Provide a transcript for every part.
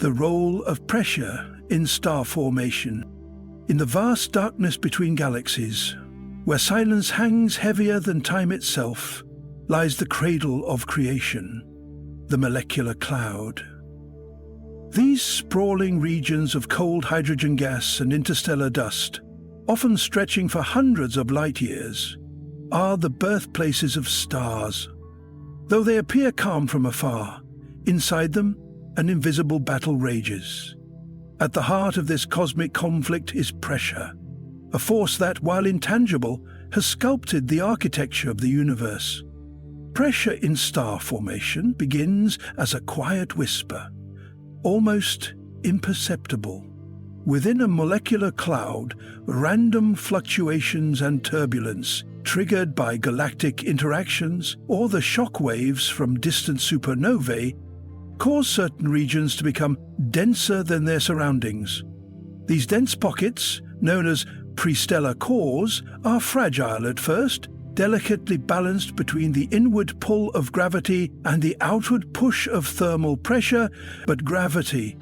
The role of pressure in star formation. In the vast darkness between galaxies, where silence hangs heavier than time itself, lies the cradle of creation, the molecular cloud. These sprawling regions of cold hydrogen gas and interstellar dust, often stretching for hundreds of light years, are the birthplaces of stars. Though they appear calm from afar, inside them an invisible battle rages. At the heart of this cosmic conflict is pressure, a force that, while intangible, has sculpted the architecture of the universe. Pressure in star formation begins as a quiet whisper, almost imperceptible. Within a molecular cloud, random fluctuations and turbulence, triggered by galactic interactions or the shock waves from distant supernovae, cause certain regions to become denser than their surroundings. These dense pockets, known as prestellar cores, are fragile at first, delicately balanced between the inward pull of gravity and the outward push of thermal pressure, but gravity,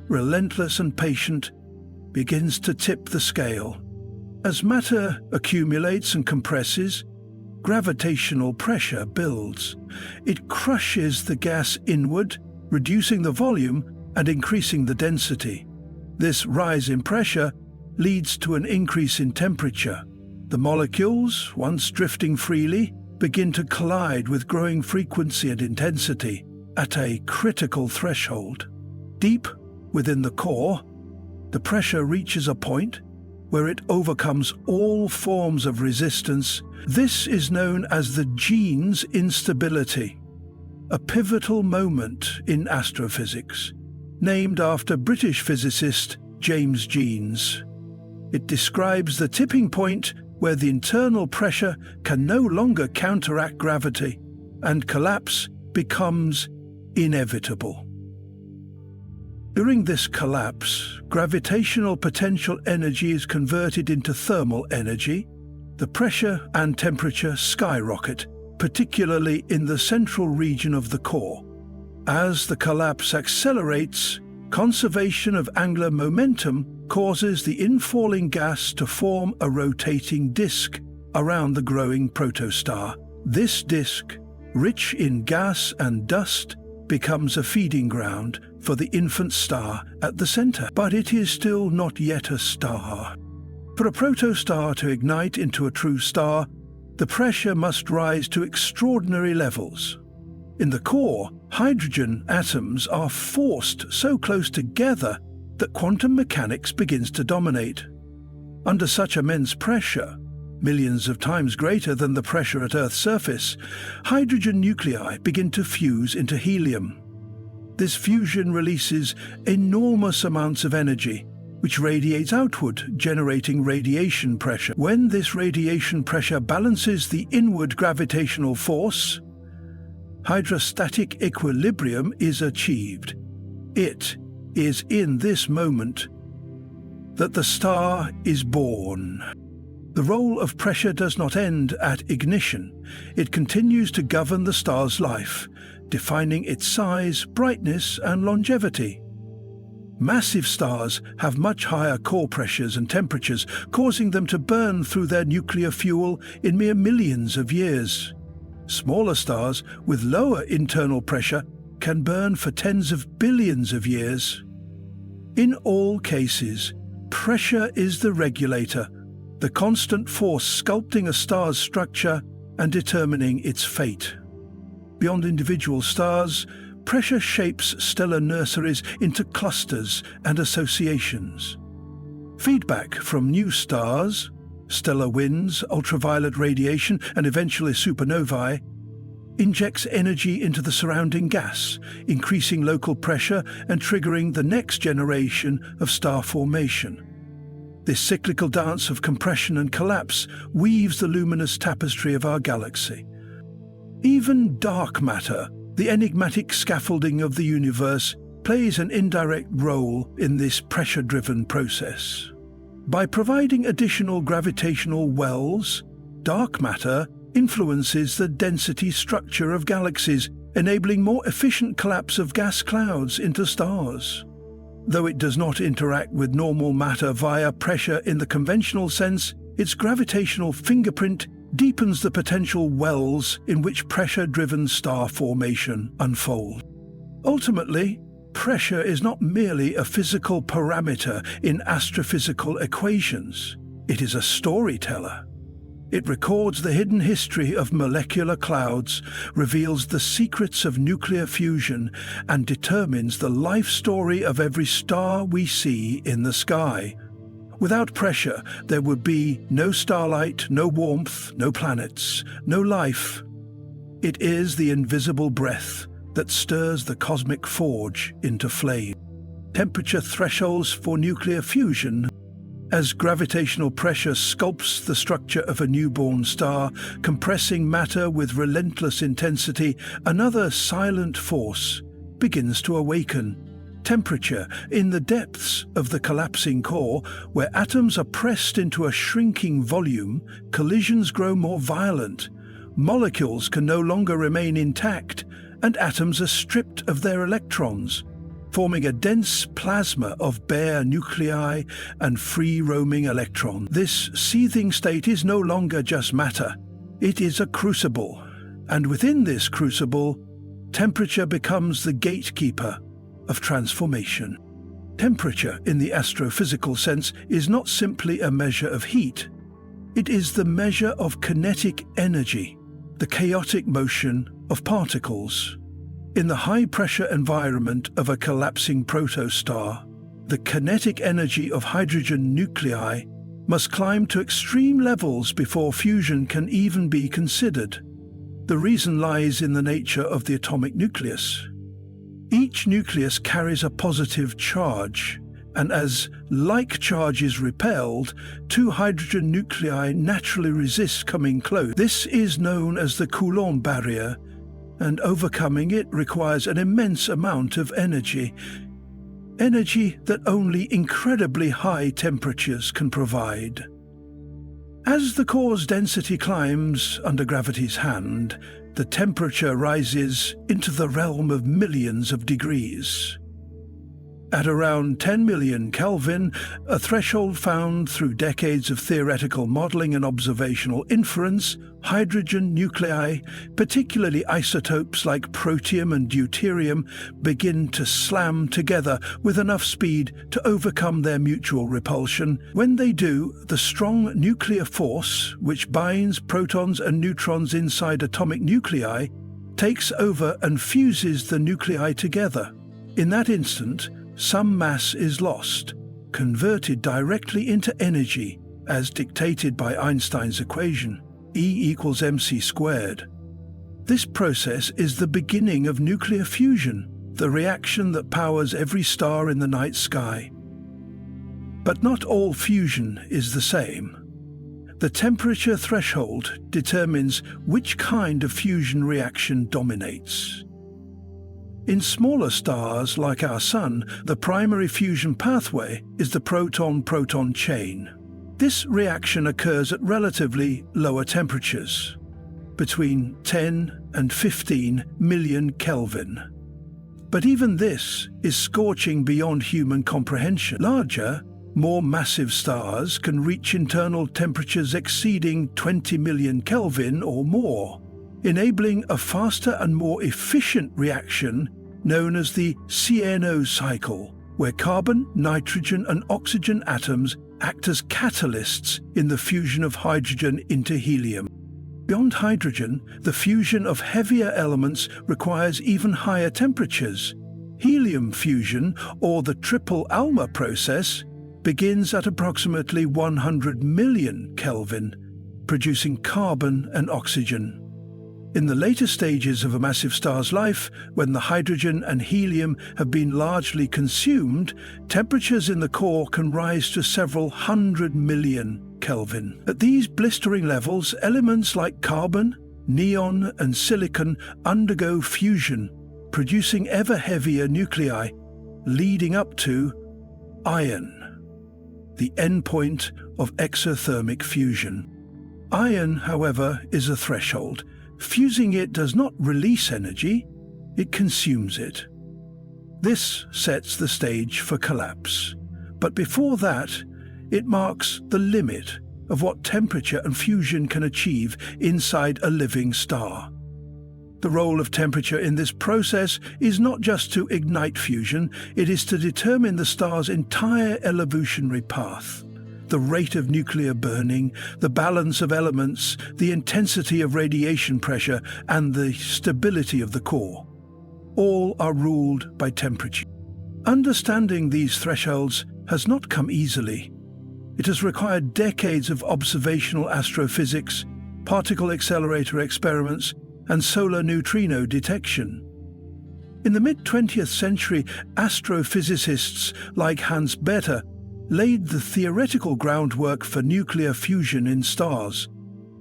relentless and patient, begins to tip the scale. As matter accumulates and compresses, gravitational pressure builds. It crushes the gas inward, reducing the volume and increasing the density. This rise in pressure leads to an increase in temperature. The molecules, once drifting freely, begin to collide with growing frequency and intensity at a critical threshold. Deep within the core, the pressure reaches a point where it overcomes all forms of resistance. This is known as the Jeans instability, a pivotal moment in astrophysics, named after British physicist James Jeans. It describes the tipping point where the internal pressure can no longer counteract gravity, and collapse becomes inevitable. During this collapse, gravitational potential energy is converted into thermal energy. The pressure and temperature skyrocket, particularly in the central region of the core. As the collapse accelerates, conservation of angular momentum causes the infalling gas to form a rotating disk around the growing protostar. This disk, rich in gas and dust, becomes a feeding ground for the infant star at the center. But it is still not yet a star. For a protostar to ignite into a true star, the pressure must rise to extraordinary levels. In the core, hydrogen atoms are forced so close together that quantum mechanics begins to dominate. Under such immense pressure, millions of times greater than the pressure at Earth's surface, hydrogen nuclei begin to fuse into helium. This fusion releases enormous amounts of energy, which radiates outward, generating radiation pressure. When this radiation pressure balances the inward gravitational force, hydrostatic equilibrium is achieved. It is in this moment that the star is born. The role of pressure does not end at ignition. It continues to govern the star's life, defining its size, brightness, and longevity. Massive stars have much higher core pressures and temperatures, causing them to burn through their nuclear fuel in mere millions of years. Smaller stars with lower internal pressure can burn for tens of billions of years. In all cases, pressure is the regulator, the constant force sculpting a star's structure and determining its fate. Beyond individual stars, pressure shapes stellar nurseries into clusters and associations. Feedback from new stars, stellar winds, ultraviolet radiation, and eventually supernovae, injects energy into the surrounding gas, increasing local pressure and triggering the next generation of star formation. This cyclical dance of compression and collapse weaves the luminous tapestry of our galaxy. Even dark matter, the enigmatic scaffolding of the universe, plays an indirect role in this pressure-driven process. By providing additional gravitational wells, dark matter influences the density structure of galaxies, enabling more efficient collapse of gas clouds into stars. Though it does not interact with normal matter via pressure in the conventional sense, its gravitational fingerprint deepens the potential wells in which pressure-driven star formation unfold. Ultimately, pressure is not merely a physical parameter in astrophysical equations. It is a storyteller. It records the hidden history of molecular clouds, reveals the secrets of nuclear fusion, and determines the life story of every star we see in the sky. Without pressure, there would be no starlight, no warmth, no planets, no life. It is the invisible breath that stirs the cosmic forge into flame. Temperature thresholds for nuclear fusion. As gravitational pressure sculpts the structure of a newborn star, compressing matter with relentless intensity, another silent force begins to awaken. Temperature in the depths of the collapsing core, where atoms are pressed into a shrinking volume, collisions grow more violent. Molecules can no longer remain intact, and atoms are stripped of their electrons, forming a dense plasma of bare nuclei and free-roaming electrons. This seething state is no longer just matter. It is a crucible, and within this crucible, temperature becomes the gatekeeper of transformation. Temperature, in the astrophysical sense, is not simply a measure of heat. It is the measure of kinetic energy, the chaotic motion of particles. In the high-pressure environment of a collapsing protostar, the kinetic energy of hydrogen nuclei must climb to extreme levels before fusion can even be considered. The reason lies in the nature of the atomic nucleus. Each nucleus carries a positive charge, and as like charge is repelled, two hydrogen nuclei naturally resist coming close. This is known as the Coulomb barrier, and overcoming it requires an immense amount of energy that only incredibly high temperatures can provide. As the core's density climbs under gravity's hand, the temperature rises into the realm of millions of degrees. At around 10 million Kelvin, a threshold found through decades of theoretical modeling and observational inference, hydrogen nuclei, particularly isotopes like protium and deuterium, begin to slam together with enough speed to overcome their mutual repulsion. When they do, the strong nuclear force, which binds protons and neutrons inside atomic nuclei, takes over and fuses the nuclei together. In that instant, some mass is lost, converted directly into energy, as dictated by Einstein's equation, E=mc². This process is the beginning of nuclear fusion, the reaction that powers every star in the night sky. But not all fusion is the same. The temperature threshold determines which kind of fusion reaction dominates. In smaller stars like our Sun, the primary fusion pathway is the proton-proton chain. This reaction occurs at relatively lower temperatures, between 10 and 15 million Kelvin. But even this is scorching beyond human comprehension. Larger, more massive stars can reach internal temperatures exceeding 20 million Kelvin or more, enabling a faster and more efficient reaction known as the CNO cycle, where carbon, nitrogen, and oxygen atoms act as catalysts in the fusion of hydrogen into helium. Beyond hydrogen, the fusion of heavier elements requires even higher temperatures. Helium fusion, or the triple ALMA process, begins at approximately 100 million Kelvin, producing carbon and oxygen. In the later stages of a massive star's life, when the hydrogen and helium have been largely consumed, temperatures in the core can rise to several 100 million Kelvin. At these blistering levels, elements like carbon, neon, and silicon undergo fusion, producing ever heavier nuclei, leading up to iron, the endpoint of exothermic fusion. Iron, however, is a threshold. Fusing it does not release energy, it consumes it. This sets the stage for collapse. But before that, it marks the limit of what temperature and fusion can achieve inside a living star. The role of temperature in this process is not just to ignite fusion, it is to determine the star's entire evolutionary path. The rate of nuclear burning, the balance of elements, the intensity of radiation pressure, and the stability of the core. All are ruled by temperature. Understanding these thresholds has not come easily. It has required decades of observational astrophysics, particle accelerator experiments, and solar neutrino detection. In the mid-20th century, astrophysicists like Hans Bethe laid the theoretical groundwork for nuclear fusion in stars,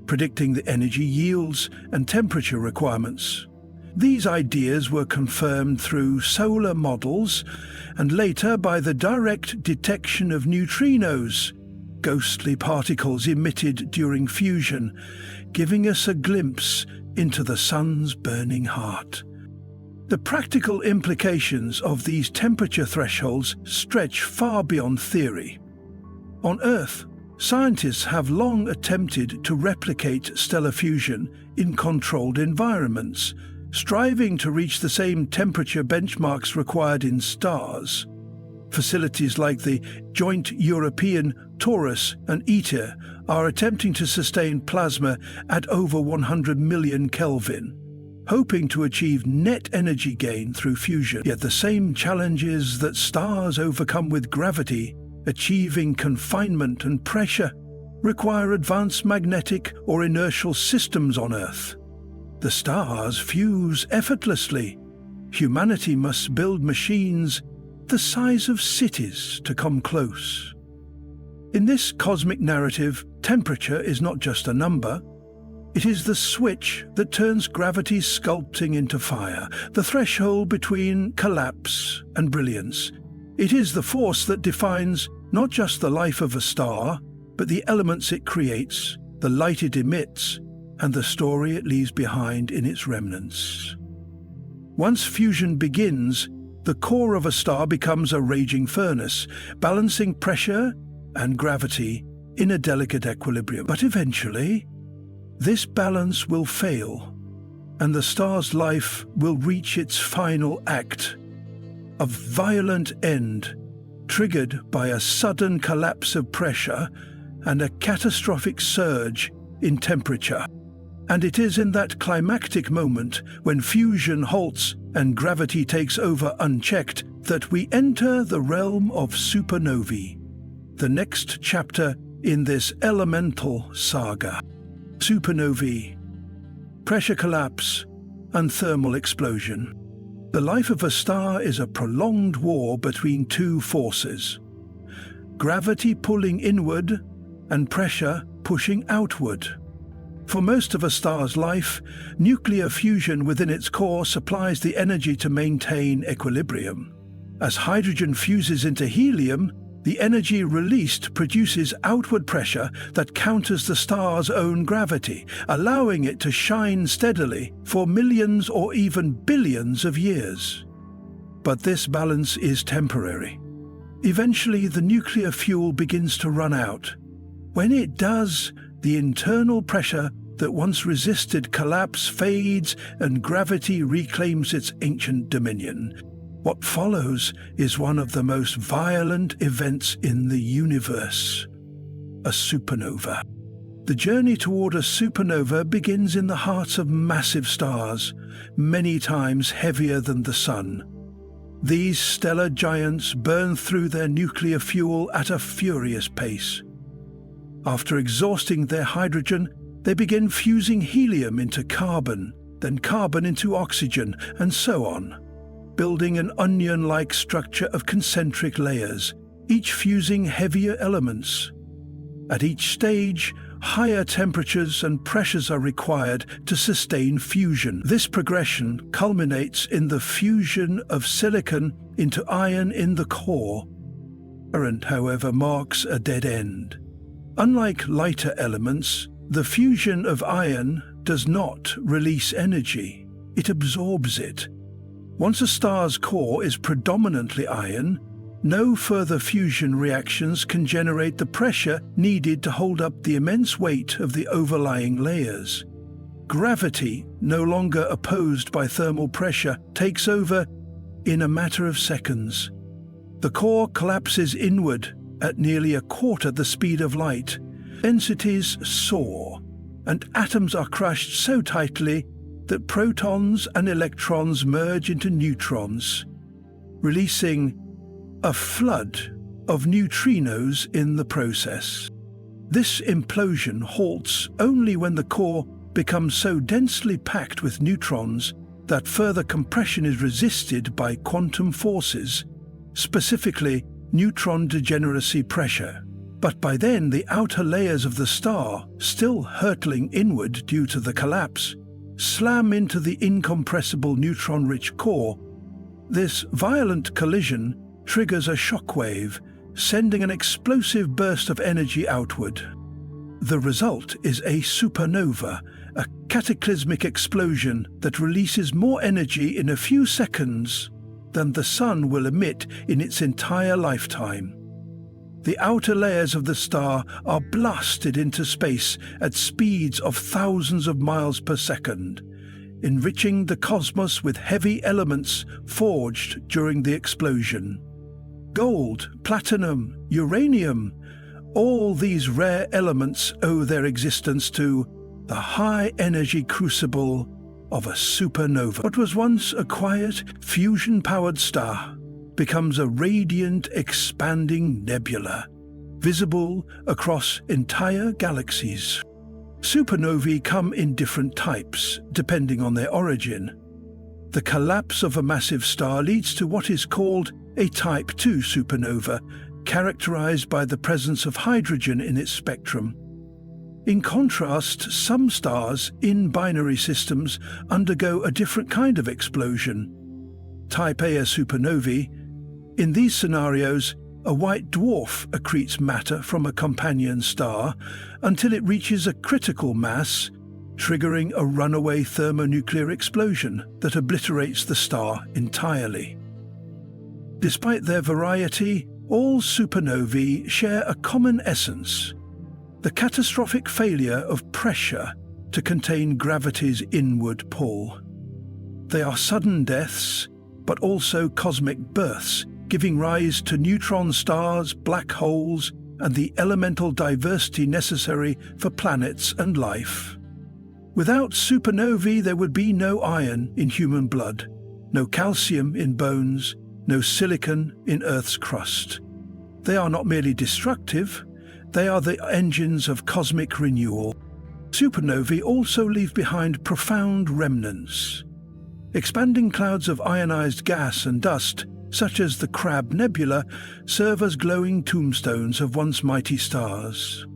predicting the energy yields and temperature requirements. These ideas were confirmed through solar models and later by the direct detection of neutrinos, ghostly particles emitted during fusion, giving us a glimpse into the sun's burning heart. The practical implications of these temperature thresholds stretch far beyond theory. On Earth, scientists have long attempted to replicate stellar fusion in controlled environments, striving to reach the same temperature benchmarks required in stars. Facilities like the Joint European Torus and ITER are attempting to sustain plasma at over 100 million Kelvin, hoping to achieve net energy gain through fusion. Yet the same challenges that stars overcome with gravity, achieving confinement and pressure, require advanced magnetic or inertial systems on Earth. The stars fuse effortlessly. Humanity must build machines the size of cities to come close. In this cosmic narrative, temperature is not just a number. It is the switch that turns gravity's sculpting into fire, the threshold between collapse and brilliance. It is the force that defines not just the life of a star, but the elements it creates, the light it emits, and the story it leaves behind in its remnants. Once fusion begins, the core of a star becomes a raging furnace, balancing pressure and gravity in a delicate equilibrium. But eventually, this balance will fail, and the star's life will reach its final act, a violent end, triggered by a sudden collapse of pressure and a catastrophic surge in temperature. And it is in that climactic moment, when fusion halts and gravity takes over unchecked, that we enter the realm of supernovae, the next chapter in this elemental saga. Supernovae, pressure collapse, and thermal explosion. The life of a star is a prolonged war between two forces: gravity pulling inward and pressure pushing outward. For most of a star's life, nuclear fusion within its core supplies the energy to maintain equilibrium. As hydrogen fuses into helium, the energy released produces outward pressure that counters the star's own gravity, allowing it to shine steadily for millions or even billions of years. But this balance is temporary. Eventually, the nuclear fuel begins to run out. When it does, the internal pressure that once resisted collapse fades and gravity reclaims its ancient dominion. What follows is one of the most violent events in the universe: a supernova. The journey toward a supernova begins in the hearts of massive stars, many times heavier than the Sun. These stellar giants burn through their nuclear fuel at a furious pace. After exhausting their hydrogen, they begin fusing helium into carbon, then carbon into oxygen, and so on, building an onion-like structure of concentric layers, each fusing heavier elements. At each stage, higher temperatures and pressures are required to sustain fusion. This progression culminates in the fusion of silicon into iron in the core. Current, however, marks a dead end. Unlike lighter elements, the fusion of iron does not release energy, it absorbs it. Once a star's core is predominantly iron, no further fusion reactions can generate the pressure needed to hold up the immense weight of the overlying layers. Gravity, no longer opposed by thermal pressure, takes over in a matter of seconds. The core collapses inward at nearly a quarter the speed of light. Densities soar, and atoms are crushed so tightly that protons and electrons merge into neutrons, releasing a flood of neutrinos in the process. This implosion halts only when the core becomes so densely packed with neutrons that further compression is resisted by quantum forces, specifically neutron degeneracy pressure. But by then, the outer layers of the star, still hurtling inward due to the collapse, slam into the incompressible neutron-rich core. This violent collision triggers a shockwave, sending an explosive burst of energy outward. The result is a supernova, a cataclysmic explosion that releases more energy in a few seconds than the Sun will emit in its entire lifetime. The outer layers of the star are blasted into space at speeds of thousands of miles per second, enriching the cosmos with heavy elements forged during the explosion. Gold, platinum, uranium, all these rare elements owe their existence to the high-energy crucible of a supernova. What was once a quiet, fusion-powered star becomes a radiant, expanding nebula, visible across entire galaxies. Supernovae come in different types, depending on their origin. The collapse of a massive star leads to what is called a Type II supernova, characterized by the presence of hydrogen in its spectrum. In contrast, some stars in binary systems undergo a different kind of explosion. Type A supernovae. In these scenarios, a white dwarf accretes matter from a companion star until it reaches a critical mass, triggering a runaway thermonuclear explosion that obliterates the star entirely. Despite their variety, all supernovae share a common essence: the catastrophic failure of pressure to contain gravity's inward pull. They are sudden deaths, but also cosmic births, giving rise to neutron stars, black holes, and the elemental diversity necessary for planets and life. Without supernovae, there would be no iron in human blood, no calcium in bones, no silicon in Earth's crust. They are not merely destructive, they are the engines of cosmic renewal. Supernovae also leave behind profound remnants. Expanding clouds of ionized gas and dust, such as the Crab Nebula, serve as glowing tombstones of once mighty stars.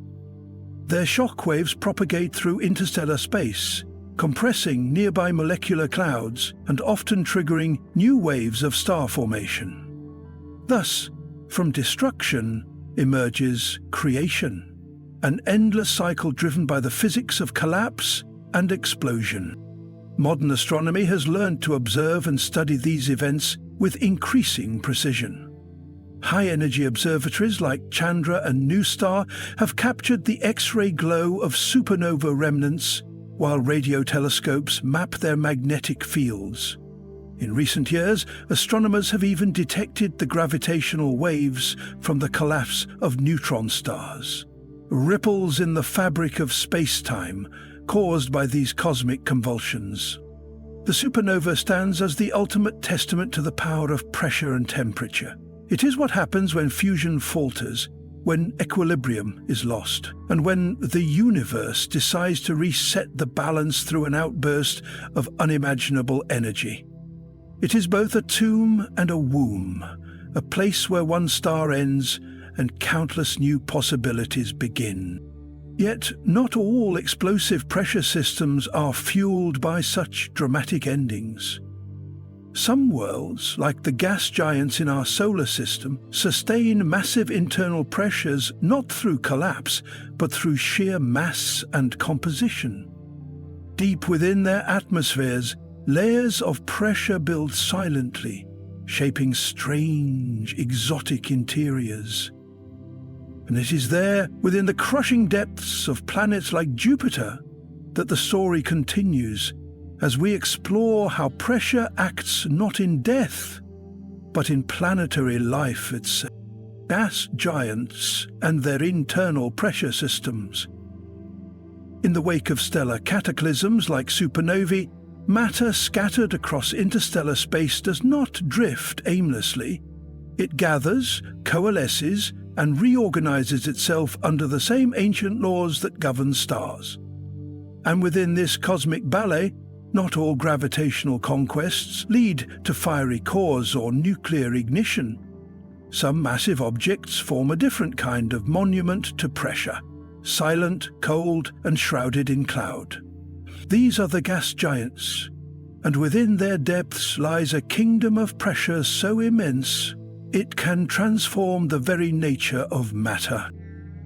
Their shockwaves propagate through interstellar space, compressing nearby molecular clouds and often triggering new waves of star formation. Thus, from destruction emerges creation, an endless cycle driven by the physics of collapse and explosion. Modern astronomy has learned to observe and study these events with increasing precision. High-energy observatories like Chandra and NuSTAR have captured the X-ray glow of supernova remnants, while radio telescopes map their magnetic fields. In recent years, astronomers have even detected the gravitational waves from the collapse of neutron stars, ripples in the fabric of space-time caused by these cosmic convulsions. The supernova stands as the ultimate testament to the power of pressure and temperature. It is what happens when fusion falters, when equilibrium is lost, and when the universe decides to reset the balance through an outburst of unimaginable energy. It is both a tomb and a womb, a place where one star ends and countless new possibilities begin. Yet not all explosive pressure systems are fueled by such dramatic endings. Some worlds, like the gas giants in our solar system, sustain massive internal pressures not through collapse, but through sheer mass and composition. Deep within their atmospheres, layers of pressure build silently, shaping strange, exotic interiors. And it is there, within the crushing depths of planets like Jupiter, that the story continues as we explore how pressure acts not in death, but in planetary life itself. Gas giants and their internal pressure systems. In the wake of stellar cataclysms like supernovae, matter scattered across interstellar space does not drift aimlessly. It gathers, coalesces, and reorganizes itself under the same ancient laws that govern stars. And within this cosmic ballet, not all gravitational conquests lead to fiery cores or nuclear ignition. Some massive objects form a different kind of monument to pressure, silent, cold, and shrouded in cloud. These are the gas giants, and within their depths lies a kingdom of pressure so immense it can transform the very nature of matter.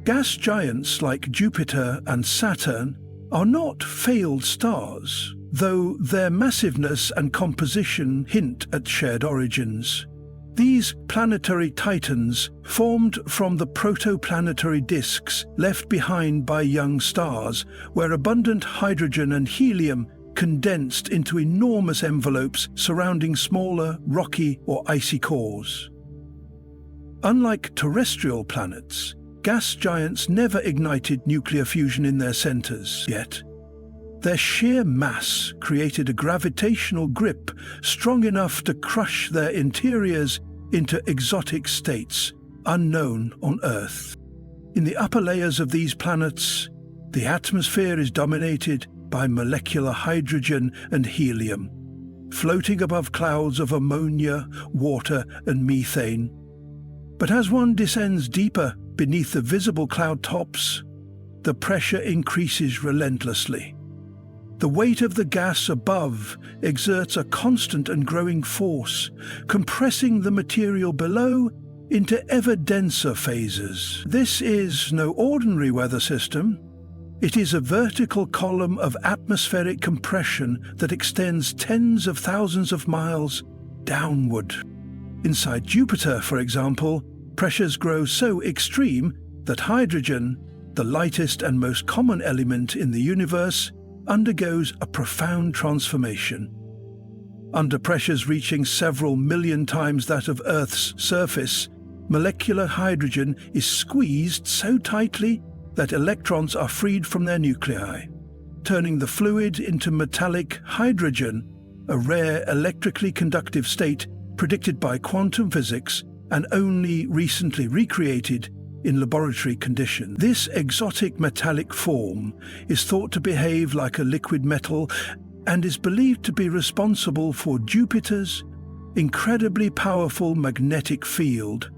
Gas giants like Jupiter and Saturn are not failed stars, though their massiveness and composition hint at shared origins. These planetary titans formed from the protoplanetary disks left behind by young stars, where abundant hydrogen and helium condensed into enormous envelopes surrounding smaller, rocky or icy cores. Unlike terrestrial planets, gas giants never ignited nuclear fusion in their centers, yet their sheer mass created a gravitational grip strong enough to crush their interiors into exotic states unknown on Earth. In the upper layers of these planets, the atmosphere is dominated by molecular hydrogen and helium, floating above clouds of ammonia, water, and methane. But as one descends deeper beneath the visible cloud tops, the pressure increases relentlessly. The weight of the gas above exerts a constant and growing force, compressing the material below into ever denser phases. This is no ordinary weather system. It is a vertical column of atmospheric compression that extends tens of thousands of miles downward. Inside Jupiter, for example, pressures grow so extreme that hydrogen, the lightest and most common element in the universe, undergoes a profound transformation. Under pressures reaching several million times that of Earth's surface, molecular hydrogen is squeezed so tightly that electrons are freed from their nuclei, turning the fluid into metallic hydrogen, a rare electrically conductive state predicted by quantum physics and only recently recreated in laboratory conditions. This exotic metallic form is thought to behave like a liquid metal and is believed to be responsible for Jupiter's incredibly powerful magnetic field,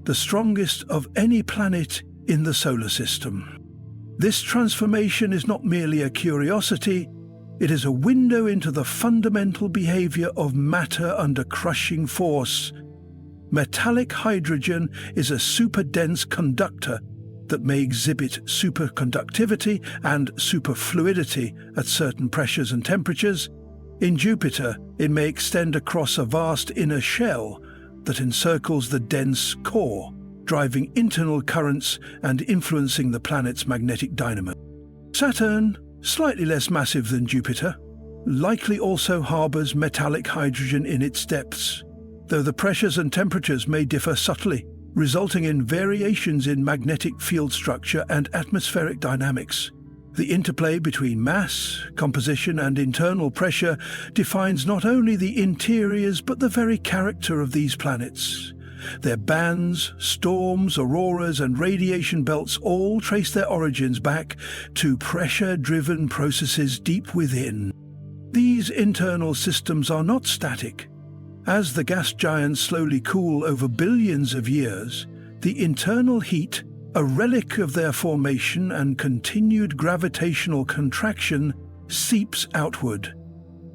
the strongest of any planet in the solar system. This transformation is not merely a curiosity, it is a window into the fundamental behavior of matter under crushing force. Metallic hydrogen is a super-dense conductor that may exhibit superconductivity and superfluidity at certain pressures and temperatures. In Jupiter, it may extend across a vast inner shell that encircles the dense core, driving internal currents and influencing the planet's magnetic dynamo. Saturn, slightly less massive than Jupiter, likely also harbors metallic hydrogen in its depths, though the pressures and temperatures may differ subtly, resulting in variations in magnetic field structure and atmospheric dynamics. The interplay between mass, composition, and internal pressure defines not only the interiors but the very character of these planets. Their bands, storms, auroras, and radiation belts all trace their origins back to pressure-driven processes deep within. These internal systems are not static. As the gas giants slowly cool over billions of years, the internal heat, a relic of their formation and continued gravitational contraction, seeps outward.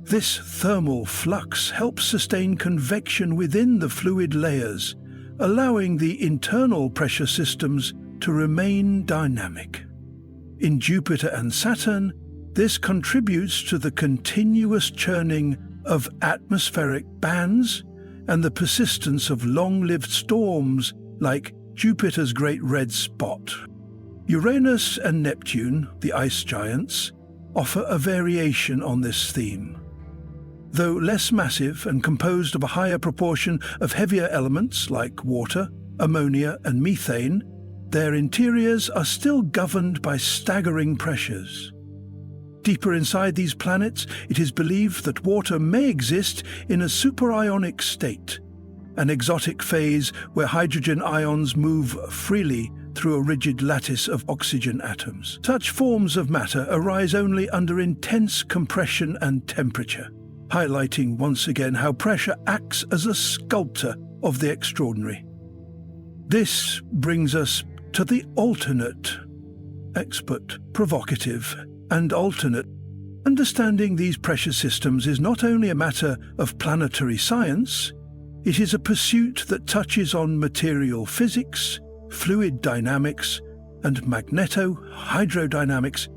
This thermal flux helps sustain convection within the fluid layers, allowing the internal pressure systems to remain dynamic. In Jupiter and Saturn, this contributes to the continuous churning of atmospheric bands and the persistence of long-lived storms like Jupiter's Great Red Spot. Uranus and Neptune, the ice giants, offer a variation on this theme. Though less massive and composed of a higher proportion of heavier elements like water, ammonia and methane, their interiors are still governed by staggering pressures. Deeper inside these planets, it is believed that water may exist in a superionic state, an exotic phase where hydrogen ions move freely through a rigid lattice of oxygen atoms. Such forms of matter arise only under intense compression and temperature, highlighting once again how pressure acts as a sculptor of the extraordinary. This brings us to the alternate, provocative, and alternate. Understanding these pressure systems is not only a matter of planetary science, it is a pursuit that touches on material physics, fluid dynamics, and magneto-hydrodynamics.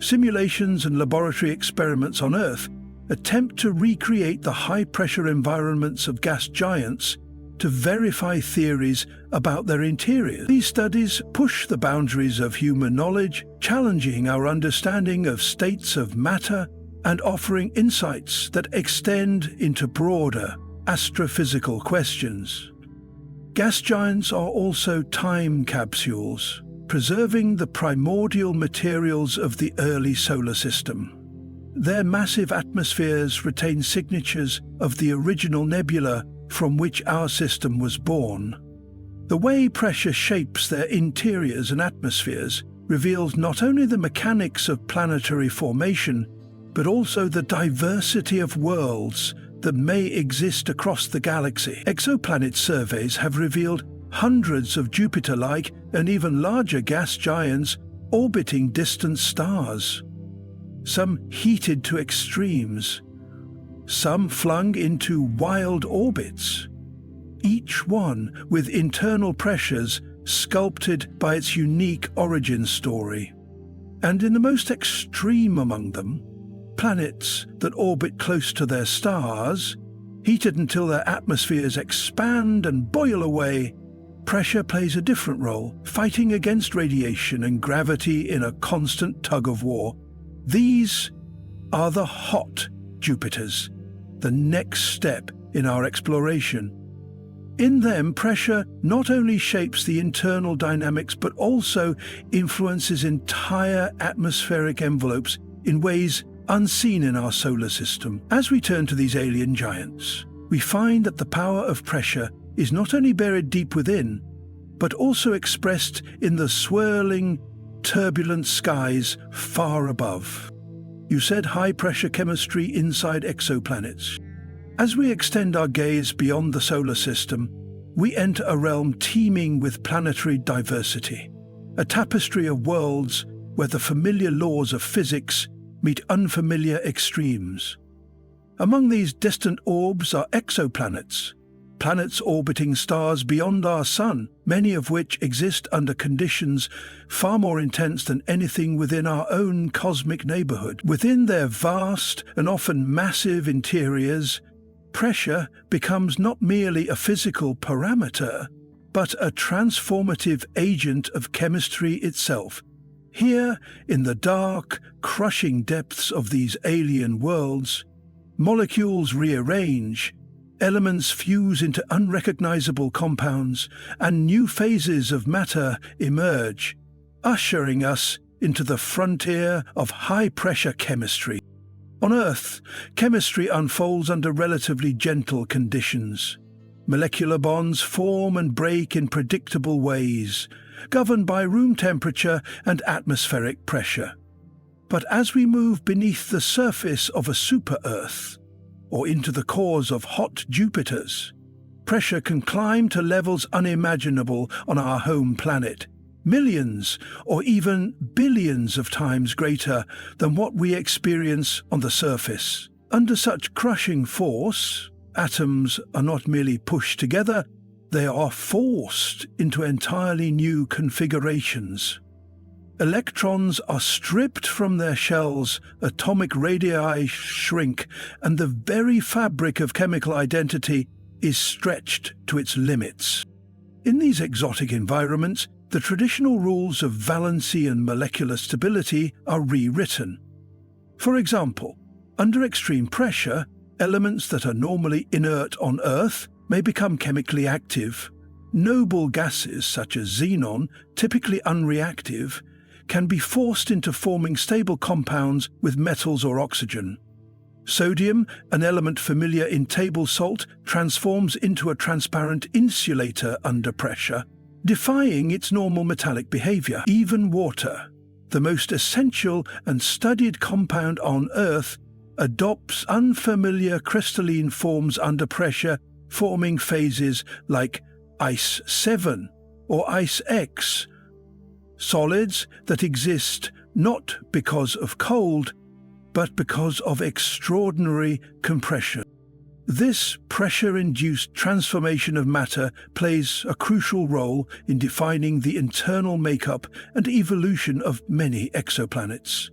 Simulations and laboratory experiments on Earth attempt to recreate the high-pressure environments of gas giants to verify theories about their interior. These studies push the boundaries of human knowledge, challenging our understanding of states of matter and offering insights that extend into broader astrophysical questions. Gas giants are also time capsules, preserving the primordial materials of the early solar system. Their massive atmospheres retain signatures of the original nebula from which our system was born. The way pressure shapes their interiors and atmospheres reveals not only the mechanics of planetary formation, but also the diversity of worlds that may exist across the galaxy. Exoplanet surveys have revealed hundreds of Jupiter-like and even larger gas giants orbiting distant stars. Some heated to extremes, some flung into wild orbits, each one with internal pressures sculpted by its unique origin story. And in the most extreme among them, planets that orbit close to their stars, heated until their atmospheres expand and boil away, pressure plays a different role, fighting against radiation and gravity in a constant tug-of-war. These are the hot Jupiters, the next step in our exploration. In them, pressure not only shapes the internal dynamics but also influences entire atmospheric envelopes in ways unseen in our solar system. As we turn to these alien giants, we find that the power of pressure is not only buried deep within, but also expressed in the swirling, turbulent skies far above. You said high-pressure chemistry inside exoplanets. As we extend our gaze beyond the solar system, we enter a realm teeming with planetary diversity, a tapestry of worlds where the familiar laws of physics meet unfamiliar extremes. Among these distant orbs are exoplanets, planets orbiting stars beyond our Sun, many of which exist under conditions far more intense than anything within our own cosmic neighborhood. Within their vast and often massive interiors, pressure becomes not merely a physical parameter, but a transformative agent of chemistry itself. Here, in the dark, crushing depths of these alien worlds, molecules rearrange, elements fuse into unrecognizable compounds, and new phases of matter emerge, ushering us into the frontier of high-pressure chemistry. On Earth, chemistry unfolds under relatively gentle conditions. Molecular bonds form and break in predictable ways, governed by room temperature and atmospheric pressure. But as we move beneath the surface of a super-Earth, or into the cores of hot Jupiters, pressure can climb to levels unimaginable on our home planet, millions or even billions of times greater than what we experience on the surface. Under such crushing force, atoms are not merely pushed together, they are forced into entirely new configurations. Electrons are stripped from their shells, atomic radii shrink, and the very fabric of chemical identity is stretched to its limits. In these exotic environments, the traditional rules of valency and molecular stability are rewritten. For example, under extreme pressure, elements that are normally inert on Earth may become chemically active. Noble gases such as xenon, typically unreactive, can be forced into forming stable compounds with metals or oxygen. Sodium, an element familiar in table salt, transforms into a transparent insulator under pressure, defying its normal metallic behavior. Even water, the most essential and studied compound on Earth, adopts unfamiliar crystalline forms under pressure, forming phases like Ice 7 or Ice X, solids that exist not because of cold, but because of extraordinary compression. This pressure-induced transformation of matter plays a crucial role in defining the internal makeup and evolution of many exoplanets.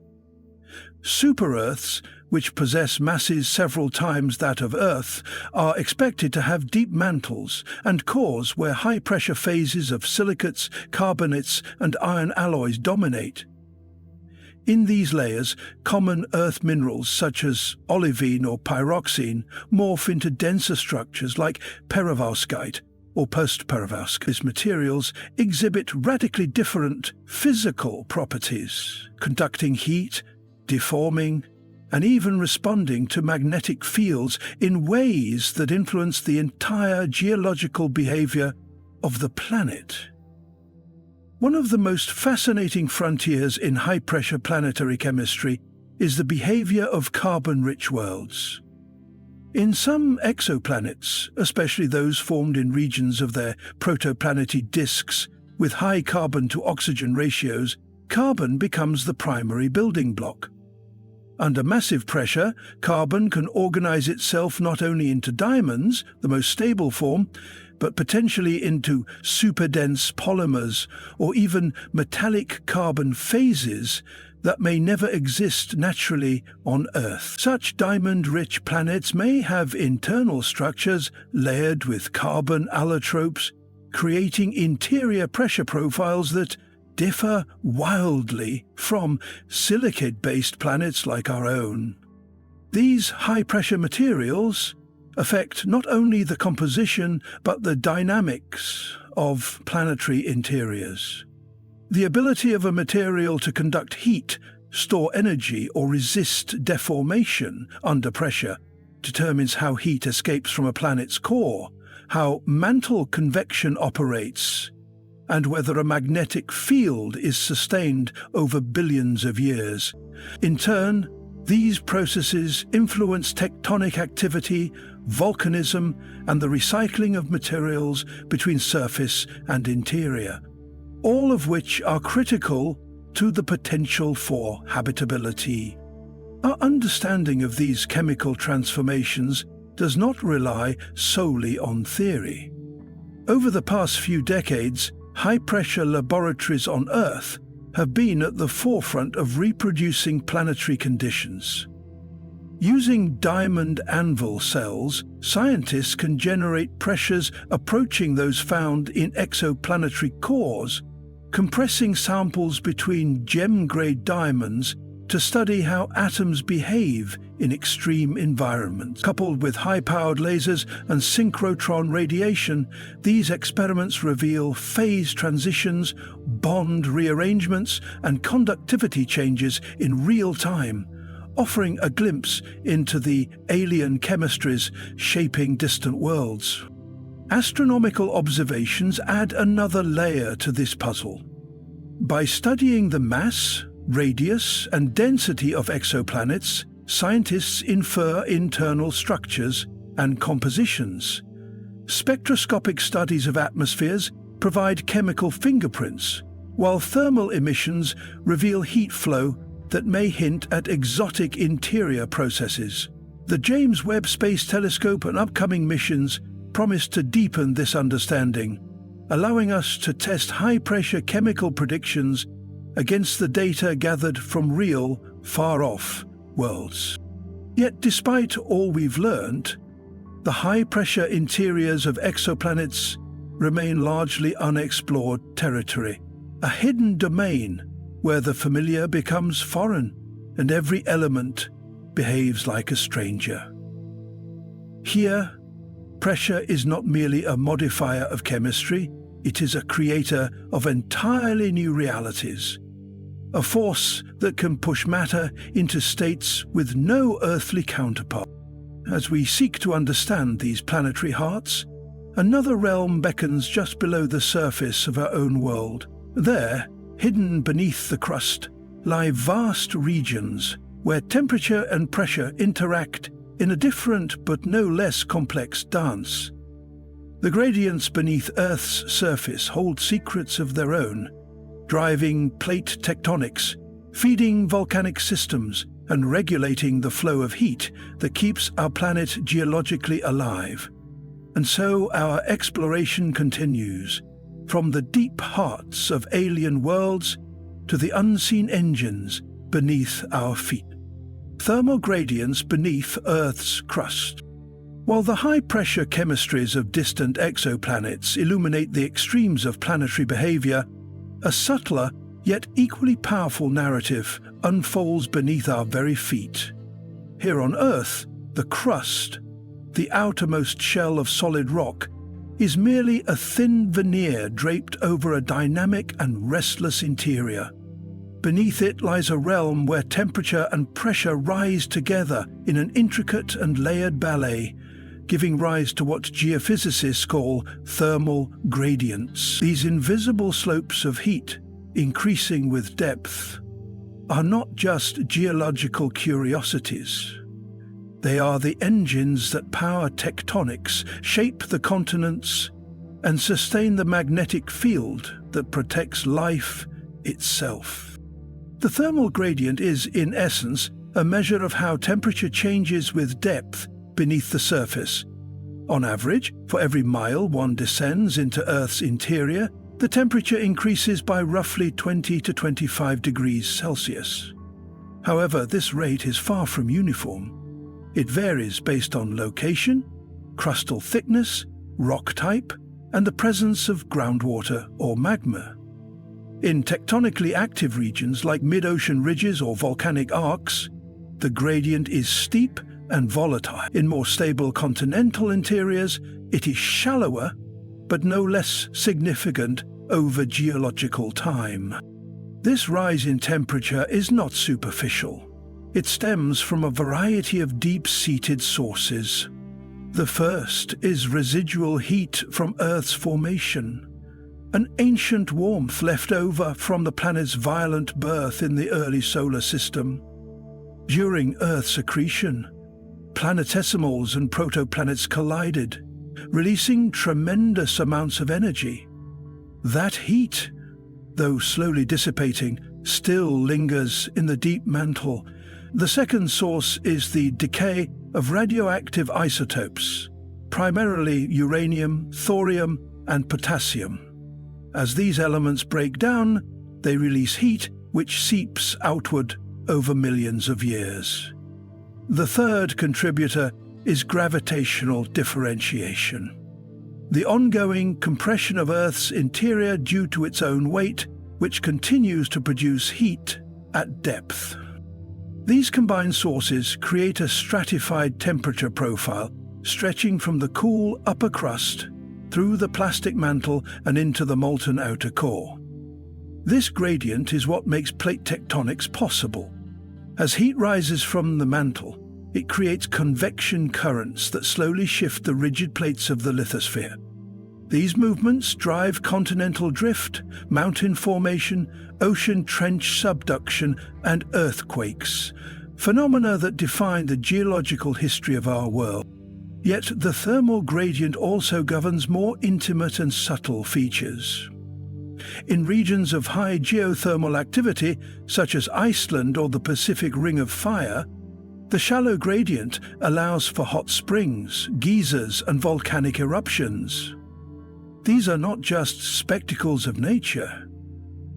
Super-Earths, which possess masses several times that of Earth, are expected to have deep mantles and cores where high-pressure phases of silicates, carbonates, and iron alloys dominate. In these layers, common Earth minerals such as olivine or pyroxene morph into denser structures like perovskite or post-perovskite. These materials exhibit radically different physical properties, conducting heat, deforming, and even responding to magnetic fields in ways that influence the entire geological behavior of the planet. One of the most fascinating frontiers in high-pressure planetary chemistry is the behavior of carbon-rich worlds. In some exoplanets, especially those formed in regions of their protoplanetary disks with high carbon-to-oxygen ratios, carbon becomes the primary building block. Under massive pressure, carbon can organize itself not only into diamonds, the most stable form, but potentially into superdense polymers or even metallic carbon phases that may never exist naturally on Earth. Such diamond-rich planets may have internal structures layered with carbon allotropes, creating interior pressure profiles that differ wildly from silicate-based planets like our own. These high-pressure materials affect not only the composition but the dynamics of planetary interiors. The ability of a material to conduct heat, store energy, or resist deformation under pressure determines how heat escapes from a planet's core, how mantle convection operates, and whether a magnetic field is sustained over billions of years. In turn, these processes influence tectonic activity, volcanism, and the recycling of materials between surface and interior, all of which are critical to the potential for habitability. Our understanding of these chemical transformations does not rely solely on theory. Over the past few decades, high-pressure laboratories on Earth have been at the forefront of reproducing planetary conditions. Using diamond anvil cells, scientists can generate pressures approaching those found in exoplanetary cores, compressing samples between gem-grade diamonds to study how atoms behave in extreme environments. Coupled with high-powered lasers and synchrotron radiation, these experiments reveal phase transitions, bond rearrangements, and conductivity changes in real time, offering a glimpse into the alien chemistries shaping distant worlds. Astronomical observations add another layer to this puzzle. By studying the mass, radius, and density of exoplanets, scientists infer internal structures and compositions. Spectroscopic studies of atmospheres provide chemical fingerprints, while thermal emissions reveal heat flow that may hint at exotic interior processes. The James Webb Space Telescope and upcoming missions promise to deepen this understanding, allowing us to test high-pressure chemical predictions against the data gathered from real, far-off worlds. Yet despite all we've learned, the high-pressure interiors of exoplanets remain largely unexplored territory, a hidden domain where the familiar becomes foreign and every element behaves like a stranger. Here, pressure is not merely a modifier of chemistry, it is a creator of entirely new realities, a force that can push matter into states with no earthly counterpart. As we seek to understand these planetary hearts, another realm beckons just below the surface of our own world. There, hidden beneath the crust, lie vast regions where temperature and pressure interact in a different but no less complex dance. The gradients beneath Earth's surface hold secrets of their own, driving plate tectonics, feeding volcanic systems, and regulating the flow of heat that keeps our planet geologically alive. And so our exploration continues, from the deep hearts of alien worlds to the unseen engines beneath our feet. Thermal gradients beneath Earth's crust. While the high-pressure chemistries of distant exoplanets illuminate the extremes of planetary behavior, a subtler yet equally powerful narrative unfolds beneath our very feet. Here on Earth, the crust, the outermost shell of solid rock, is merely a thin veneer draped over a dynamic and restless interior. Beneath it lies a realm where temperature and pressure rise together in an intricate and layered ballet, giving rise to what geophysicists call thermal gradients. These invisible slopes of heat, increasing with depth, are not just geological curiosities. They are the engines that power tectonics, shape the continents, and sustain the magnetic field that protects life itself. The thermal gradient is, in essence, a measure of how temperature changes with depth beneath the surface. On average, for every mile one descends into Earth's interior, the temperature increases by roughly 20 to 25 degrees Celsius. However, this rate is far from uniform. It varies based on location, crustal thickness, rock type, and the presence of groundwater or magma. In tectonically active regions like mid-ocean ridges or volcanic arcs, the gradient is steep and volatile. In more stable continental interiors, it is shallower, but no less significant over geological time. This rise in temperature is not superficial. It stems from a variety of deep-seated sources. The first is residual heat from Earth's formation, an ancient warmth left over from the planet's violent birth in the early solar system. During Earth's accretion, planetesimals and protoplanets collided, releasing tremendous amounts of energy. That heat, though slowly dissipating, still lingers in the deep mantle. The second source is the decay of radioactive isotopes, primarily uranium, thorium, and potassium. As these elements break down, they release heat which seeps outward over millions of years. The third contributor is gravitational differentiation, the ongoing compression of Earth's interior due to its own weight, which continues to produce heat at depth. These combined sources create a stratified temperature profile stretching from the cool upper crust through the plastic mantle and into the molten outer core. This gradient is what makes plate tectonics possible. As heat rises from the mantle, it creates convection currents that slowly shift the rigid plates of the lithosphere. These movements drive continental drift, mountain formation, ocean trench subduction, and earthquakes, phenomena that define the geological history of our world. Yet the thermal gradient also governs more intimate and subtle features. In regions of high geothermal activity, such as Iceland or the Pacific Ring of Fire, the shallow gradient allows for hot springs, geysers, and volcanic eruptions. These are not just spectacles of nature.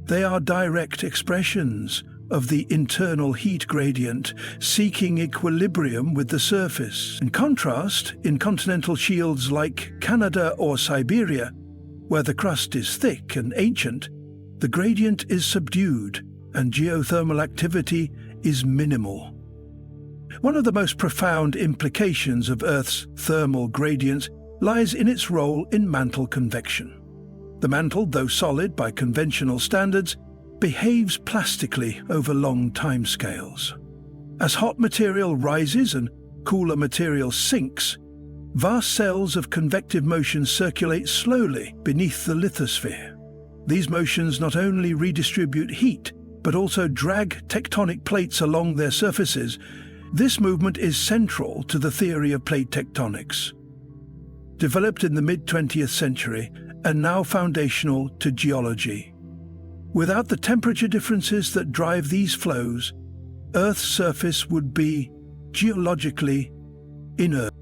They are direct expressions of the internal heat gradient seeking equilibrium with the surface. In contrast, in continental shields like Canada or Siberia, where the crust is thick and ancient, the gradient is subdued and geothermal activity is minimal. One of the most profound implications of Earth's thermal gradients lies in its role in mantle convection. The mantle, though solid by conventional standards, behaves plastically over long timescales. As hot material rises and cooler material sinks, vast cells of convective motion circulate slowly beneath the lithosphere. These motions not only redistribute heat, but also drag tectonic plates along their surfaces. This movement is central to the theory of plate tectonics, developed in the mid-20th century and now foundational to geology. Without the temperature differences that drive these flows, Earth's surface would be geologically inert.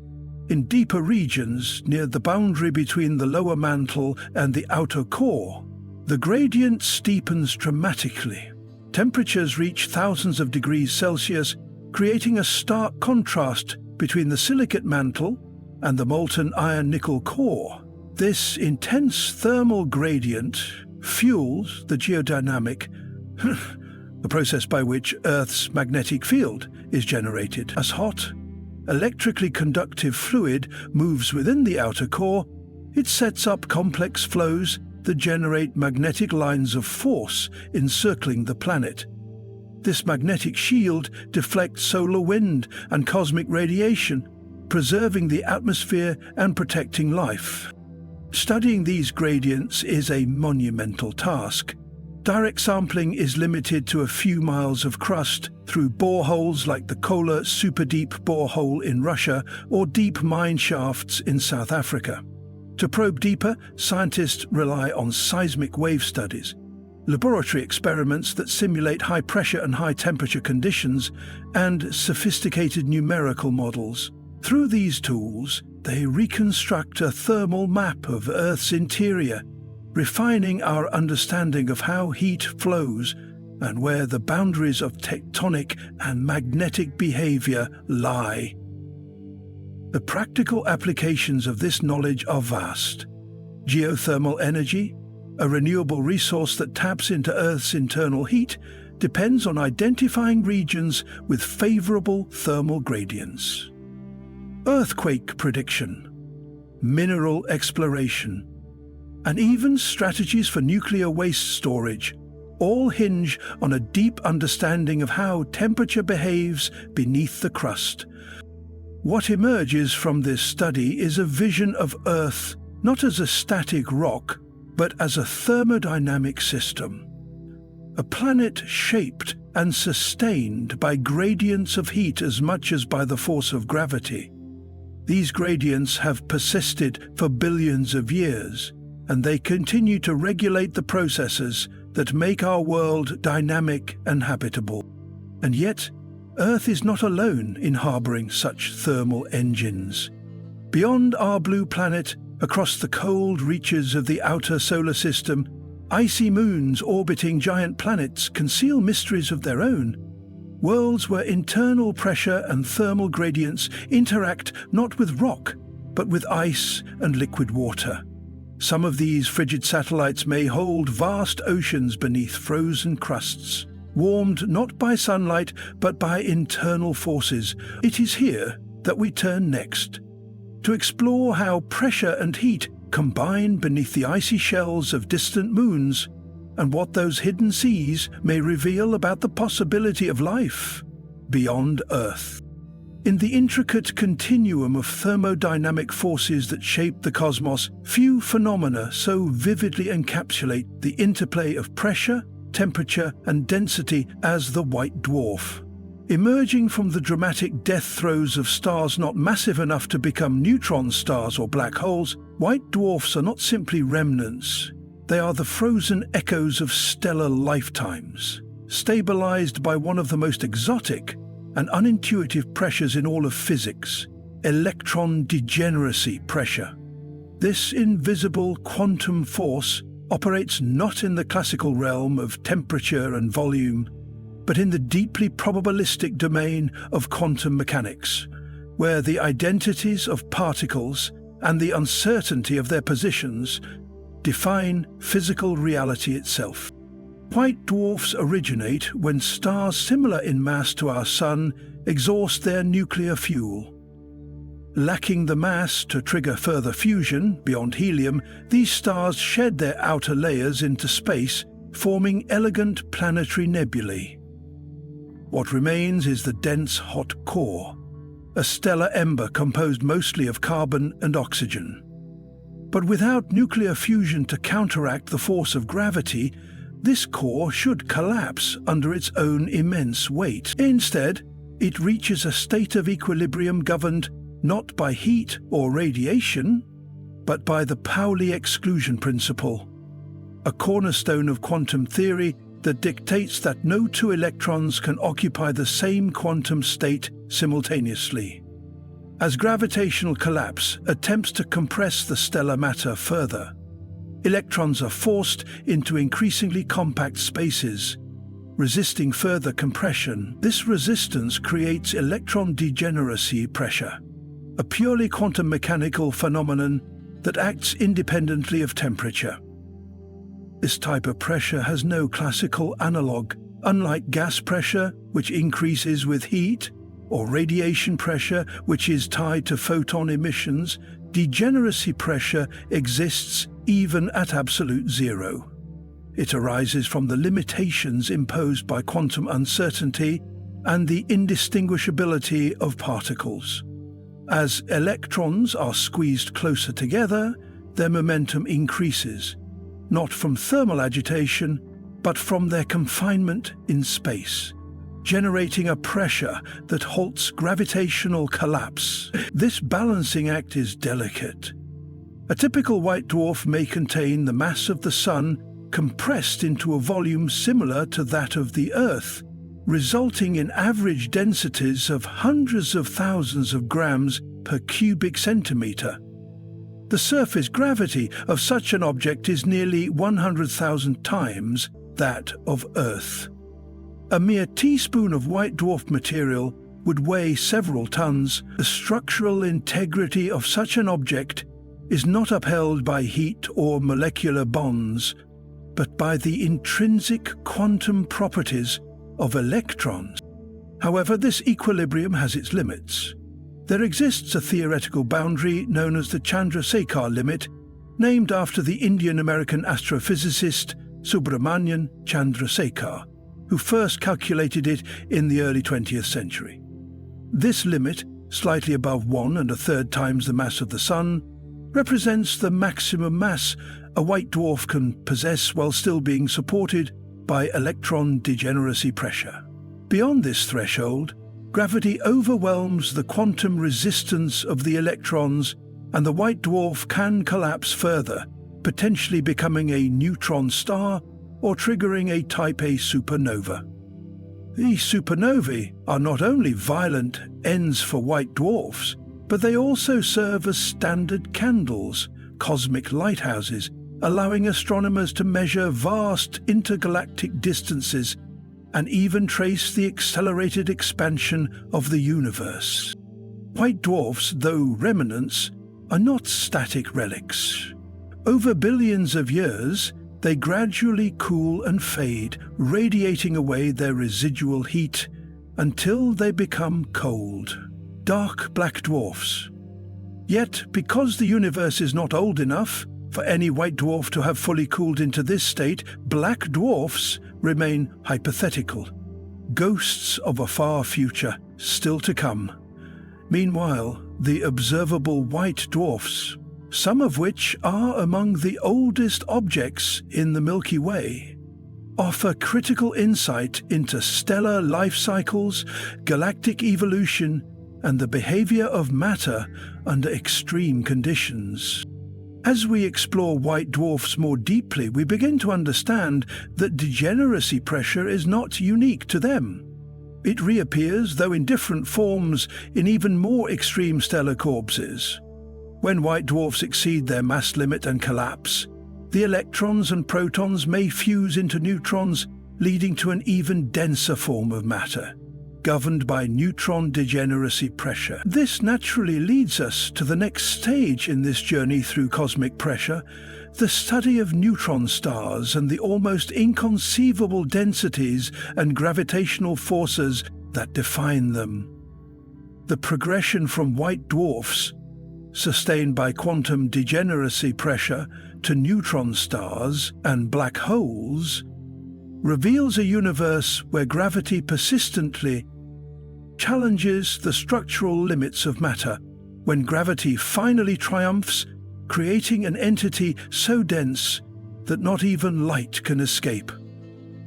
In deeper regions near the boundary between the lower mantle and the outer core, the gradient steepens dramatically. Temperatures reach thousands of degrees Celsius, creating a stark contrast between the silicate mantle and the molten iron-nickel core. This intense thermal gradient fuels the geodynamic, the process by which Earth's magnetic field is generated. As hot, electrically conductive fluid moves within the outer core, it sets up complex flows that generate magnetic lines of force encircling the planet. This magnetic shield deflects solar wind and cosmic radiation, preserving the atmosphere and protecting life. Studying these gradients is a monumental task. Direct sampling is limited to a few miles of crust through boreholes like the Kola super-deep borehole in Russia or deep mine shafts in South Africa. To probe deeper, scientists rely on seismic wave studies, laboratory experiments that simulate high pressure and high temperature conditions, and sophisticated numerical models. Through these tools, they reconstruct a thermal map of Earth's interior, refining our understanding of how heat flows and where the boundaries of tectonic and magnetic behavior lie. The practical applications of this knowledge are vast. Geothermal energy, a renewable resource that taps into Earth's internal heat, depends on identifying regions with favorable thermal gradients. Earthquake prediction, mineral exploration, and even strategies for nuclear waste storage all hinge on a deep understanding of how temperature behaves beneath the crust. What emerges from this study is a vision of Earth not as a static rock, but as a thermodynamic system. A planet shaped and sustained by gradients of heat as much as by the force of gravity. These gradients have persisted for billions of years, and they continue to regulate the processes that make our world dynamic and habitable. And yet, Earth is not alone in harboring such thermal engines. Beyond our blue planet, across the cold reaches of the outer solar system, icy moons orbiting giant planets conceal mysteries of their own. Worlds where internal pressure and thermal gradients interact not with rock, but with ice and liquid water. Some of these frigid satellites may hold vast oceans beneath frozen crusts, warmed not by sunlight, but by internal forces. It is here that we turn next, to explore how pressure and heat combine beneath the icy shells of distant moons, and what those hidden seas may reveal about the possibility of life beyond Earth. In the intricate continuum of thermodynamic forces that shape the cosmos, few phenomena so vividly encapsulate the interplay of pressure, temperature, and density as the white dwarf. Emerging from the dramatic death throes of stars not massive enough to become neutron stars or black holes, white dwarfs are not simply remnants. They are the frozen echoes of stellar lifetimes, stabilized by one of the most exotic and unintuitive pressures in all of physics, electron degeneracy pressure. This invisible quantum force operates not in the classical realm of temperature and volume, but in the deeply probabilistic domain of quantum mechanics, where the identities of particles and the uncertainty of their positions define physical reality itself. White dwarfs originate when stars similar in mass to our Sun exhaust their nuclear fuel. Lacking the mass to trigger further fusion beyond helium, these stars shed their outer layers into space, forming elegant planetary nebulae. What remains is the dense hot core, a stellar ember composed mostly of carbon and oxygen. But without nuclear fusion to counteract the force of gravity, this core should collapse under its own immense weight. Instead, it reaches a state of equilibrium governed not by heat or radiation, but by the Pauli exclusion principle, a cornerstone of quantum theory that dictates that no two electrons can occupy the same quantum state simultaneously. As gravitational collapse attempts to compress the stellar matter further, electrons are forced into increasingly compact spaces, resisting further compression. This resistance creates electron degeneracy pressure, a purely quantum mechanical phenomenon that acts independently of temperature. This type of pressure has no classical analog, unlike gas pressure, which increases with heat, or radiation pressure, which is tied to photon emissions. Degeneracy pressure exists even at absolute zero. It arises from the limitations imposed by quantum uncertainty and the indistinguishability of particles. As electrons are squeezed closer together, their momentum increases, not from thermal agitation, but from their confinement in space, generating a pressure that halts gravitational collapse. This balancing act is delicate. A typical white dwarf may contain the mass of the Sun compressed into a volume similar to that of the Earth, resulting in average densities of hundreds of thousands of grams per cubic centimeter. The surface gravity of such an object is nearly 100,000 times that of Earth. A mere teaspoon of white dwarf material would weigh several tons. The structural integrity of such an object is not upheld by heat or molecular bonds, but by the intrinsic quantum properties of electrons. However, this equilibrium has its limits. There exists a theoretical boundary known as the Chandrasekhar limit, named after the Indian-American astrophysicist Subrahmanyan Chandrasekhar, who first calculated it in the early 20th century. This limit, slightly above 1 1/3 times the mass of the Sun, represents the maximum mass a white dwarf can possess while still being supported by electron degeneracy pressure. Beyond this threshold, gravity overwhelms the quantum resistance of the electrons, and the white dwarf can collapse further, potentially becoming a neutron star or triggering a Type A supernova. These supernovae are not only violent ends for white dwarfs, but they also serve as standard candles, cosmic lighthouses, allowing astronomers to measure vast intergalactic distances and even trace the accelerated expansion of the universe. White dwarfs, though remnants, are not static relics. Over billions of years, they gradually cool and fade, radiating away their residual heat until they become cold. Dark black dwarfs. Yet, because the universe is not old enough for any white dwarf to have fully cooled into this state, black dwarfs remain hypothetical, ghosts of a far future still to come. Meanwhile, the observable white dwarfs, some of which are among the oldest objects in the Milky Way, offer critical insight into stellar life cycles, galactic evolution, and the behavior of matter under extreme conditions. As we explore white dwarfs more deeply, we begin to understand that degeneracy pressure is not unique to them. It reappears, though in different forms, in even more extreme stellar corpses. When white dwarfs exceed their mass limit and collapse, the electrons and protons may fuse into neutrons, leading to an even denser form of matter, governed by neutron degeneracy pressure. This naturally leads us to the next stage in this journey through cosmic pressure, the study of neutron stars and the almost inconceivable densities and gravitational forces that define them. The progression from white dwarfs, sustained by quantum degeneracy pressure, to neutron stars and black holes, reveals a universe where gravity persistently challenges the structural limits of matter. When gravity finally triumphs, creating an entity so dense that not even light can escape.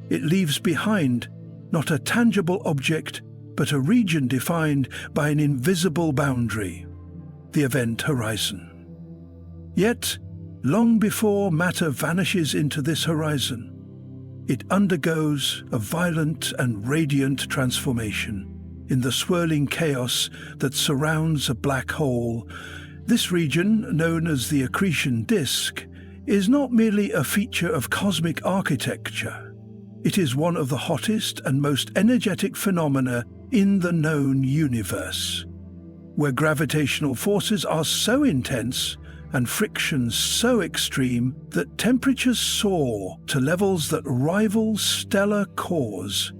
It leaves behind not a tangible object, but a region defined by an invisible boundary, the event horizon. Yet, long before matter vanishes into this horizon, it undergoes a violent and radiant transformation. In the swirling chaos that surrounds a black hole, this region, known as the accretion disk, is not merely a feature of cosmic architecture. It is one of the hottest and most energetic phenomena in the known universe, where gravitational forces are so intense and frictions so extreme that temperatures soar to levels that rival stellar cores.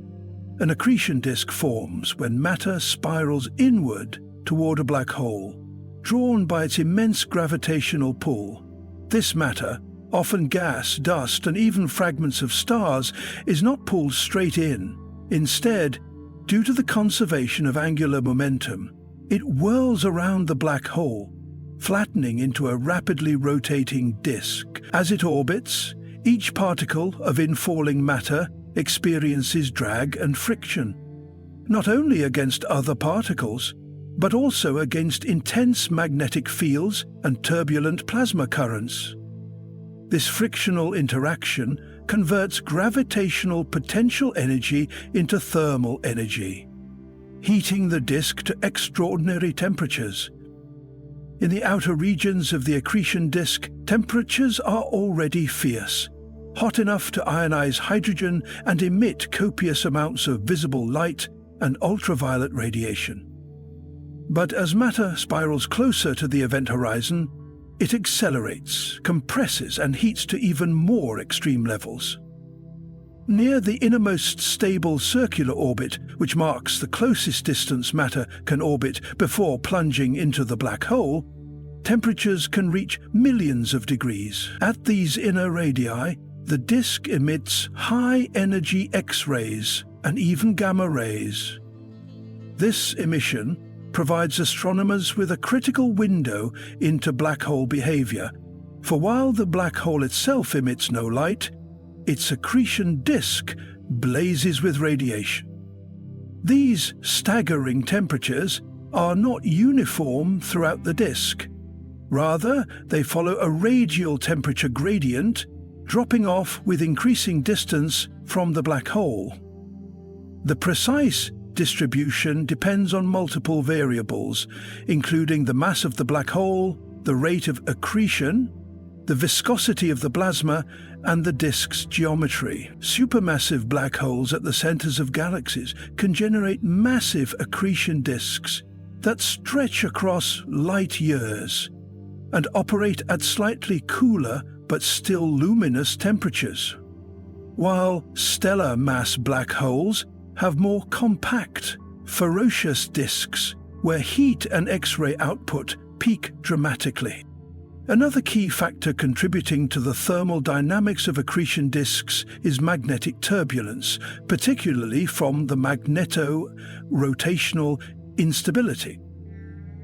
An accretion disk forms when matter spirals inward toward a black hole, drawn by its immense gravitational pull. This matter, often gas, dust, and even fragments of stars, is not pulled straight in. Instead, due to the conservation of angular momentum, it whirls around the black hole, flattening into a rapidly rotating disk. As it orbits, each particle of infalling matter experiences drag and friction, not only against other particles, but also against intense magnetic fields and turbulent plasma currents. This frictional interaction converts gravitational potential energy into thermal energy, heating the disk to extraordinary temperatures. In the outer regions of the accretion disk, temperatures are already fierce, hot enough to ionize hydrogen and emit copious amounts of visible light and ultraviolet radiation. But as matter spirals closer to the event horizon, it accelerates, compresses, and heats to even more extreme levels. Near the innermost stable circular orbit, which marks the closest distance matter can orbit before plunging into the black hole, temperatures can reach millions of degrees. At these inner radii, the disk emits high-energy X-rays and even gamma rays. This emission provides astronomers with a critical window into black hole behavior, for while the black hole itself emits no light, its accretion disk blazes with radiation. These staggering temperatures are not uniform throughout the disk. Rather, they follow a radial temperature gradient, dropping off with increasing distance from the black hole. The precise distribution depends on multiple variables, including the mass of the black hole, the rate of accretion, the viscosity of the plasma, and the disk's geometry. Supermassive black holes at the centers of galaxies can generate massive accretion disks that stretch across light years and operate at slightly cooler but still luminous temperatures, while stellar mass black holes have more compact, ferocious disks where heat and X-ray output peak dramatically. Another key factor contributing to the thermal dynamics of accretion disks is magnetic turbulence, particularly from the magneto-rotational instability.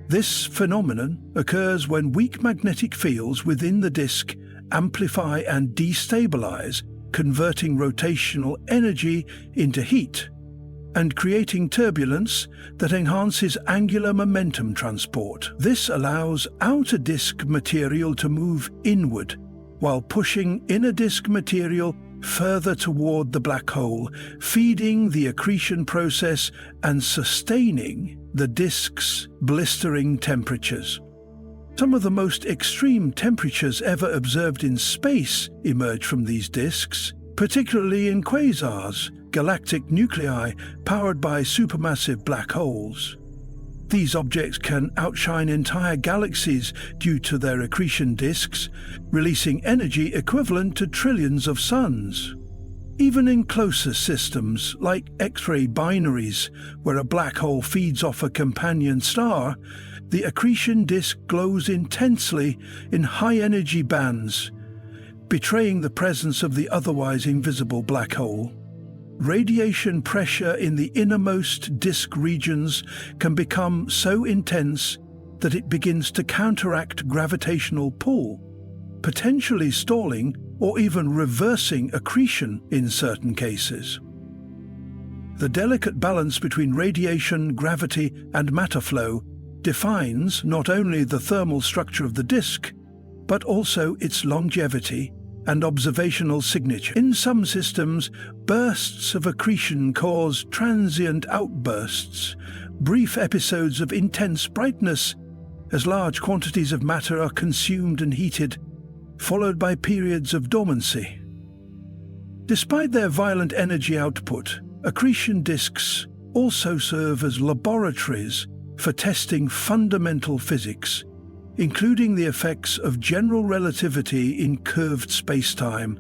This phenomenon occurs when weak magnetic fields within the disk amplify and destabilize, converting rotational energy into heat and creating turbulence that enhances angular momentum transport. This allows outer disk material to move inward, while pushing inner disk material further toward the black hole, feeding the accretion process and sustaining the disk's blistering temperatures. Some of the most extreme temperatures ever observed in space emerge from these disks, particularly in quasars, galactic nuclei powered by supermassive black holes. These objects can outshine entire galaxies due to their accretion disks, releasing energy equivalent to trillions of suns. Even in closer systems, like X-ray binaries, where a black hole feeds off a companion star, the accretion disk glows intensely in high-energy bands, betraying the presence of the otherwise invisible black hole. Radiation pressure in the innermost disk regions can become so intense that it begins to counteract gravitational pull, potentially stalling or even reversing accretion in certain cases. The delicate balance between radiation, gravity, and matter flow defines not only the thermal structure of the disk, but also its longevity and observational signature. In some systems, bursts of accretion cause transient outbursts, brief episodes of intense brightness, as large quantities of matter are consumed and heated, followed by periods of dormancy. Despite their violent energy output, accretion disks also serve as laboratories for testing fundamental physics, including the effects of general relativity in curved spacetime.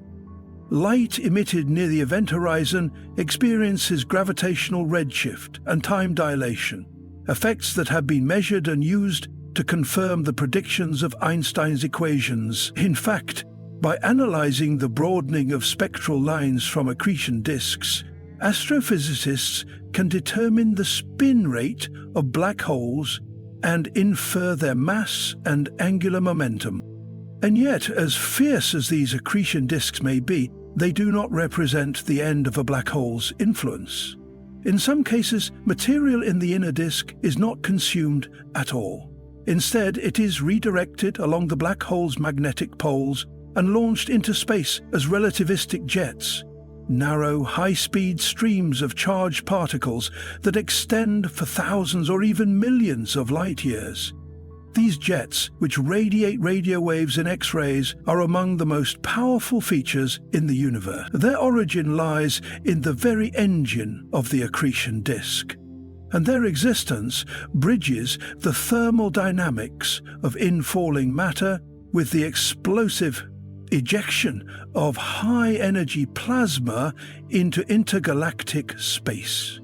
Light emitted near the event horizon experiences gravitational redshift and time dilation, effects that have been measured and used to confirm the predictions of Einstein's equations. In fact, by analyzing the broadening of spectral lines from accretion disks, astrophysicists can determine the spin rate of black holes and infer their mass and angular momentum. And yet, as fierce as these accretion disks may be, they do not represent the end of a black hole's influence. In some cases, material in the inner disk is not consumed at all. Instead, it is redirected along the black hole's magnetic poles and launched into space as relativistic jets, narrow, high-speed streams of charged particles that extend for thousands or even millions of light-years. These jets, which radiate radio waves and X-rays, are among the most powerful features in the universe. Their origin lies in the very engine of the accretion disk, and their existence bridges the thermal dynamics of infalling matter with the explosive ejection of high-energy plasma into intergalactic space.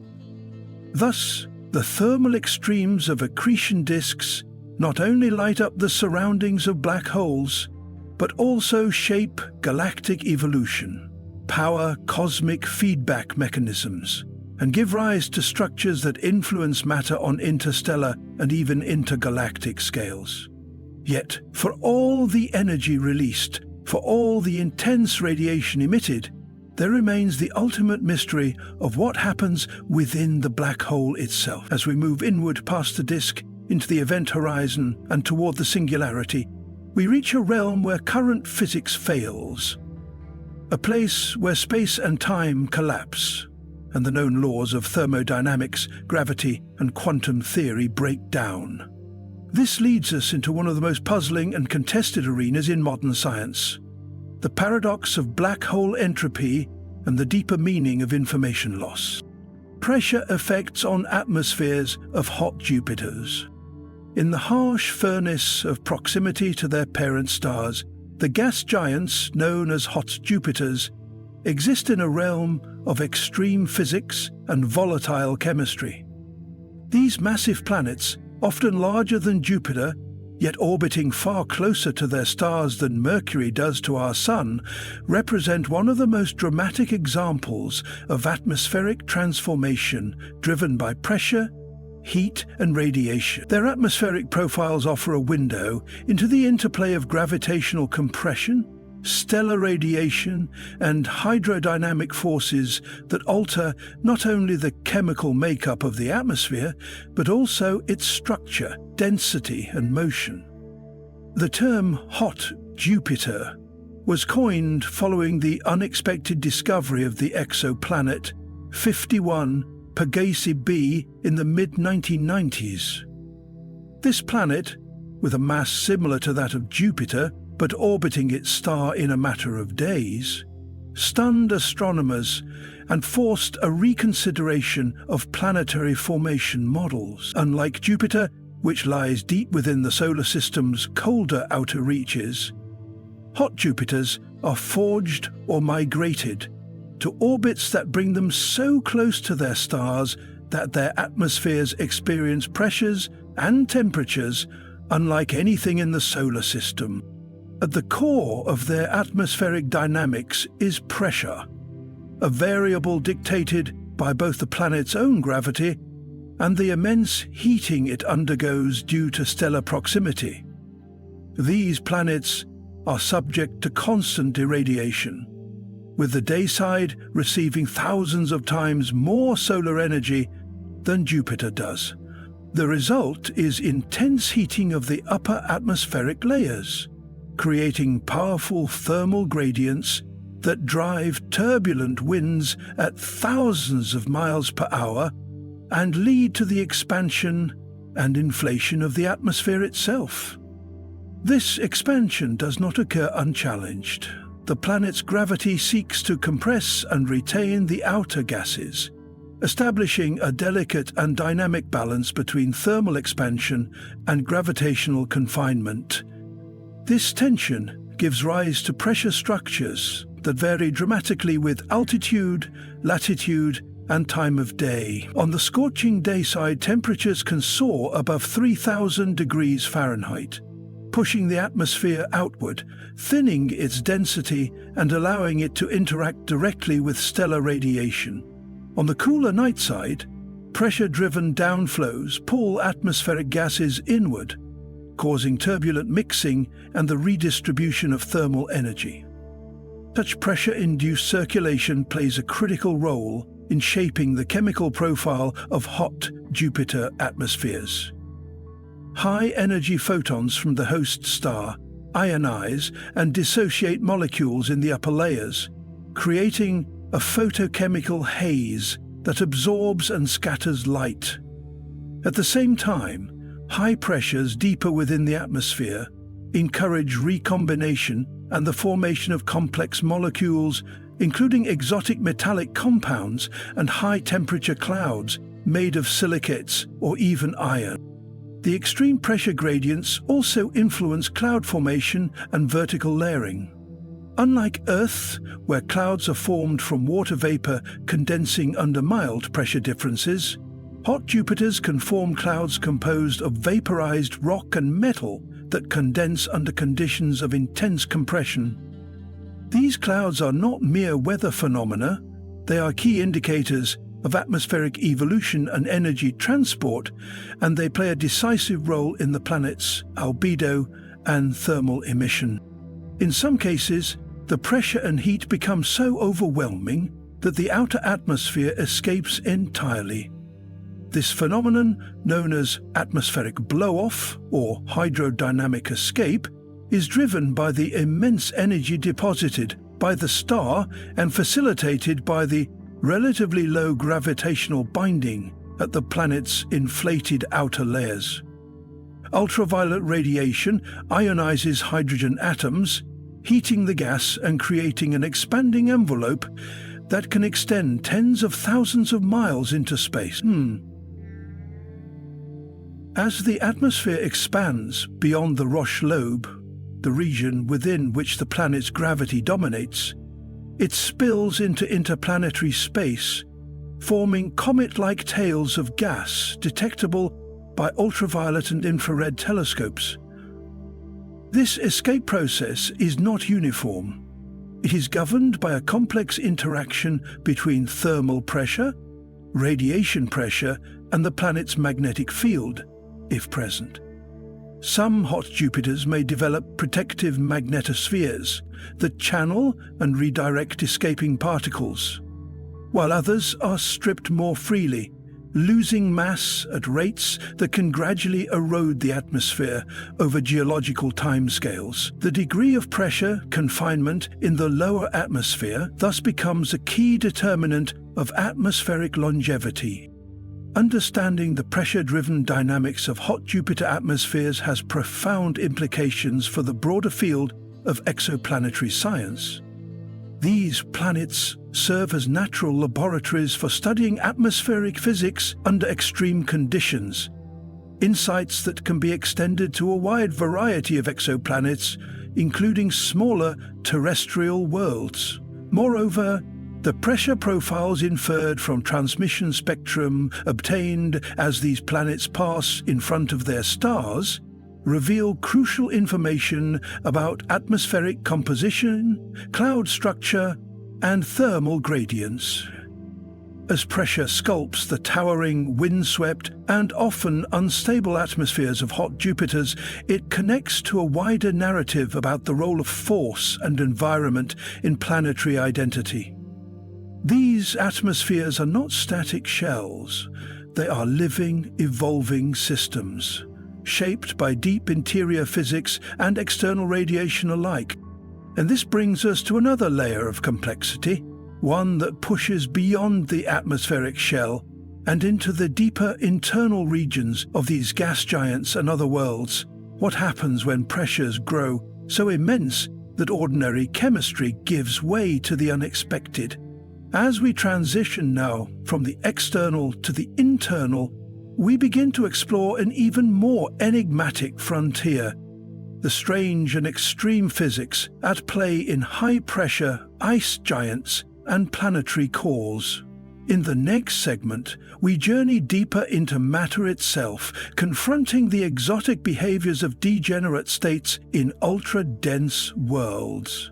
Thus, the thermal extremes of accretion disks not only light up the surroundings of black holes, but also shape galactic evolution, power cosmic feedback mechanisms, and give rise to structures that influence matter on interstellar and even intergalactic scales. Yet, for all the energy released, for all the intense radiation emitted, there remains the ultimate mystery of what happens within the black hole itself. As we move inward past the disk, into the event horizon and toward the singularity, we reach a realm where current physics fails, a place where space and time collapse, and the known laws of thermodynamics, gravity, and quantum theory break down. This leads us into one of the most puzzling and contested arenas in modern science: the paradox of black hole entropy and the deeper meaning of information loss. Pressure effects on atmospheres of hot Jupiters. In the harsh furnace of proximity to their parent stars, the gas giants known as hot Jupiters exist in a realm of extreme physics and volatile chemistry. These massive planets, often larger than Jupiter, yet orbiting far closer to their stars than Mercury does to our Sun, represent one of the most dramatic examples of atmospheric transformation driven by pressure, heat, and radiation. Their atmospheric profiles offer a window into the interplay of gravitational compression, stellar radiation, and hydrodynamic forces that alter not only the chemical makeup of the atmosphere, but also its structure, density, and motion. The term hot Jupiter was coined following the unexpected discovery of the exoplanet 51 Pegasi b in the mid-1990s. This planet, with a mass similar to that of Jupiter, but orbiting its star in a matter of days, stunned astronomers and forced a reconsideration of planetary formation models. Unlike Jupiter, which lies deep within the solar system's colder outer reaches, hot Jupiters are forged or migrated to orbits that bring them so close to their stars that their atmospheres experience pressures and temperatures unlike anything in the solar system. At the core of their atmospheric dynamics is pressure, a variable dictated by both the planet's own gravity and the immense heating it undergoes due to stellar proximity. These planets are subject to constant irradiation, with the day side receiving thousands of times more solar energy than Jupiter does. The result is intense heating of the upper atmospheric layers, creating powerful thermal gradients that drive turbulent winds at thousands of miles per hour and lead to the expansion and inflation of the atmosphere itself. This expansion does not occur unchallenged. The planet's gravity seeks to compress and retain the outer gases, establishing a delicate and dynamic balance between thermal expansion and gravitational confinement. This tension gives rise to pressure structures that vary dramatically with altitude, latitude, and time of day. On the scorching day side, temperatures can soar above 3,000 degrees Fahrenheit, pushing the atmosphere outward, thinning its density and allowing it to interact directly with stellar radiation. On the cooler night side, pressure-driven downflows pull atmospheric gases inward, causing turbulent mixing and the redistribution of thermal energy. Such pressure-induced circulation plays a critical role in shaping the chemical profile of hot Jupiter atmospheres. High-energy photons from the host star ionize and dissociate molecules in the upper layers, creating a photochemical haze that absorbs and scatters light. At the same time, high pressures deeper within the atmosphere encourage recombination and the formation of complex molecules, including exotic metallic compounds and high-temperature clouds made of silicates or even iron. The extreme pressure gradients also influence cloud formation and vertical layering. Unlike Earth, where clouds are formed from water vapor condensing under mild pressure differences, hot Jupiters can form clouds composed of vaporized rock and metal that condense under conditions of intense compression. These clouds are not mere weather phenomena, they are key indicators of atmospheric evolution and energy transport, and they play a decisive role in the planet's albedo and thermal emission. In some cases, the pressure and heat become so overwhelming that the outer atmosphere escapes entirely. This phenomenon, known as atmospheric blow-off or hydrodynamic escape, is driven by the immense energy deposited by the star and facilitated by the relatively low gravitational binding at the planet's inflated outer layers. Ultraviolet radiation ionizes hydrogen atoms, heating the gas and creating an expanding envelope that can extend tens of thousands of miles into space. As the atmosphere expands beyond the Roche lobe, the region within which the planet's gravity dominates, it spills into interplanetary space, forming comet-like tails of gas detectable by ultraviolet and infrared telescopes. This escape process is not uniform. It is governed by a complex interaction between thermal pressure, radiation pressure, and the planet's magnetic field, if present. Some hot Jupiters may develop protective magnetospheres that channel and redirect escaping particles, while others are stripped more freely, losing mass at rates that can gradually erode the atmosphere over geological timescales. The degree of pressure confinement in the lower atmosphere thus becomes a key determinant of atmospheric longevity. Understanding the pressure-driven dynamics of hot Jupiter atmospheres has profound implications for the broader field of exoplanetary science. These planets serve as natural laboratories for studying atmospheric physics under extreme conditions, insights that can be extended to a wide variety of exoplanets, including smaller terrestrial worlds. Moreover, the pressure profiles inferred from transmission spectrum obtained as these planets pass in front of their stars reveal crucial information about atmospheric composition, cloud structure, and thermal gradients. As pressure sculpts the towering, windswept, and often unstable atmospheres of hot Jupiters, it connects to a wider narrative about the role of force and environment in planetary identity. These atmospheres are not static shells. They are living, evolving systems, shaped by deep interior physics and external radiation alike. And this brings us to another layer of complexity, one that pushes beyond the atmospheric shell and into the deeper internal regions of these gas giants and other worlds. What happens when pressures grow so immense that ordinary chemistry gives way to the unexpected? As we transition now from the external to the internal, we begin to explore an even more enigmatic frontier, the strange and extreme physics at play in high-pressure ice giants and planetary cores. In the next segment, we journey deeper into matter itself, confronting the exotic behaviors of degenerate states in ultra-dense worlds.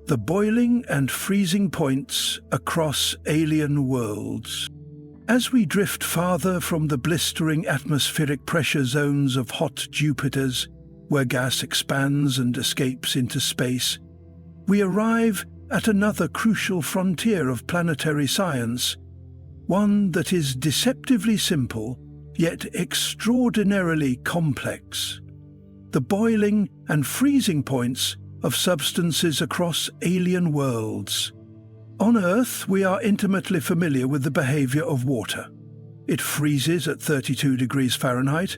The boiling and freezing points across alien worlds. As we drift farther from the blistering atmospheric pressure zones of hot Jupiters, where gas expands and escapes into space, we arrive at another crucial frontier of planetary science, one that is deceptively simple, yet extraordinarily complex. The boiling and freezing points of substances across alien worlds. On Earth, we are intimately familiar with the behavior of water. It freezes at 32 degrees Fahrenheit,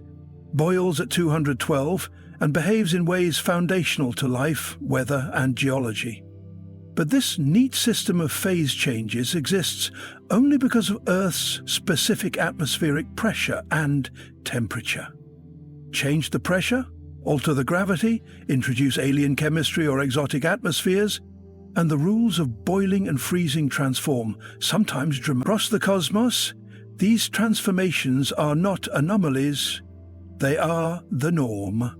boils at 212, and behaves in ways foundational to life, weather, and geology. But this neat system of phase changes exists only because of Earth's specific atmospheric pressure and temperature. Change the pressure, alter the gravity, introduce alien chemistry or exotic atmospheres, and the rules of boiling and freezing transform, sometimes across the cosmos. These transformations are not anomalies, they are the norm.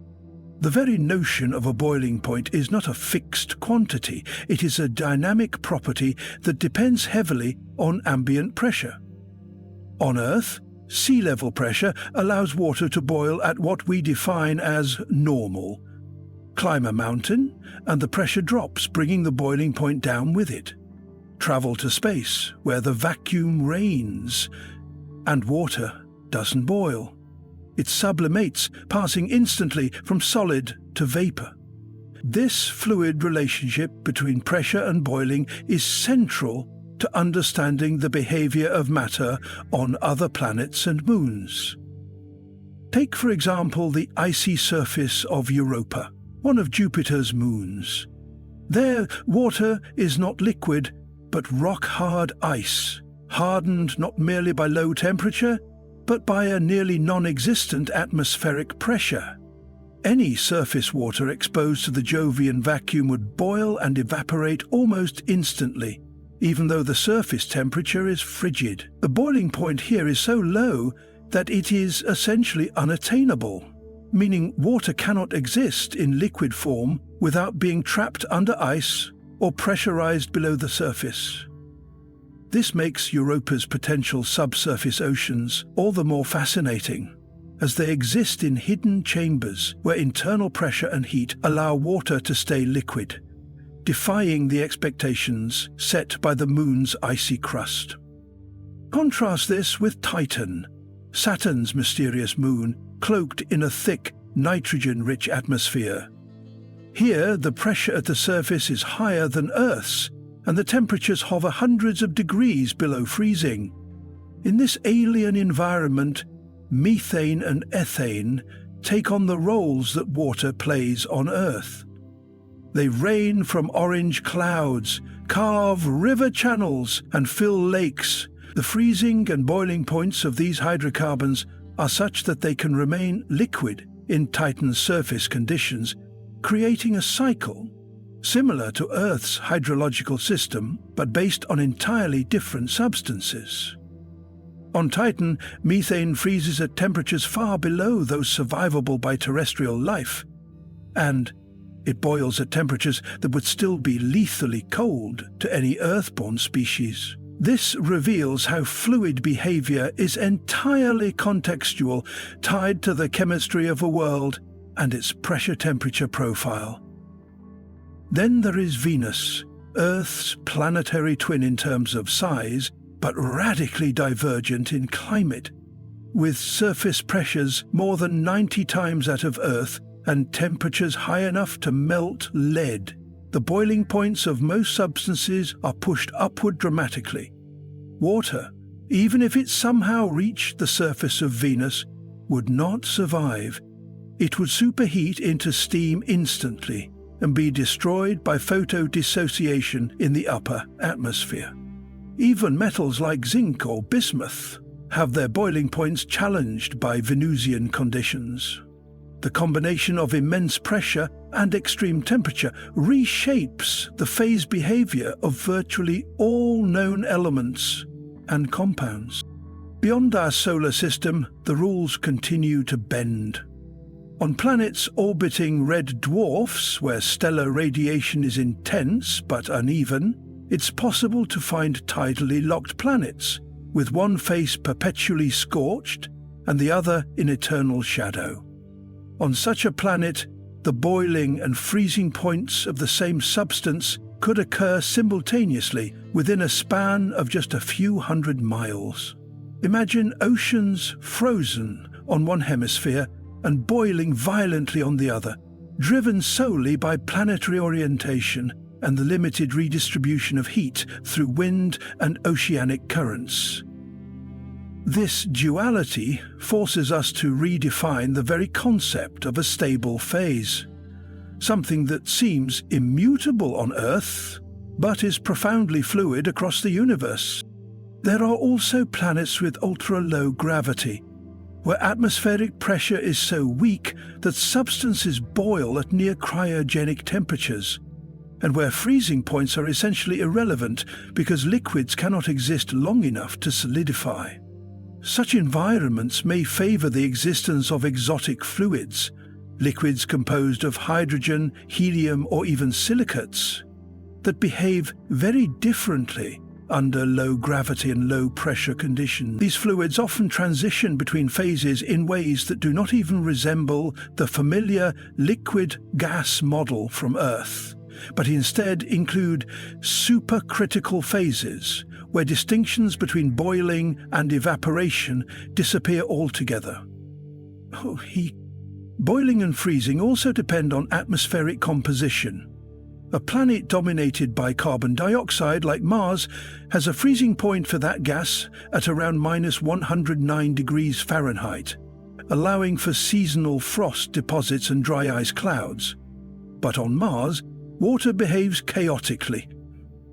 The very notion of a boiling point is not a fixed quantity, it is a dynamic property that depends heavily on ambient pressure. On Earth, sea level pressure allows water to boil at what we define as normal. Climb a mountain, and the pressure drops, bringing the boiling point down with it. Travel to space, where the vacuum reigns, and water doesn't boil. It sublimates, passing instantly from solid to vapor. This fluid relationship between pressure and boiling is central to understanding the behavior of matter on other planets and moons. Take, for example, the icy surface of Europa, one of Jupiter's moons. There, water is not liquid, but rock-hard ice, hardened not merely by low temperature, but by a nearly non-existent atmospheric pressure. Any surface water exposed to the Jovian vacuum would boil and evaporate almost instantly, even though the surface temperature is frigid. The boiling point here is so low that it is essentially unattainable, meaning water cannot exist in liquid form without being trapped under ice or pressurized below the surface. This makes Europa's potential subsurface oceans all the more fascinating, as they exist in hidden chambers where internal pressure and heat allow water to stay liquid, defying the expectations set by the moon's icy crust. Contrast this with Titan, Saturn's mysterious moon, cloaked in a thick, nitrogen-rich atmosphere. Here, the pressure at the surface is higher than Earth's, and the temperatures hover hundreds of degrees below freezing. In this alien environment, methane and ethane take on the roles that water plays on Earth. They rain from orange clouds, carve river channels, and fill lakes. The freezing and boiling points of these hydrocarbons are such that they can remain liquid in Titan's surface conditions, creating a cycle similar to Earth's hydrological system, but based on entirely different substances. On Titan, methane freezes at temperatures far below those survivable by terrestrial life, and it boils at temperatures that would still be lethally cold to any Earthborn species. This reveals how fluid behavior is entirely contextual, tied to the chemistry of a world and its pressure-temperature profile. Then there is Venus, Earth's planetary twin in terms of size, but radically divergent in climate, with surface pressures more than 90 times that of Earth and temperatures high enough to melt lead. The boiling points of most substances are pushed upward dramatically. Water, even if it somehow reached the surface of Venus, would not survive. It would superheat into steam instantly and be destroyed by photodissociation in the upper atmosphere. Even metals like zinc or bismuth have their boiling points challenged by Venusian conditions. The combination of immense pressure and extreme temperature reshapes the phase behavior of virtually all known elements and compounds. Beyond our solar system, the rules continue to bend. On planets orbiting red dwarfs, where stellar radiation is intense but uneven, it's possible to find tidally locked planets, with one face perpetually scorched and the other in eternal shadow. On such a planet, the boiling and freezing points of the same substance could occur simultaneously within a span of just a few hundred miles. Imagine oceans frozen on one hemisphere and boiling violently on the other, driven solely by planetary orientation and the limited redistribution of heat through wind and oceanic currents. This duality forces us to redefine the very concept of a stable phase, something that seems immutable on Earth, but is profoundly fluid across the universe. There are also planets with ultra-low gravity, where atmospheric pressure is so weak that substances boil at near cryogenic temperatures, and where freezing points are essentially irrelevant because liquids cannot exist long enough to solidify. Such environments may favor the existence of exotic fluids, liquids composed of hydrogen, helium, or even silicates, that behave very differently under low gravity and low pressure conditions. These fluids often transition between phases in ways that do not even resemble the familiar liquid-gas model from Earth, but instead include supercritical phases, where distinctions between boiling and evaporation disappear altogether. Boiling and freezing also depend on atmospheric composition. A planet dominated by carbon dioxide, like Mars, has a freezing point for that gas at around -109 degrees Fahrenheit, allowing for seasonal frost deposits and dry ice clouds. But on Mars, water behaves chaotically.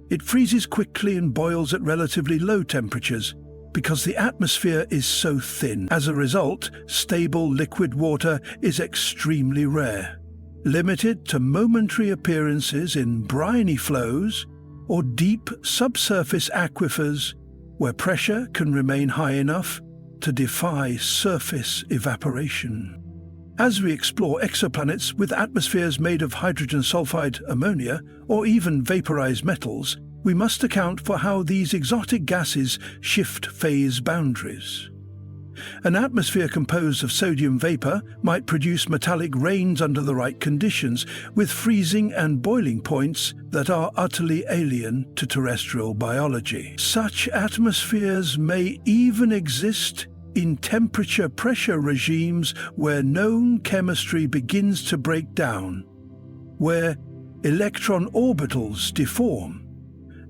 It freezes quickly and boils at relatively low temperatures because the atmosphere is so thin. As a result, stable liquid water is extremely rare, limited to momentary appearances in briny flows or deep subsurface aquifers where pressure can remain high enough to defy surface evaporation. As we explore exoplanets with atmospheres made of hydrogen sulfide, ammonia, or even vaporized metals, we must account for how these exotic gases shift phase boundaries. An atmosphere composed of sodium vapor might produce metallic rains under the right conditions, with freezing and boiling points that are utterly alien to terrestrial biology. Such atmospheres may even exist in temperature-pressure regimes where known chemistry begins to break down, where electron orbitals deform,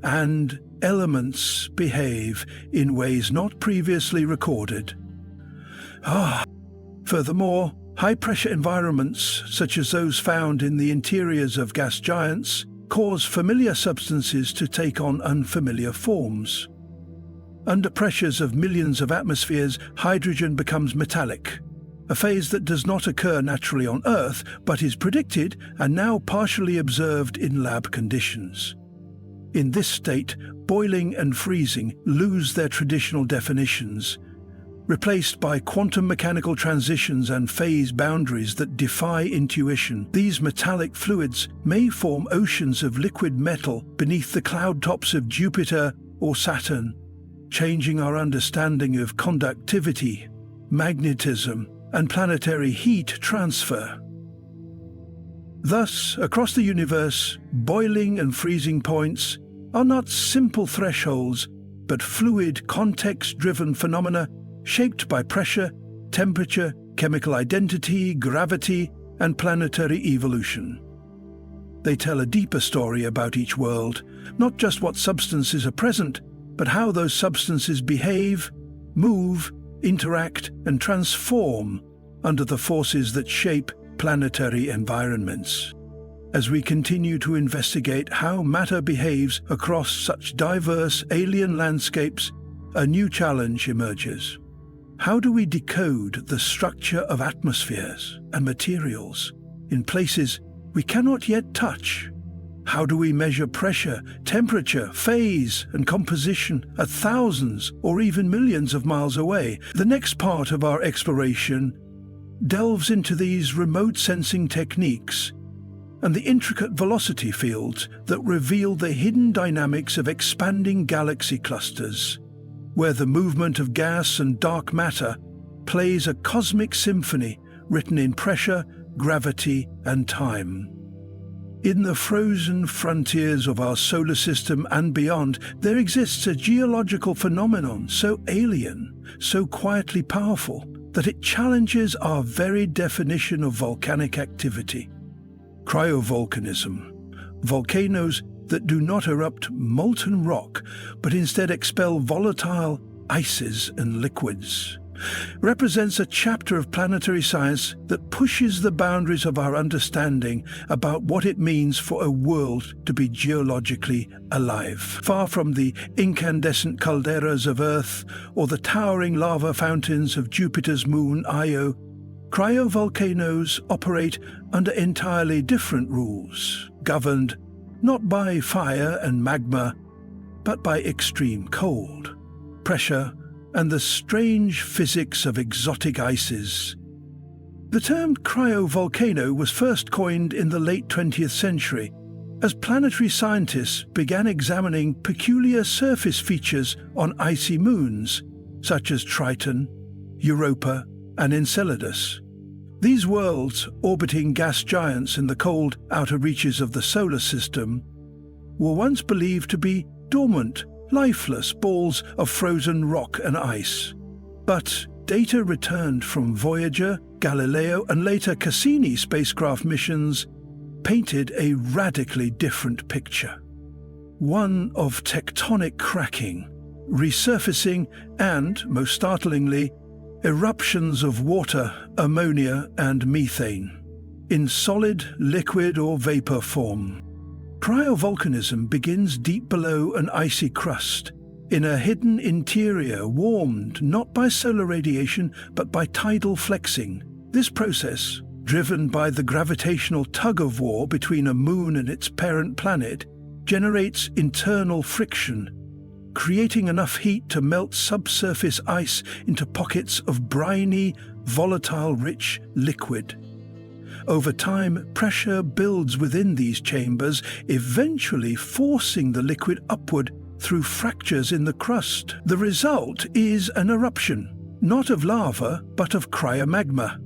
and elements behave in ways not previously recorded. Furthermore, high-pressure environments, such as those found in the interiors of gas giants, cause familiar substances to take on unfamiliar forms. Under pressures of millions of atmospheres, hydrogen becomes metallic, a phase that does not occur naturally on Earth, but is predicted and now partially observed in lab conditions. In this state, boiling and freezing lose their traditional definitions, replaced by quantum mechanical transitions and phase boundaries that defy intuition. These metallic fluids may form oceans of liquid metal beneath the cloud tops of Jupiter or Saturn, changing our understanding of conductivity, magnetism, and planetary heat transfer. Thus, across the universe, boiling and freezing points are not simple thresholds, but fluid, context-driven phenomena shaped by pressure, temperature, chemical identity, gravity, and planetary evolution. They tell a deeper story about each world, not just what substances are present, but how those substances behave, move, interact, and transform under the forces that shape planetary environments. As we continue to investigate how matter behaves across such diverse alien landscapes, a new challenge emerges. How do we decode the structure of atmospheres and materials in places we cannot yet touch? How do we measure pressure, temperature, phase, and composition at thousands or even millions of miles away? The next part of our exploration delves into these remote sensing techniques and the intricate velocity fields that reveal the hidden dynamics of expanding galaxy clusters, where the movement of gas and dark matter plays a cosmic symphony written in pressure, gravity, and time. In the frozen frontiers of our solar system and beyond, there exists a geological phenomenon so alien, so quietly powerful, that it challenges our very definition of volcanic activity. Cryovolcanism, volcanoes that do not erupt molten rock, but instead expel volatile ices and liquids, represents a chapter of planetary science that pushes the boundaries of our understanding about what it means for a world to be geologically alive. Far from the incandescent calderas of Earth or the towering lava fountains of Jupiter's moon Io, cryovolcanoes operate under entirely different rules, governed not by fire and magma, but by extreme cold, pressure, and the strange physics of exotic ices. The term cryovolcano was first coined in the late 20th century as planetary scientists began examining peculiar surface features on icy moons, such as Triton, Europa, and Enceladus. These worlds, orbiting gas giants in the cold outer reaches of the solar system, were once believed to be dormant, lifeless balls of frozen rock and ice. But data returned from Voyager, Galileo, and later Cassini spacecraft missions painted a radically different picture. One of tectonic cracking, resurfacing, and, most startlingly, eruptions of water, ammonia, and methane, in solid, liquid, or vapor form. Cryovolcanism begins deep below an icy crust, in a hidden interior warmed not by solar radiation but by tidal flexing. This process, driven by the gravitational tug-of-war between a moon and its parent planet, generates internal friction, creating enough heat to melt subsurface ice into pockets of briny, volatile-rich liquid. Over time, pressure builds within these chambers, eventually forcing the liquid upward through fractures in the crust. The result is an eruption, not of lava, but of cryomagma,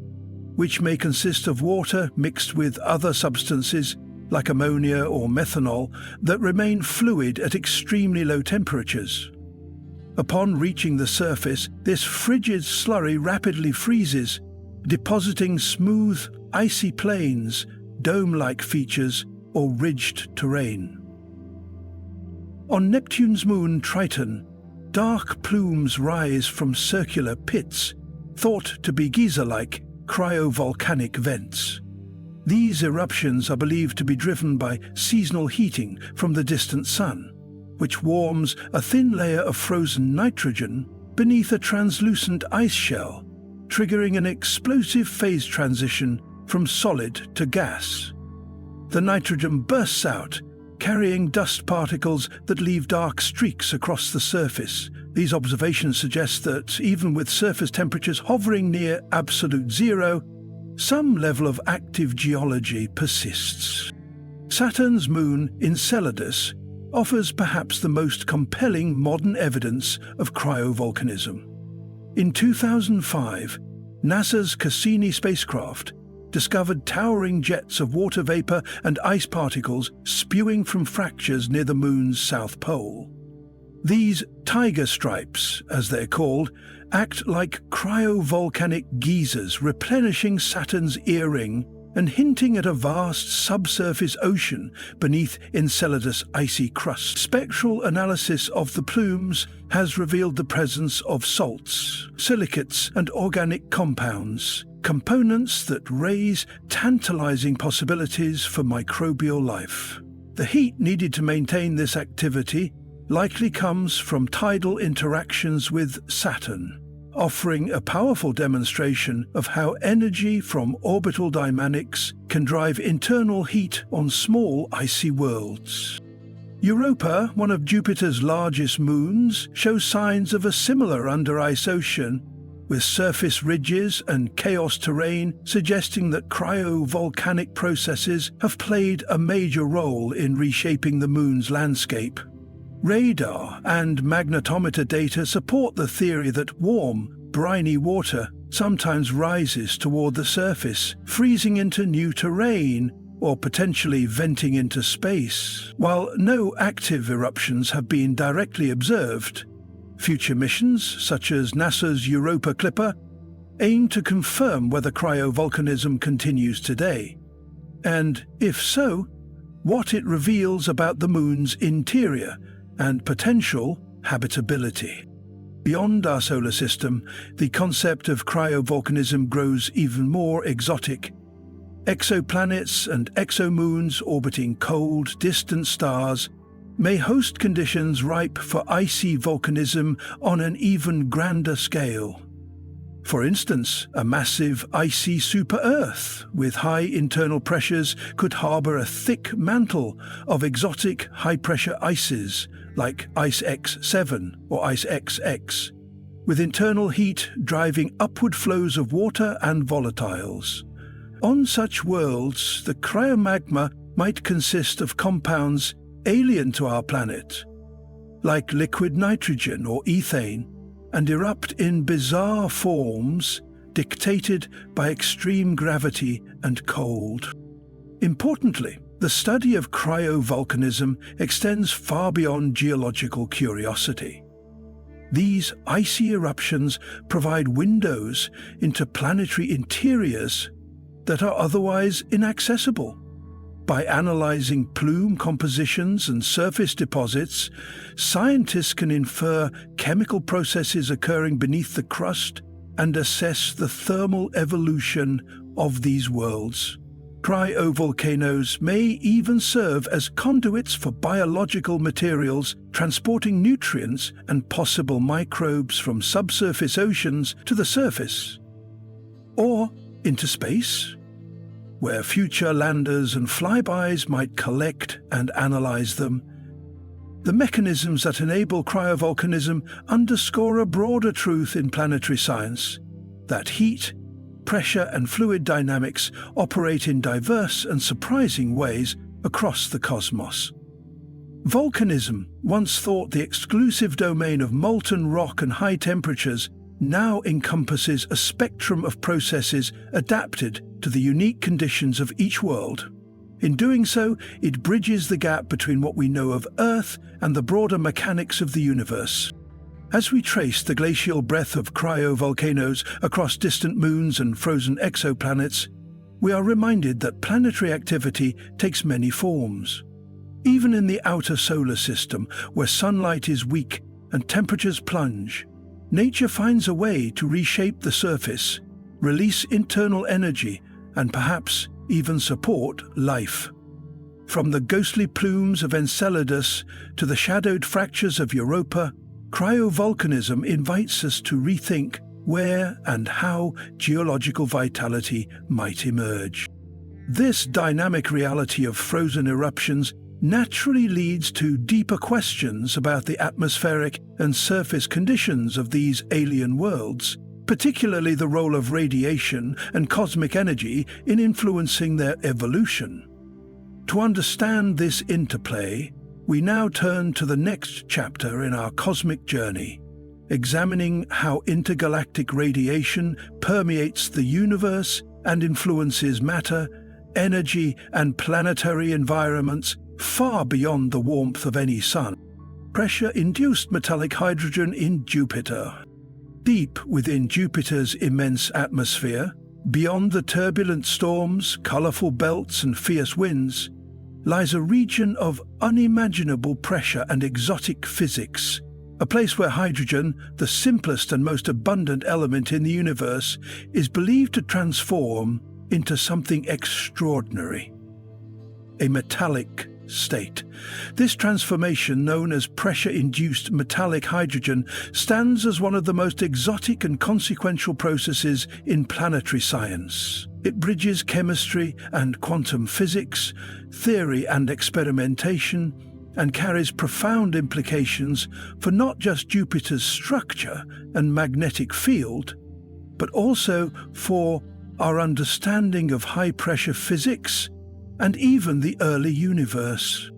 which may consist of water mixed with other substances, like ammonia or methanol, that remain fluid at extremely low temperatures. Upon reaching the surface, this frigid slurry rapidly freezes, depositing smooth, icy plains, dome-like features, or ridged terrain. On Neptune's moon Triton, dark plumes rise from circular pits, thought to be geyser-like cryovolcanic vents. These eruptions are believed to be driven by seasonal heating from the distant sun, which warms a thin layer of frozen nitrogen beneath a translucent ice shell, triggering an explosive phase transition from solid to gas. The nitrogen bursts out, carrying dust particles that leave dark streaks across the surface. These observations suggest that, even with surface temperatures hovering near absolute zero, some level of active geology persists. Saturn's moon, Enceladus, offers perhaps the most compelling modern evidence of cryovolcanism. In 2005, NASA's Cassini spacecraft discovered towering jets of water vapor and ice particles spewing from fractures near the moon's south pole. These tiger stripes, as they're called, act like cryovolcanic geysers replenishing Saturn's earring and hinting at a vast subsurface ocean beneath Enceladus' icy crust. Spectral analysis of the plumes has revealed the presence of salts, silicates, and organic compounds, components that raise tantalizing possibilities for microbial life. The heat needed to maintain this activity likely comes from tidal interactions with Saturn, offering a powerful demonstration of how energy from orbital dynamics can drive internal heat on small icy worlds. Europa, one of Jupiter's largest moons, shows signs of a similar under-ice ocean, with surface ridges and chaos terrain suggesting that cryovolcanic processes have played a major role in reshaping the moon's landscape. Radar and magnetometer data support the theory that warm, briny water sometimes rises toward the surface, freezing into new terrain or potentially venting into space. While no active eruptions have been directly observed, future missions, such as NASA's Europa Clipper, aim to confirm whether cryovolcanism continues today, and, if so, what it reveals about the moon's interior and potential habitability. Beyond our solar system, the concept of cryovolcanism grows even more exotic. Exoplanets and exomoons orbiting cold, distant stars may host conditions ripe for icy volcanism on an even grander scale. For instance, a massive icy super-Earth with high internal pressures could harbor a thick mantle of exotic high-pressure ices like Ice X7 or Ice XX, with internal heat driving upward flows of water and volatiles. On such worlds, the cryomagma might consist of compounds alien to our planet, like liquid nitrogen or ethane, and erupt in bizarre forms dictated by extreme gravity and cold. Importantly, the study of cryovolcanism extends far beyond geological curiosity. These icy eruptions provide windows into planetary interiors that are otherwise inaccessible. By analyzing plume compositions and surface deposits, scientists can infer chemical processes occurring beneath the crust and assess the thermal evolution of these worlds. Cryovolcanoes may even serve as conduits for biological materials, transporting nutrients and possible microbes from subsurface oceans to the surface, or into space, where future landers and flybys might collect and analyze them. The mechanisms that enable cryovolcanism underscore a broader truth in planetary science, that heat, pressure and fluid dynamics operate in diverse and surprising ways across the cosmos. Volcanism, once thought the exclusive domain of molten rock and high temperatures, now encompasses a spectrum of processes adapted to the unique conditions of each world. In doing so, it bridges the gap between what we know of Earth and the broader mechanics of the universe. As we trace the glacial breath of cryovolcanoes across distant moons and frozen exoplanets, we are reminded that planetary activity takes many forms. Even in the outer solar system, where sunlight is weak and temperatures plunge, nature finds a way to reshape the surface, release internal energy, and perhaps even support life. From the ghostly plumes of Enceladus to the shadowed fractures of Europa, cryovolcanism invites us to rethink where and how geological vitality might emerge. This dynamic reality of frozen eruptions naturally leads to deeper questions about the atmospheric and surface conditions of these alien worlds, particularly the role of radiation and cosmic energy in influencing their evolution. To understand this interplay, we now turn to the next chapter in our cosmic journey, examining how intergalactic radiation permeates the universe and influences matter, energy, and planetary environments far beyond the warmth of any sun. Pressure-induced metallic hydrogen in Jupiter. Deep within Jupiter's immense atmosphere, beyond the turbulent storms, colorful belts, and fierce winds, lies a region of unimaginable pressure and exotic physics, a place where hydrogen, the simplest and most abundant element in the universe, is believed to transform into something extraordinary: a metallic state. This transformation, known as pressure-induced metallic hydrogen, stands as one of the most exotic and consequential processes in planetary science. It bridges chemistry and quantum physics, theory and experimentation, and carries profound implications for not just Jupiter's structure and magnetic field, but also for our understanding of high-pressure physics and even the early universe.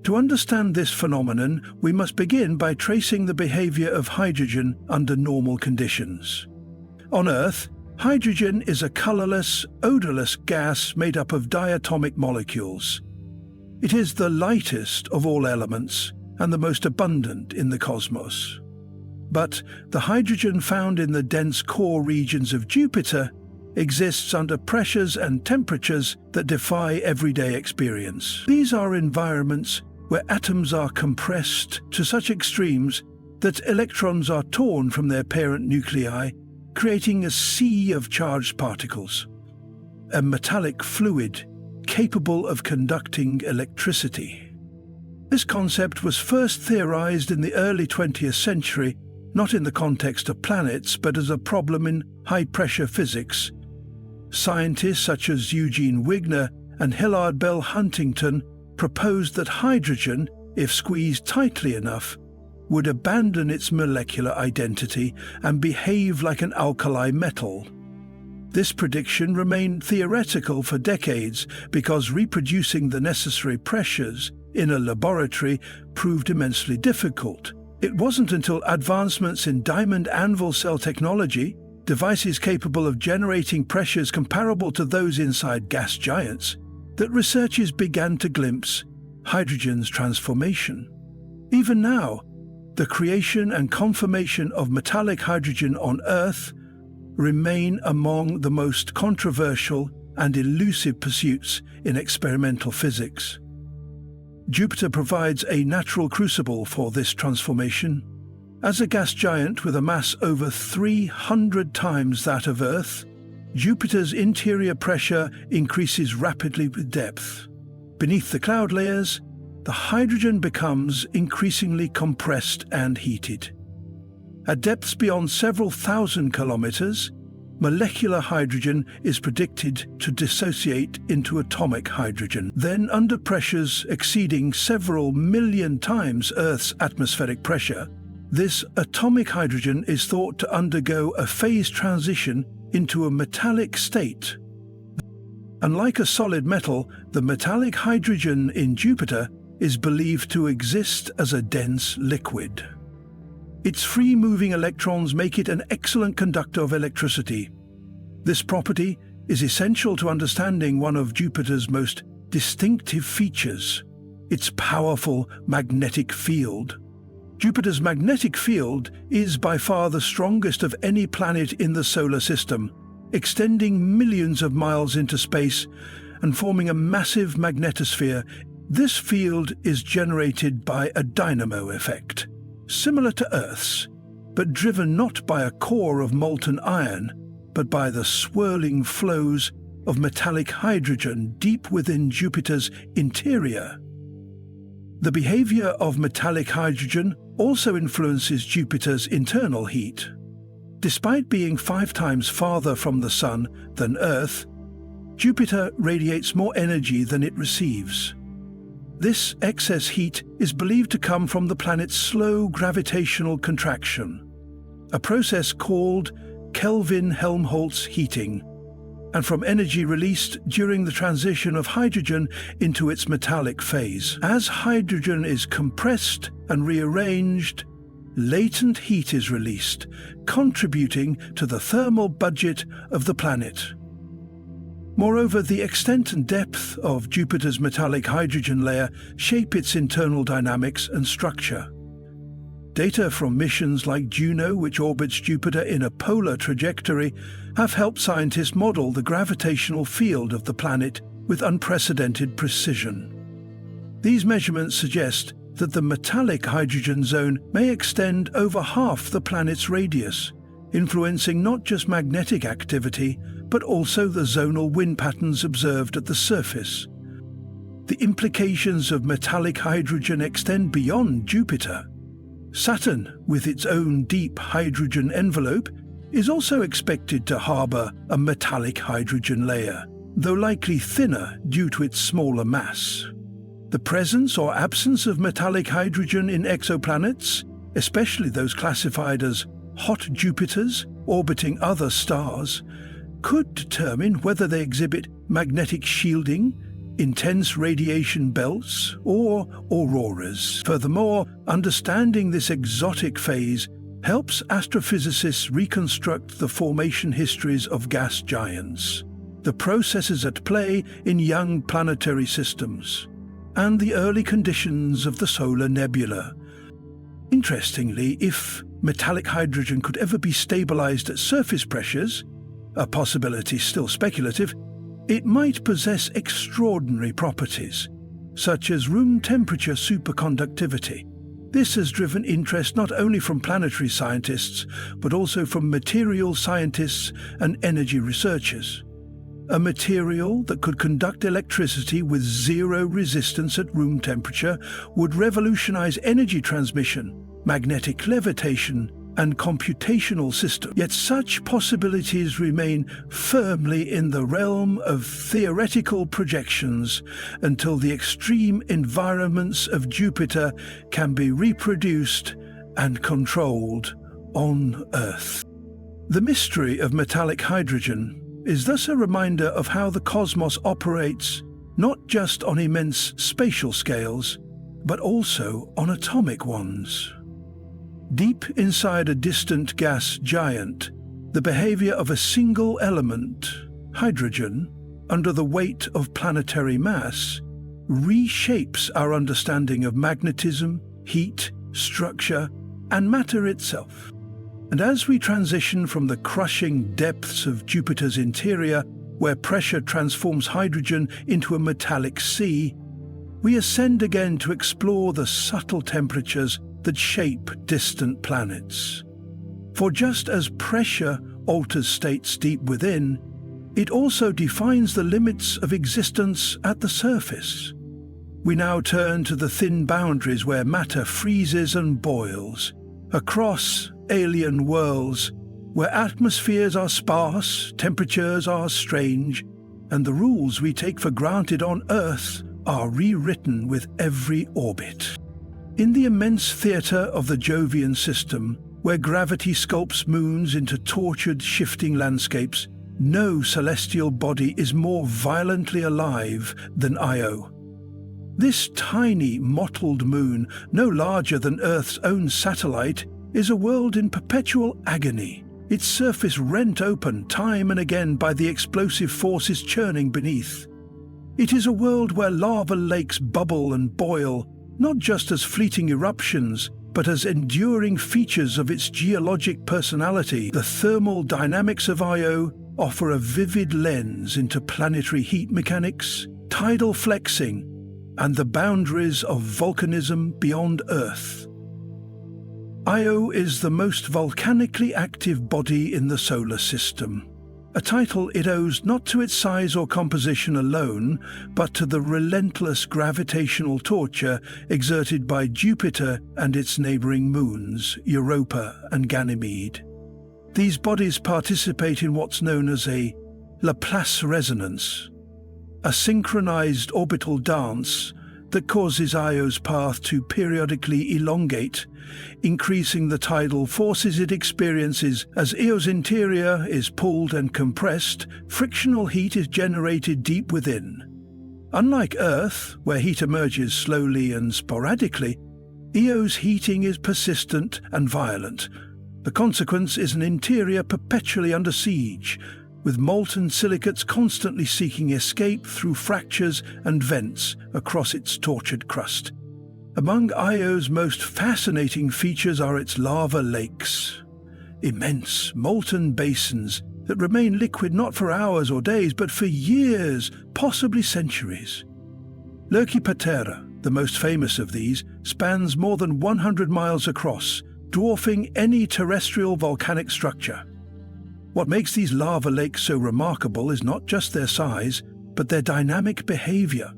To understand this phenomenon, we must begin by tracing the behavior of hydrogen under normal conditions. On Earth, hydrogen is a colorless, odorless gas made up of diatomic molecules. It is the lightest of all elements and the most abundant in the cosmos. But the hydrogen found in the dense core regions of Jupiter exists under pressures and temperatures that defy everyday experience. These are environments where atoms are compressed to such extremes that electrons are torn from their parent nuclei, creating a sea of charged particles, a metallic fluid capable of conducting electricity. This concept was first theorized in the early 20th century, not in the context of planets, but as a problem in high-pressure physics. Scientists such as Eugene Wigner and Hillard Bell Huntington proposed that hydrogen, if squeezed tightly enough, would abandon its molecular identity and behave like an alkali metal. This prediction remained theoretical for decades because reproducing the necessary pressures in a laboratory proved immensely difficult. It wasn't until advancements in diamond anvil cell technology, devices capable of generating pressures comparable to those inside gas giants, that researchers began to glimpse hydrogen's transformation. Even now, the creation and conformation of metallic hydrogen on Earth remain among the most controversial and elusive pursuits in experimental physics. Jupiter provides a natural crucible for this transformation. As a gas giant with a mass over 300 times that of Earth, Jupiter's interior pressure increases rapidly with depth. Beneath the cloud layers, the hydrogen becomes increasingly compressed and heated. At depths beyond several thousand kilometers, molecular hydrogen is predicted to dissociate into atomic hydrogen. Then, under pressures exceeding several million times Earth's atmospheric pressure, this atomic hydrogen is thought to undergo a phase transition into a metallic state. Unlike a solid metal, the metallic hydrogen in Jupiter is believed to exist as a dense liquid. Its free-moving electrons make it an excellent conductor of electricity. This property is essential to understanding one of Jupiter's most distinctive features: its powerful magnetic field. Jupiter's magnetic field is by far the strongest of any planet in the solar system, extending millions of miles into space and forming a massive magnetosphere This field is generated by a dynamo effect, similar to Earth's, but driven not by a core of molten iron, but by the swirling flows of metallic hydrogen deep within Jupiter's interior. The behavior of metallic hydrogen also influences Jupiter's internal heat. Despite being 5 times farther from the Sun than Earth, Jupiter radiates more energy than it receives. This excess heat is believed to come from the planet's slow gravitational contraction, a process called Kelvin-Helmholtz heating, and from energy released during the transition of hydrogen into its metallic phase. As hydrogen is compressed and rearranged, latent heat is released, contributing to the thermal budget of the planet. Moreover, the extent and depth of Jupiter's metallic hydrogen layer shape its internal dynamics and structure. Data from missions like Juno, which orbits Jupiter in a polar trajectory, have helped scientists model the gravitational field of the planet with unprecedented precision. These measurements suggest that the metallic hydrogen zone may extend over half the planet's radius, influencing not just magnetic activity, but also the zonal wind patterns observed at the surface. The implications of metallic hydrogen extend beyond Jupiter. Saturn, with its own deep hydrogen envelope, is also expected to harbour a metallic hydrogen layer, though likely thinner due to its smaller mass. The presence or absence of metallic hydrogen in exoplanets, especially those classified as hot Jupiters orbiting other stars, could determine whether they exhibit magnetic shielding, intense radiation belts, or auroras. Furthermore, understanding this exotic phase helps astrophysicists reconstruct the formation histories of gas giants, the processes at play in young planetary systems, and the early conditions of the solar nebula. Interestingly, if metallic hydrogen could ever be stabilized at surface pressures, a possibility still speculative, it might possess extraordinary properties, such as room temperature superconductivity. This has driven interest not only from planetary scientists, but also from material scientists and energy researchers. A material that could conduct electricity with zero resistance at room temperature would revolutionize energy transmission, magnetic levitation, and computational systems. Yet such possibilities remain firmly in the realm of theoretical projections until the extreme environments of Jupiter can be reproduced and controlled on Earth. The mystery of metallic hydrogen is thus a reminder of how the cosmos operates not just on immense spatial scales, but also on atomic ones. Deep inside a distant gas giant, the behavior of a single element, hydrogen, under the weight of planetary mass, reshapes our understanding of magnetism, heat, structure, and matter itself. And as we transition from the crushing depths of Jupiter's interior, where pressure transforms hydrogen into a metallic sea, we ascend again to explore the subtle temperatures that shape distant planets. For just as pressure alters states deep within, it also defines the limits of existence at the surface. We now turn to the thin boundaries where matter freezes and boils, across alien worlds where atmospheres are sparse, temperatures are strange, and the rules we take for granted on Earth are rewritten with every orbit. In the immense theatre of the Jovian system, where gravity sculpts moons into tortured, shifting landscapes, no celestial body is more violently alive than Io. This tiny, mottled moon, no larger than Earth's own satellite, is a world in perpetual agony, its surface rent open time and again by the explosive forces churning beneath. It is a world where lava lakes bubble and boil, not just as fleeting eruptions, but as enduring features of its geologic personality. The thermal dynamics of Io offer a vivid lens into planetary heat mechanics, tidal flexing, and the boundaries of volcanism beyond Earth. Io is the most volcanically active body in the solar system, a title it owes not to its size or composition alone, but to the relentless gravitational torture exerted by Jupiter and its neighbouring moons, Europa and Ganymede. These bodies participate in what's known as a Laplace resonance, a synchronized orbital dance that causes Io's path to periodically elongate, increasing the tidal forces it experiences. As Io's interior is pulled and compressed, frictional heat is generated deep within. Unlike Earth, where heat emerges slowly and sporadically, Io's heating is persistent and violent. The consequence is an interior perpetually under siege, with molten silicates constantly seeking escape through fractures and vents across its tortured crust. Among Io's most fascinating features are its lava lakes, immense molten basins that remain liquid not for hours or days, but for years, possibly centuries. Lurky Patera, the most famous of these, spans more than 100 miles across, dwarfing any terrestrial volcanic structure. What makes these lava lakes so remarkable is not just their size, but their dynamic behavior.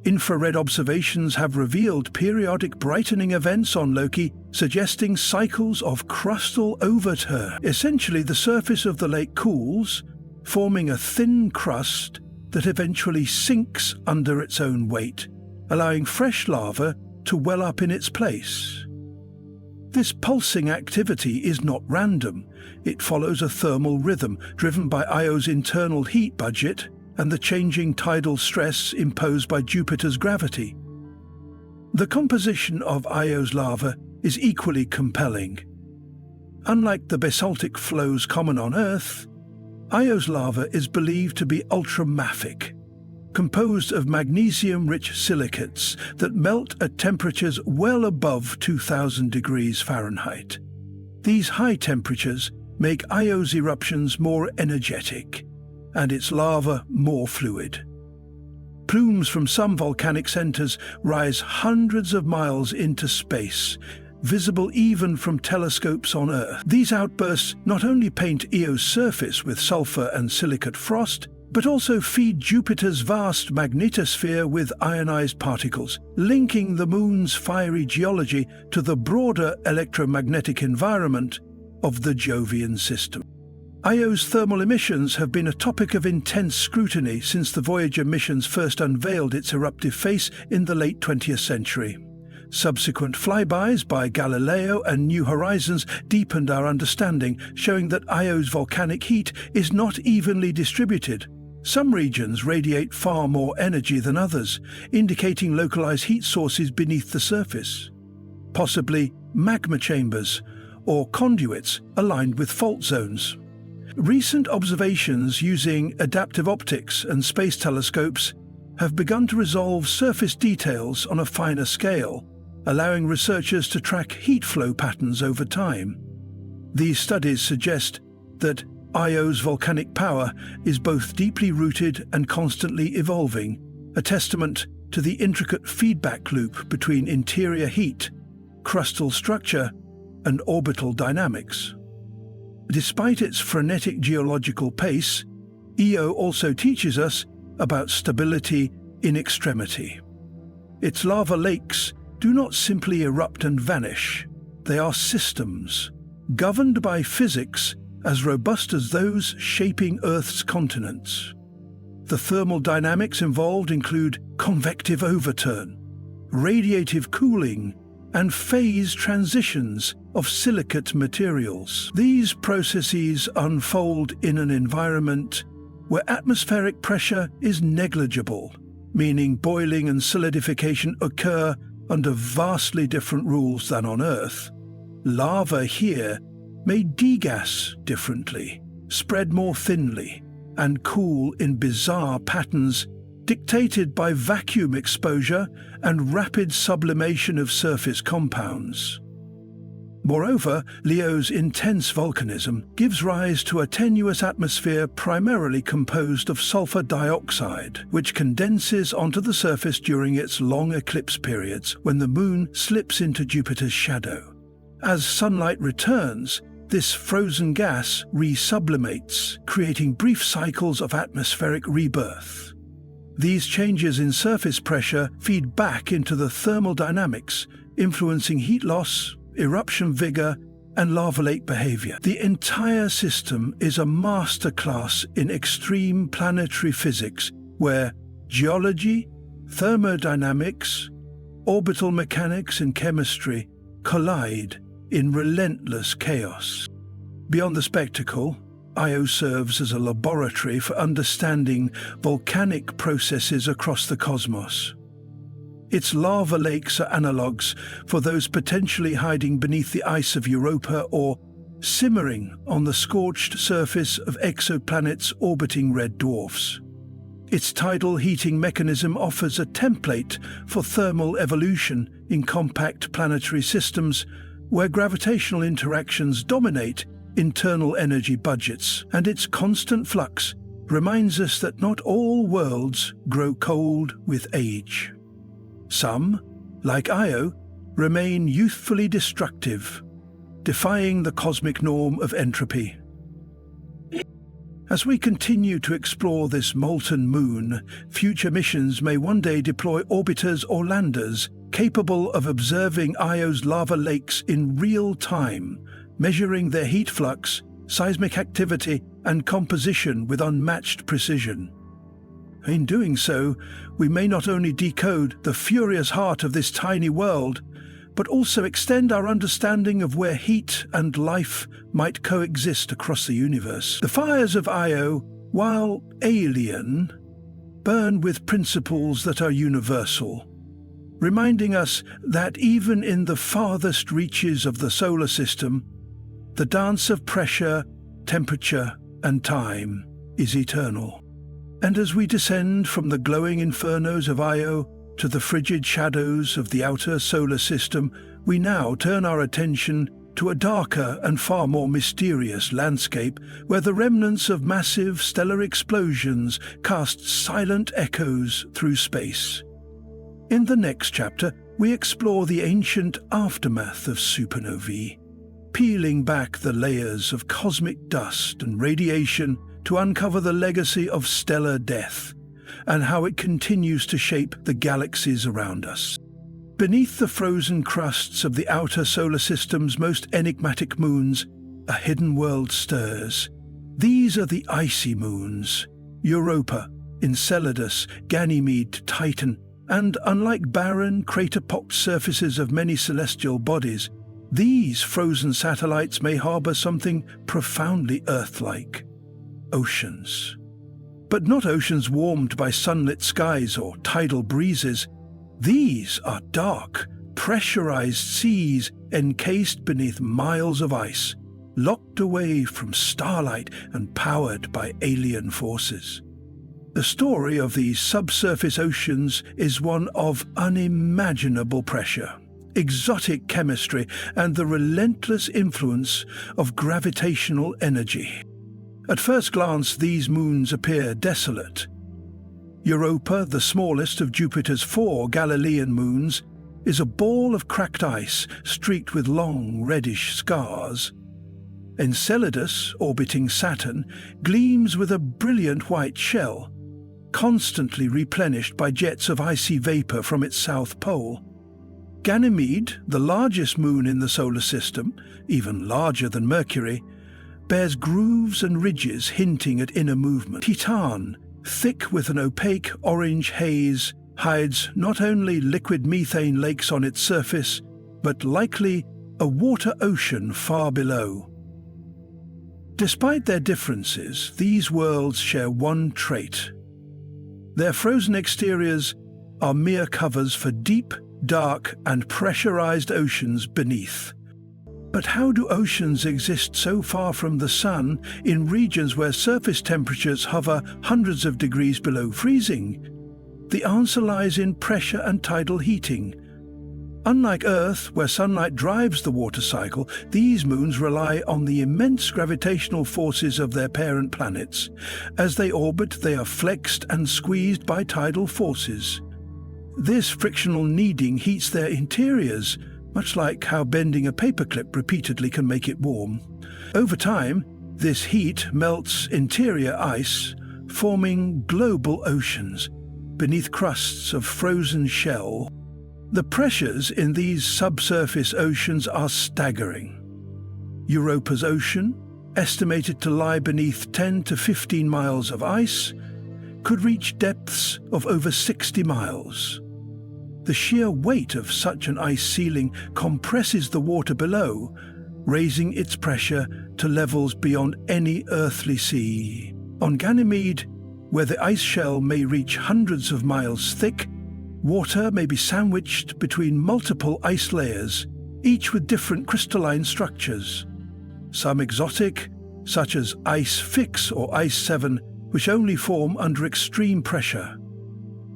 Infrared observations have revealed periodic brightening events on Loki, suggesting cycles of crustal overturn. Essentially, the surface of the lake cools, forming a thin crust that eventually sinks under its own weight, allowing fresh lava to well up in its place. This pulsing activity is not random. It follows a thermal rhythm driven by Io's internal heat budget and the changing tidal stress imposed by Jupiter's gravity. The composition of Io's lava is equally compelling. Unlike the basaltic flows common on Earth, Io's lava is believed to be ultramafic, composed of magnesium-rich silicates that melt at temperatures well above 2,000 degrees Fahrenheit. These high temperatures make Io's eruptions more energetic and its lava more fluid. Plumes from some volcanic centers rise hundreds of miles into space, visible even from telescopes on Earth. These outbursts not only paint Io's surface with sulfur and silicate frost, but also feed Jupiter's vast magnetosphere with ionized particles, linking the Moon's fiery geology to the broader electromagnetic environment of the Jovian system. Io's thermal emissions have been a topic of intense scrutiny since the Voyager missions first unveiled its eruptive face in the late 20th century. Subsequent flybys by Galileo and New Horizons deepened our understanding, showing that Io's volcanic heat is not evenly distributed. Some regions radiate far more energy than others, indicating localized heat sources beneath the surface, possibly magma chambers or conduits aligned with fault zones. Recent observations using adaptive optics and space telescopes have begun to resolve surface details on a finer scale, allowing researchers to track heat flow patterns over time. These studies suggest that Io's volcanic power is both deeply rooted and constantly evolving, a testament to the intricate feedback loop between interior heat, crustal structure, and orbital dynamics. Despite its frenetic geological pace, Io also teaches us about stability in extremity. Its lava lakes do not simply erupt and vanish. They are systems, governed by physics as robust as those shaping Earth's continents. The thermal dynamics involved include convective overturn, radiative cooling, and phase transitions of silicate materials. These processes unfold in an environment where atmospheric pressure is negligible, meaning boiling and solidification occur under vastly different rules than on Earth. Lava here may degas differently, spread more thinly, and cool in bizarre patterns dictated by vacuum exposure and rapid sublimation of surface compounds. Moreover, Leo's intense volcanism gives rise to a tenuous atmosphere primarily composed of sulfur dioxide, which condenses onto the surface during its long eclipse periods when the Moon slips into Jupiter's shadow. As sunlight returns, this frozen gas resublimates, creating brief cycles of atmospheric rebirth. These changes in surface pressure feed back into the thermal dynamics, influencing heat loss, eruption vigor, and lava lake behavior. The entire system is a masterclass in extreme planetary physics, where geology, thermodynamics, orbital mechanics, and chemistry collide in relentless chaos. Beyond the spectacle, Io serves as a laboratory for understanding volcanic processes across the cosmos. Its lava lakes are analogues for those potentially hiding beneath the ice of Europa or simmering on the scorched surface of exoplanets orbiting red dwarfs. Its tidal heating mechanism offers a template for thermal evolution in compact planetary systems where gravitational interactions dominate internal energy budgets, and its constant flux reminds us that not all worlds grow cold with age. Some, like Io, remain youthfully destructive, defying the cosmic norm of entropy. As we continue to explore this molten moon, future missions may one day deploy orbiters or landers capable of observing Io's lava lakes in real time, measuring their heat flux, seismic activity, and composition with unmatched precision. In doing so, we may not only decode the furious heart of this tiny world, but also extend our understanding of where heat and life might coexist across the universe. The fires of Io, while alien, burn with principles that are universal, reminding us that even in the farthest reaches of the solar system, the dance of pressure, temperature, and time is eternal. And as we descend from the glowing infernos of Io to the frigid shadows of the outer solar system, we now turn our attention to a darker and far more mysterious landscape where the remnants of massive stellar explosions cast silent echoes through space. In the next chapter, we explore the ancient aftermath of supernovae, peeling back the layers of cosmic dust and radiation to uncover the legacy of stellar death and how it continues to shape the galaxies around us. Beneath the frozen crusts of the outer solar system's most enigmatic moons, a hidden world stirs. These are the icy moons: Europa, Enceladus, Ganymede, Titan, and unlike barren, crater-pocked surfaces of many celestial bodies, these frozen satellites may harbor something profoundly Earth-like: oceans. But not oceans warmed by sunlit skies or tidal breezes. These are dark, pressurized seas encased beneath miles of ice, locked away from starlight and powered by alien forces. The story of these subsurface oceans is one of unimaginable pressure, exotic chemistry, and the relentless influence of gravitational energy. At first glance, these moons appear desolate. Europa, the smallest of Jupiter's 4 Galilean moons, is a ball of cracked ice streaked with long reddish scars. Enceladus, orbiting Saturn, gleams with a brilliant white shell, constantly replenished by jets of icy vapor from its south pole. Ganymede, the largest moon in the solar system, even larger than Mercury, bears grooves and ridges hinting at inner movement. Titan, thick with an opaque orange haze, hides not only liquid methane lakes on its surface, but likely a water ocean far below. Despite their differences, these worlds share one trait. Their frozen exteriors are mere covers for deep, dark, and pressurized oceans beneath. But how do oceans exist so far from the sun in regions where surface temperatures hover hundreds of degrees below freezing? The answer lies in pressure and tidal heating. Unlike Earth, where sunlight drives the water cycle, these moons rely on the immense gravitational forces of their parent planets. As they orbit, they are flexed and squeezed by tidal forces. This frictional kneading heats their interiors, much like how bending a paperclip repeatedly can make it warm. Over time, this heat melts interior ice, forming global oceans beneath crusts of frozen shell. The pressures in these subsurface oceans are staggering. Europa's ocean, estimated to lie beneath 10 to 15 miles of ice, could reach depths of over 60 miles. The sheer weight of such an ice ceiling compresses the water below, raising its pressure to levels beyond any earthly sea. On Ganymede, where the ice shell may reach hundreds of miles thick, water may be sandwiched between multiple ice layers, each with different crystalline structures. Some exotic, such as Ice 6 or Ice 7, which only form under extreme pressure.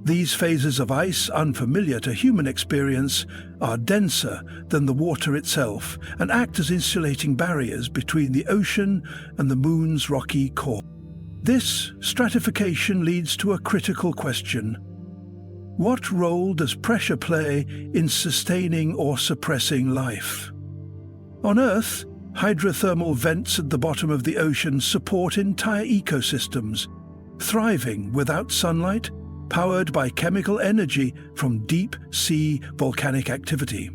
These phases of ice, unfamiliar to human experience, are denser than the water itself and act as insulating barriers between the ocean and the moon's rocky core. This stratification leads to a critical question. What role does pressure play in sustaining or suppressing life? On Earth, hydrothermal vents at the bottom of the ocean support entire ecosystems, thriving without sunlight, powered by chemical energy from deep-sea volcanic activity.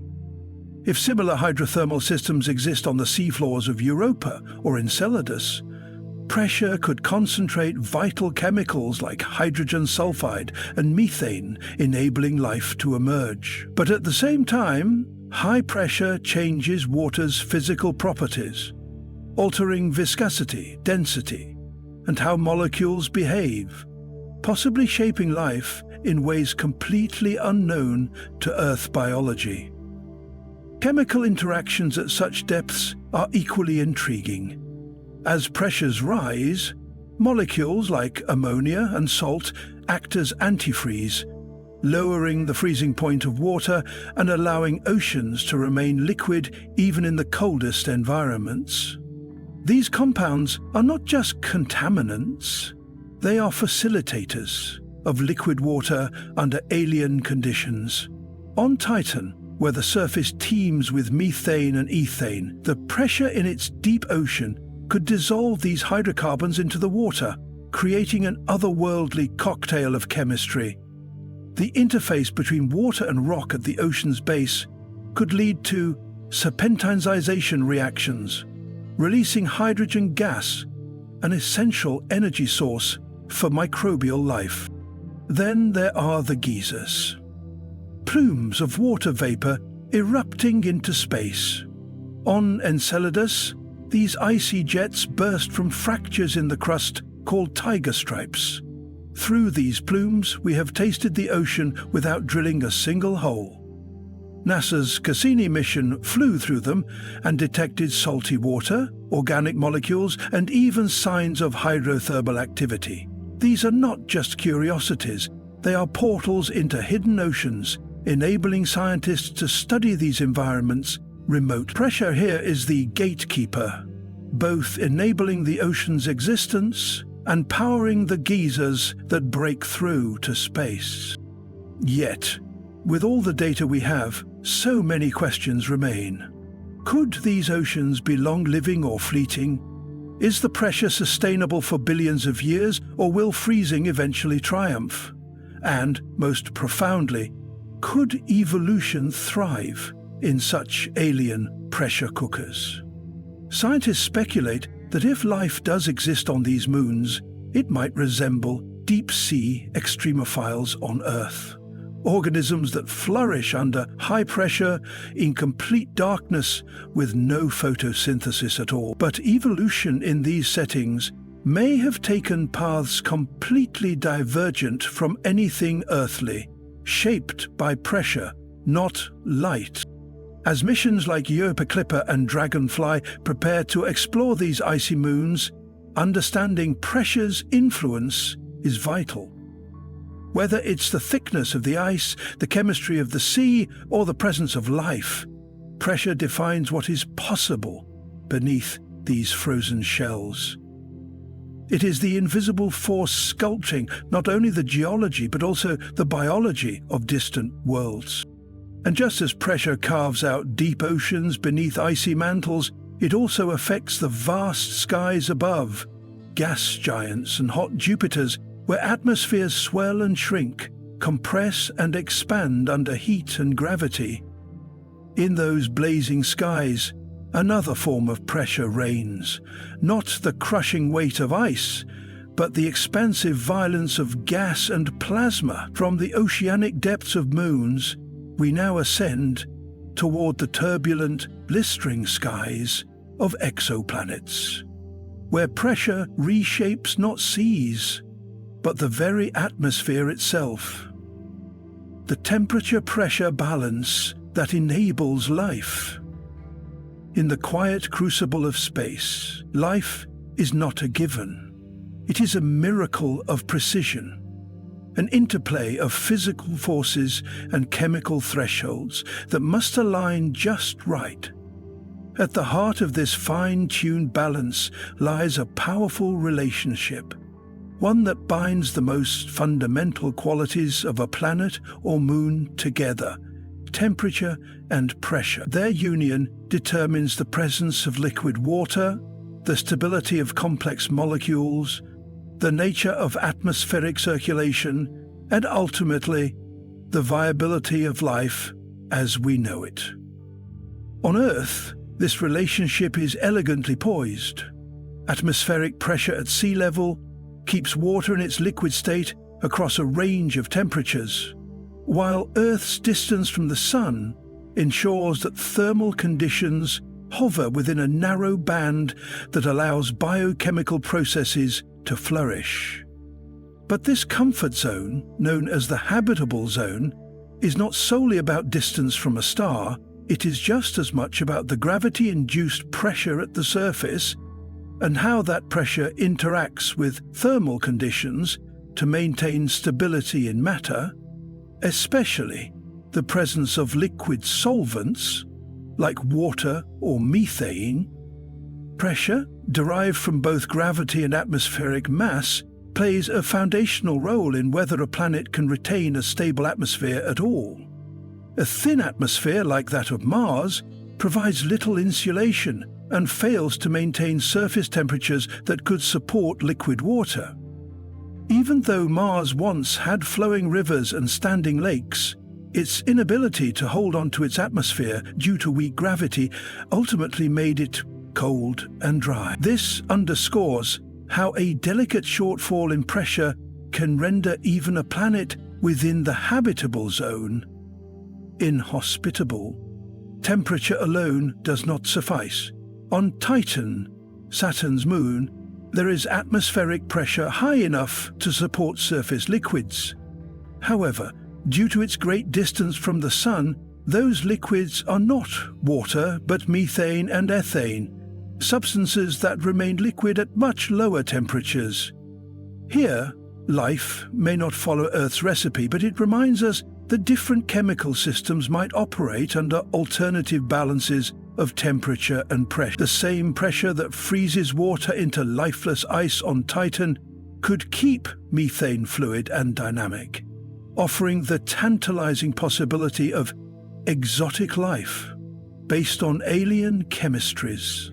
If similar hydrothermal systems exist on the seafloors of Europa or Enceladus, pressure could concentrate vital chemicals like hydrogen sulfide and methane, enabling life to emerge. But at the same time, high pressure changes water's physical properties, altering viscosity, density, and how molecules behave, possibly shaping life in ways completely unknown to Earth biology. Chemical interactions at such depths are equally intriguing. As pressures rise, molecules like ammonia and salt act as antifreeze, lowering the freezing point of water and allowing oceans to remain liquid even in the coldest environments. These compounds are not just contaminants, they are facilitators of liquid water under alien conditions. On Titan, where the surface teems with methane and ethane, the pressure in its deep ocean could dissolve these hydrocarbons into the water, creating an otherworldly cocktail of chemistry. The interface between water and rock at the ocean's base could lead to serpentinization reactions, releasing hydrogen gas, an essential energy source for microbial life. Then there are the geysers, plumes of water vapor erupting into space. On Enceladus, these icy jets burst from fractures in the crust called tiger stripes. Through these plumes, we have tasted the ocean without drilling a single hole. NASA's Cassini mission flew through them and detected salty water, organic molecules, and even signs of hydrothermal activity. These are not just curiosities, they are portals into hidden oceans, enabling scientists to study these environments. Remote pressure here is the gatekeeper, both enabling the ocean's existence and powering the geysers that break through to space. Yet, with all the data we have, so many questions remain. Could these oceans be long-living or fleeting? Is the pressure sustainable for billions of years, or will freezing eventually triumph? And, most profoundly, could evolution thrive in such alien pressure cookers? Scientists speculate that if life does exist on these moons, it might resemble deep-sea extremophiles on Earth. Organisms that flourish under high pressure in complete darkness with no photosynthesis at all. But evolution in these settings may have taken paths completely divergent from anything earthly, shaped by pressure, not light. As missions like Europa Clipper and Dragonfly prepare to explore these icy moons, understanding pressure's influence is vital. Whether it's the thickness of the ice, the chemistry of the sea, or the presence of life, pressure defines what is possible beneath these frozen shells. It is the invisible force sculpting not only the geology but also the biology of distant worlds. And just as pressure carves out deep oceans beneath icy mantles, it also affects the vast skies above, gas giants and hot Jupiters, where atmospheres swell and shrink, compress and expand under heat and gravity. In those blazing skies, another form of pressure reigns, not the crushing weight of ice, but the expansive violence of gas and plasma. From the oceanic depths of moons, we now ascend toward the turbulent, blistering skies of exoplanets, where pressure reshapes not seas, but the very atmosphere itself. The temperature-pressure balance that enables life. In the quiet crucible of space, life is not a given. It is a miracle of precision, an interplay of physical forces and chemical thresholds that must align just right. At the heart of this fine-tuned balance lies a powerful relationship, one that binds the most fundamental qualities of a planet or moon together: temperature and pressure. Their union determines the presence of liquid water, the stability of complex molecules, the nature of atmospheric circulation, and ultimately, the viability of life as we know it. On Earth, this relationship is elegantly poised. Atmospheric pressure at sea level keeps water in its liquid state across a range of temperatures, while Earth's distance from the Sun ensures that thermal conditions hover within a narrow band that allows biochemical processes to flourish. But this comfort zone, known as the habitable zone, is not solely about distance from a star. It is just as much about the gravity-induced pressure at the surface and how that pressure interacts with thermal conditions to maintain stability in matter, especially the presence of liquid solvents like water or methane. Pressure, derived from both gravity and atmospheric mass, plays a foundational role in whether a planet can retain a stable atmosphere at all. A thin atmosphere like that of Mars provides little insulation and fails to maintain surface temperatures that could support liquid water. Even though Mars once had flowing rivers and standing lakes, its inability to hold onto its atmosphere due to weak gravity ultimately made it cold and dry. This underscores how a delicate shortfall in pressure can render even a planet within the habitable zone inhospitable. Temperature alone does not suffice. On Titan, Saturn's moon, there is atmospheric pressure high enough to support surface liquids. However, due to its great distance from the Sun, those liquids are not water but methane and ethane, substances that remain liquid at much lower temperatures. Here, life may not follow Earth's recipe, but it reminds us that different chemical systems might operate under alternative balances of temperature and pressure. The same pressure that freezes water into lifeless ice on Titan could keep methane fluid and dynamic, offering the tantalizing possibility of exotic life based on alien chemistries.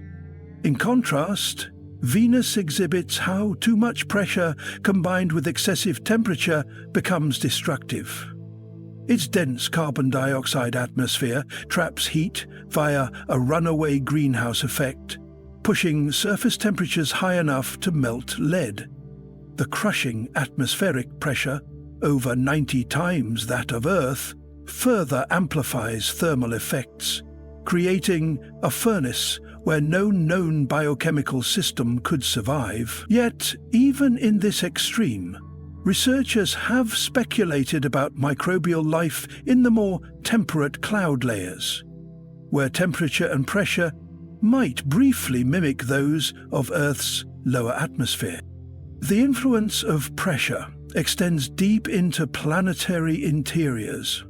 In contrast, Venus exhibits how too much pressure combined with excessive temperature becomes destructive. Its dense carbon dioxide atmosphere traps heat via a runaway greenhouse effect, pushing surface temperatures high enough to melt lead. The crushing atmospheric pressure, over 90 times that of Earth, further amplifies thermal effects, creating a furnace where no known biochemical system could survive. Yet, even in this extreme, researchers have speculated about microbial life in the more temperate cloud layers, where temperature and pressure might briefly mimic those of Earth's lower atmosphere. The influence of pressure extends deep into planetary interiors.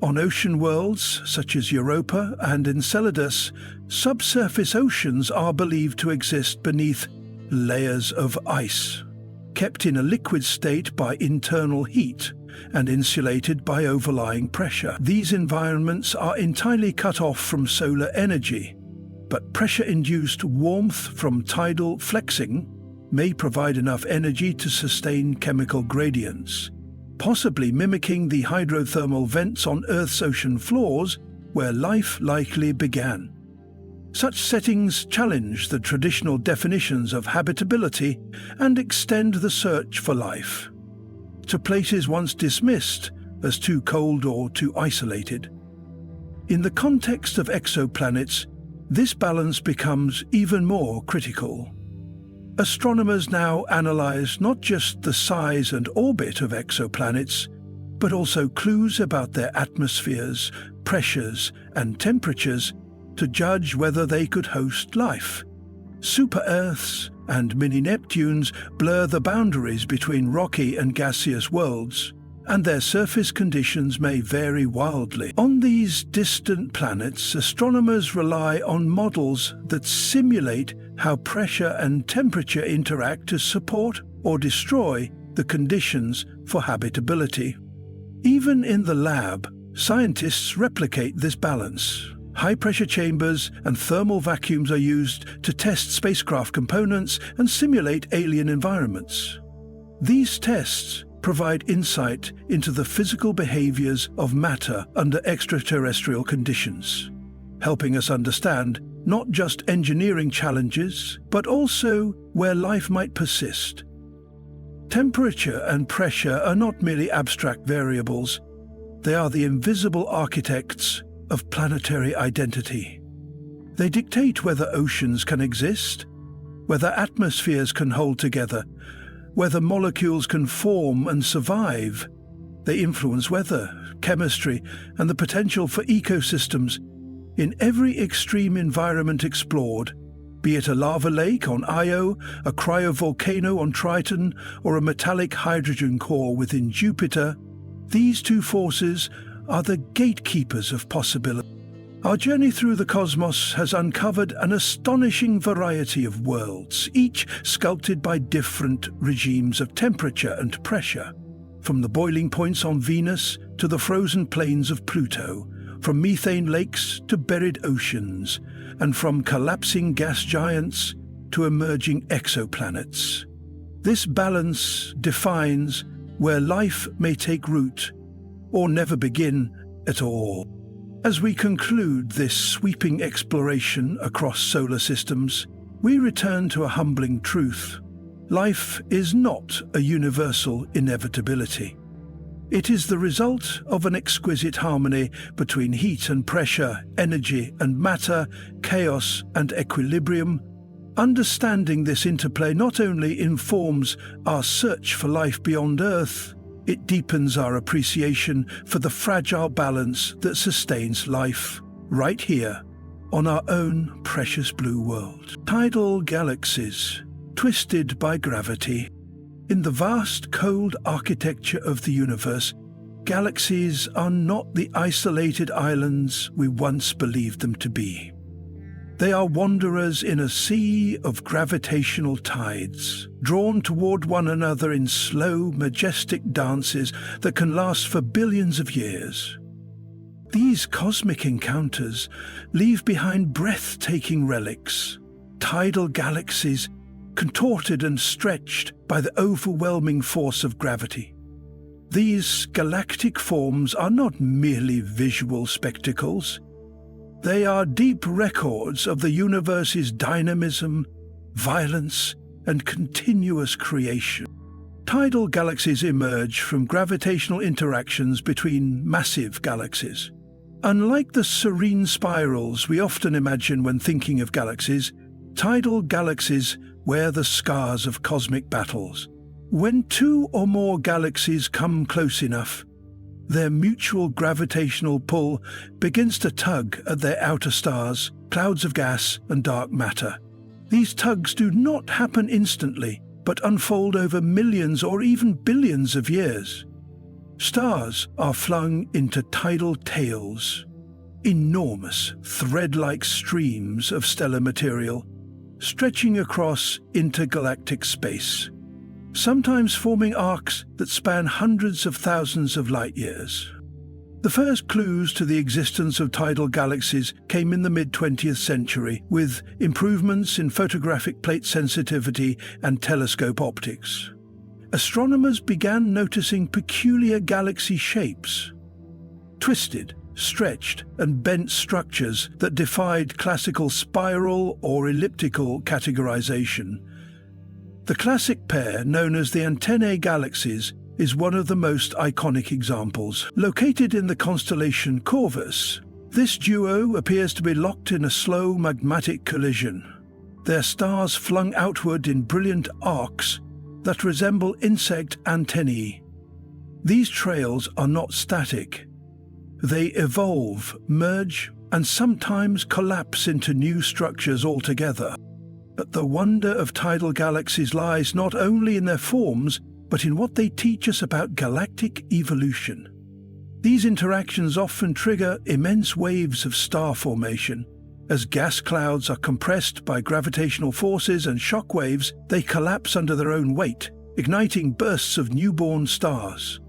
On ocean worlds such as Europa and Enceladus, subsurface oceans are believed to exist beneath layers of ice, kept in a liquid state by internal heat and insulated by overlying pressure. These environments are entirely cut off from solar energy, but pressure-induced warmth from tidal flexing may provide enough energy to sustain chemical gradients, possibly mimicking the hydrothermal vents on Earth's ocean floors where life likely began. Such settings challenge the traditional definitions of habitability and extend the search for life to places once dismissed as too cold or too isolated. In the context of exoplanets, this balance becomes even more critical. Astronomers now analyze not just the size and orbit of exoplanets, but also clues about their atmospheres, pressures, and temperatures to judge whether they could host life. Super-Earths and mini-Neptunes blur the boundaries between rocky and gaseous worlds, and their surface conditions may vary wildly. On these distant planets, astronomers rely on models that simulate how pressure and temperature interact to support or destroy the conditions for habitability. Even in the lab, scientists replicate this balance. High-pressure chambers and thermal vacuums are used to test spacecraft components and simulate alien environments. These tests provide insight into the physical behaviors of matter under extraterrestrial conditions, helping us understand not just engineering challenges, but also where life might persist. Temperature and pressure are not merely abstract variables. They are the invisible architects of planetary identity. They dictate whether oceans can exist, whether atmospheres can hold together, whether molecules can form and survive. They influence weather, chemistry, and the potential for ecosystems in every extreme environment explored, be it a lava lake on Io, a cryovolcano on Triton, or a metallic hydrogen core within Jupiter. These two forces are the gatekeepers of possibility. Our journey through the cosmos has uncovered an astonishing variety of worlds, each sculpted by different regimes of temperature and pressure. From the boiling points on Venus to the frozen plains of Pluto, from methane lakes to buried oceans, and from collapsing gas giants to emerging exoplanets. This balance defines where life may take root or never begin at all. As we conclude this sweeping exploration across solar systems, we return to a humbling truth. Life is not a universal inevitability. It is the result of an exquisite harmony between heat and pressure, energy and matter, chaos and equilibrium. Understanding this interplay not only informs our search for life beyond Earth, it deepens our appreciation for the fragile balance that sustains life right here on our own precious blue world. Tidal galaxies, twisted by gravity. In the vast, cold architecture of the universe, galaxies are not the isolated islands we once believed them to be. They are wanderers in a sea of gravitational tides, drawn toward one another in slow, majestic dances that can last for billions of years. These cosmic encounters leave behind breathtaking relics, tidal galaxies contorted and stretched by the overwhelming force of gravity. These galactic forms are not merely visual spectacles. They are deep records of the universe's dynamism, violence, and continuous creation. Tidal galaxies emerge from gravitational interactions between massive galaxies. Unlike the serene spirals we often imagine when thinking of galaxies, tidal galaxies wear the scars of cosmic battles. When two or more galaxies come close enough, their mutual gravitational pull begins to tug at their outer stars, clouds of gas and dark matter. These tugs do not happen instantly, but unfold over millions or even billions of years. Stars are flung into tidal tails, enormous thread-like streams of stellar material, stretching across intergalactic space, sometimes forming arcs that span hundreds of thousands of light-years. The first clues to the existence of tidal galaxies came in the mid-20th century with improvements in photographic plate sensitivity and telescope optics. Astronomers began noticing peculiar galaxy shapes, twisted, stretched, and bent structures that defied classical spiral or elliptical categorization. The classic pair, known as the Antennae Galaxies, is one of the most iconic examples. Located in the constellation Corvus, this duo appears to be locked in a slow magmatic collision, their stars flung outward in brilliant arcs that resemble insect antennae. These trails are not static. They evolve, merge, and sometimes collapse into new structures altogether. But the wonder of tidal galaxies lies not only in their forms, but in what they teach us about galactic evolution. These interactions often trigger immense waves of star formation. As gas clouds are compressed by gravitational forces and shock waves, they collapse under their own weight, igniting bursts of newborn stars.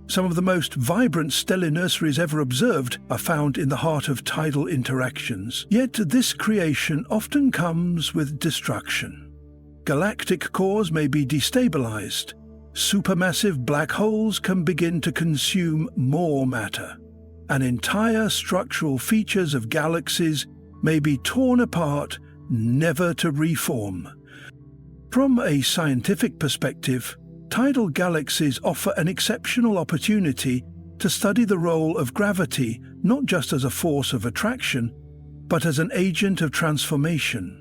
Some of the most vibrant stellar nurseries ever observed are found in the heart of tidal interactions. Yet this creation often comes with destruction. Galactic cores may be destabilized. Supermassive black holes can begin to consume more matter, and entire structural features of galaxies may be torn apart, never to reform. From a scientific perspective, tidal galaxies offer an exceptional opportunity to study the role of gravity not just as a force of attraction, but as an agent of transformation.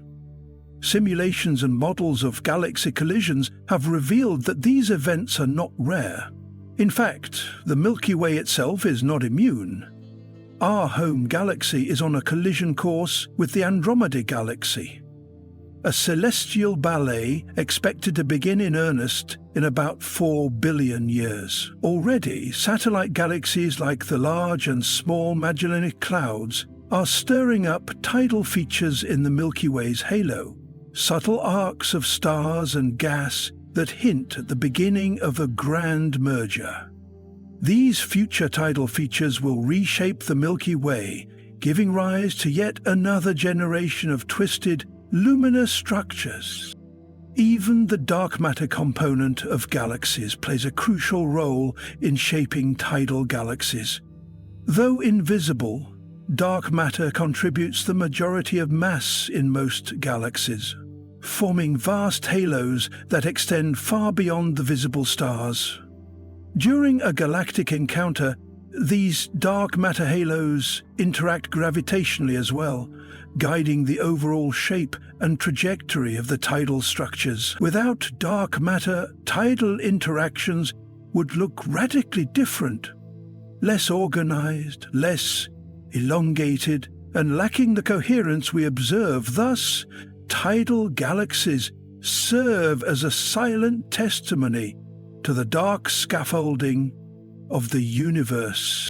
Simulations and models of galaxy collisions have revealed that these events are not rare. In fact, the Milky Way itself is not immune. Our home galaxy is on a collision course with the Andromeda Galaxy, a celestial ballet expected to begin in earnest in about 4 billion years. Already, satellite galaxies like the Large and Small Magellanic Clouds are stirring up tidal features in the Milky Way's halo, subtle arcs of stars and gas that hint at the beginning of a grand merger. These future tidal features will reshape the Milky Way, giving rise to yet another generation of twisted, luminous structures. Even the dark matter component of galaxies plays a crucial role in shaping tidal galaxies. Though invisible, dark matter contributes the majority of mass in most galaxies, forming vast halos that extend far beyond the visible stars. During a galactic encounter, these dark matter halos interact gravitationally as well, guiding the overall shape and trajectory of the tidal structures. Without dark matter, tidal interactions would look radically different. Less organized, less elongated, and lacking the coherence we observe. Thus, tidal galaxies serve as a silent testimony to the dark scaffolding of the universe.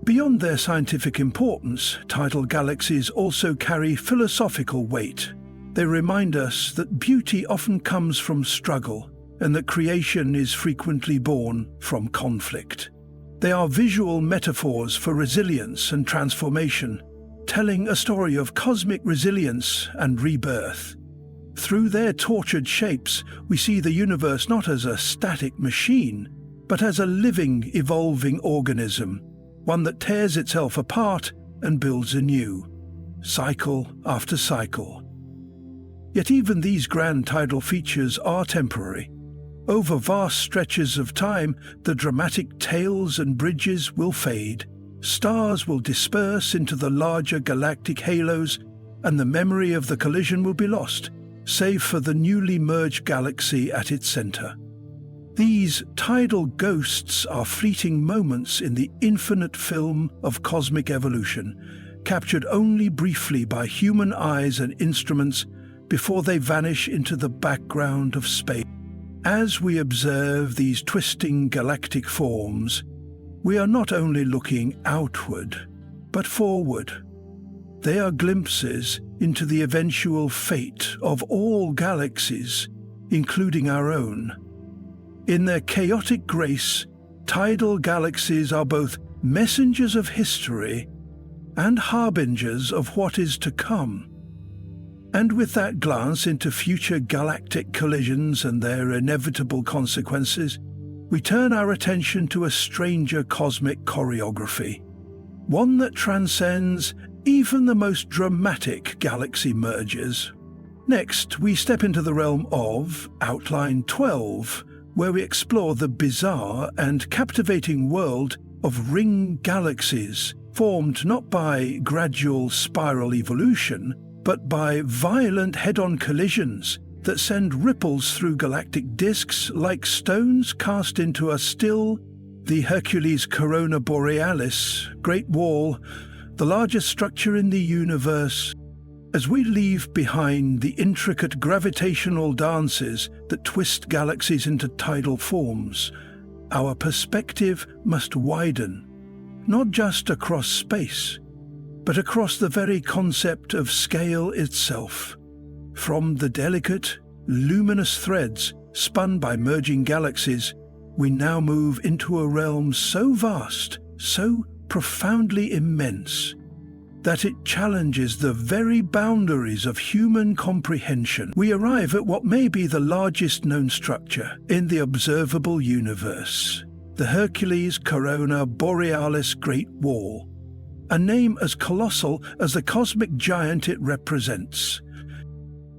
Beyond their scientific importance, tidal galaxies also carry philosophical weight. They remind us that beauty often comes from struggle, and that creation is frequently born from conflict. They are visual metaphors for resilience and transformation, telling a story of cosmic resilience and rebirth. Through their tortured shapes, we see the universe not as a static machine, but as a living, evolving organism, one that tears itself apart and builds anew, cycle after cycle. Yet even these grand tidal features are temporary. Over vast stretches of time, the dramatic tails and bridges will fade, stars will disperse into the larger galactic halos, and the memory of the collision will be lost, save for the newly merged galaxy at its center. These tidal ghosts are fleeting moments in the infinite film of cosmic evolution, captured only briefly by human eyes and instruments before they vanish into the background of space. As we observe these twisting galactic forms, we are not only looking outward, but forward. They are glimpses into the eventual fate of all galaxies, including our own. In their chaotic grace, tidal galaxies are both messengers of history and harbingers of what is to come. And with that glance into future galactic collisions and their inevitable consequences, we turn our attention to a stranger cosmic choreography, one that transcends even the most dramatic galaxy mergers. Next, we step into the realm of Outline 12, where we explore the bizarre and captivating world of ring galaxies, formed not by gradual spiral evolution, but by violent head-on collisions that send ripples through galactic disks like stones cast into a still. The Hercules Corona Borealis, Great Wall, the largest structure in the universe. As we leave behind the intricate gravitational dances that twist galaxies into tidal forms, our perspective must widen, not just across space, but across the very concept of scale itself. From the delicate, luminous threads spun by merging galaxies, we now move into a realm so vast, so profoundly immense, that it challenges the very boundaries of human comprehension. We arrive at what may be the largest known structure in the observable universe, the Hercules Corona Borealis Great Wall, a name as colossal as the cosmic giant it represents.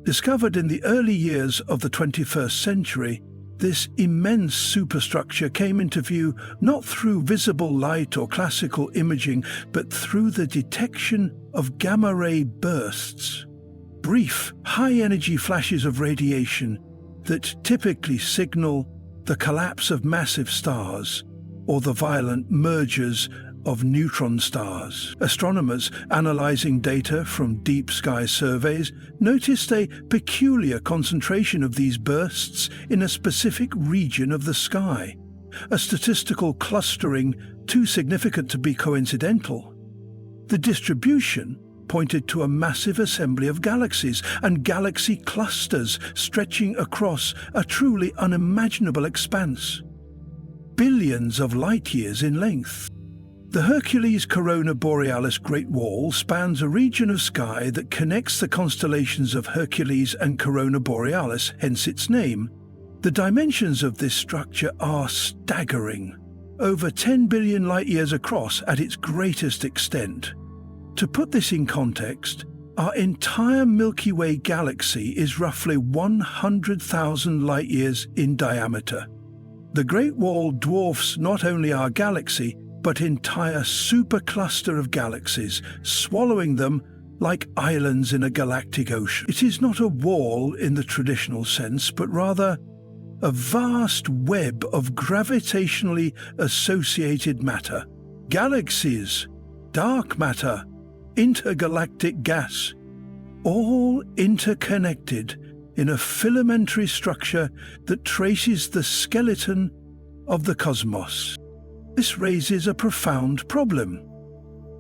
Discovered in the early years of the 21st century, this immense superstructure came into view not through visible light or classical imaging, but through the detection of gamma-ray bursts, brief, high-energy flashes of radiation that typically signal the collapse of massive stars or the violent mergers of neutron stars. Astronomers analyzing data from deep sky surveys noticed a peculiar concentration of these bursts in a specific region of the sky, a statistical clustering too significant to be coincidental. The distribution pointed to a massive assembly of galaxies and galaxy clusters stretching across a truly unimaginable expanse, billions of light-years in length. The Hercules Corona Borealis Great Wall spans a region of sky that connects the constellations of Hercules and Corona Borealis, hence its name. The dimensions of this structure are staggering, over 10 billion light-years across at its greatest extent. To put this in context, our entire Milky Way galaxy is roughly 100,000 light-years in diameter. The Great Wall dwarfs not only our galaxy, but entire supercluster of galaxies, swallowing them like islands in a galactic ocean. It is not a wall in the traditional sense, but rather a vast web of gravitationally associated matter. Galaxies, dark matter, intergalactic gas, all interconnected in a filamentary structure that traces the skeleton of the cosmos. This raises a profound problem.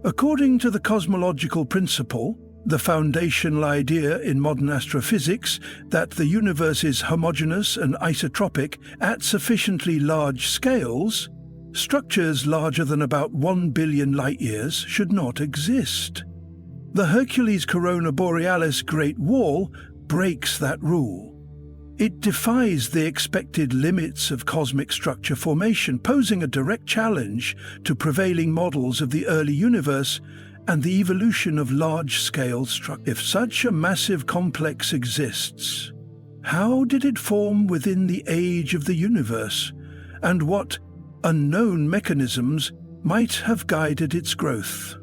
According to the cosmological principle, the foundational idea in modern astrophysics that the universe is homogeneous and isotropic at sufficiently large scales, structures larger than about 1 billion light-years should not exist. The Hercules Corona Borealis Great Wall breaks that rule. It defies the expected limits of cosmic structure formation, posing a direct challenge to prevailing models of the early universe and the evolution of large-scale structure. If such a massive complex exists, how did it form within the age of the universe, and what unknown mechanisms might have guided its growth?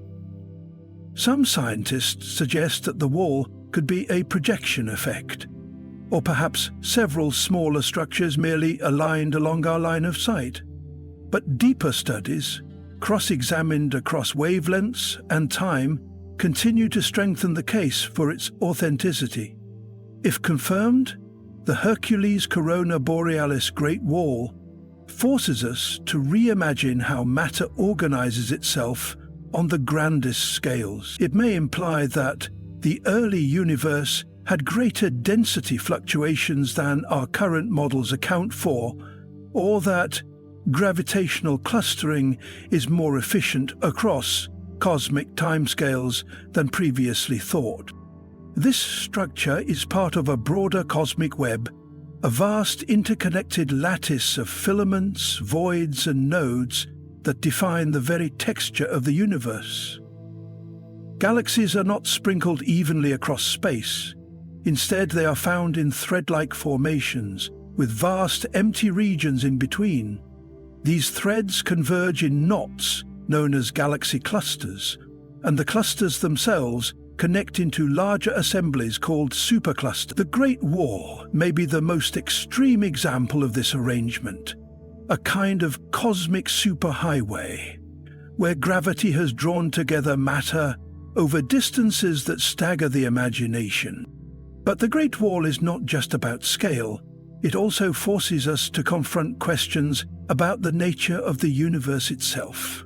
Some scientists suggest that the wall could be a projection effect, or perhaps several smaller structures merely aligned along our line of sight. But deeper studies, cross-examined across wavelengths and time, continue to strengthen the case for its authenticity. If confirmed, the Hercules Corona Borealis Great Wall forces us to reimagine how matter organizes itself on the grandest scales. It may imply that the early universe had greater density fluctuations than our current models account for, or that gravitational clustering is more efficient across cosmic timescales than previously thought. This structure is part of a broader cosmic web, a vast interconnected lattice of filaments, voids, and nodes that define the very texture of the universe. Galaxies are not sprinkled evenly across space. Instead, they are found in thread-like formations, with vast empty regions in between. These threads converge in knots known as galaxy clusters, and the clusters themselves connect into larger assemblies called superclusters. The Great Wall may be the most extreme example of this arrangement, a kind of cosmic superhighway, where gravity has drawn together matter over distances that stagger the imagination. But the Great Wall is not just about scale. It also forces us to confront questions about the nature of the universe itself.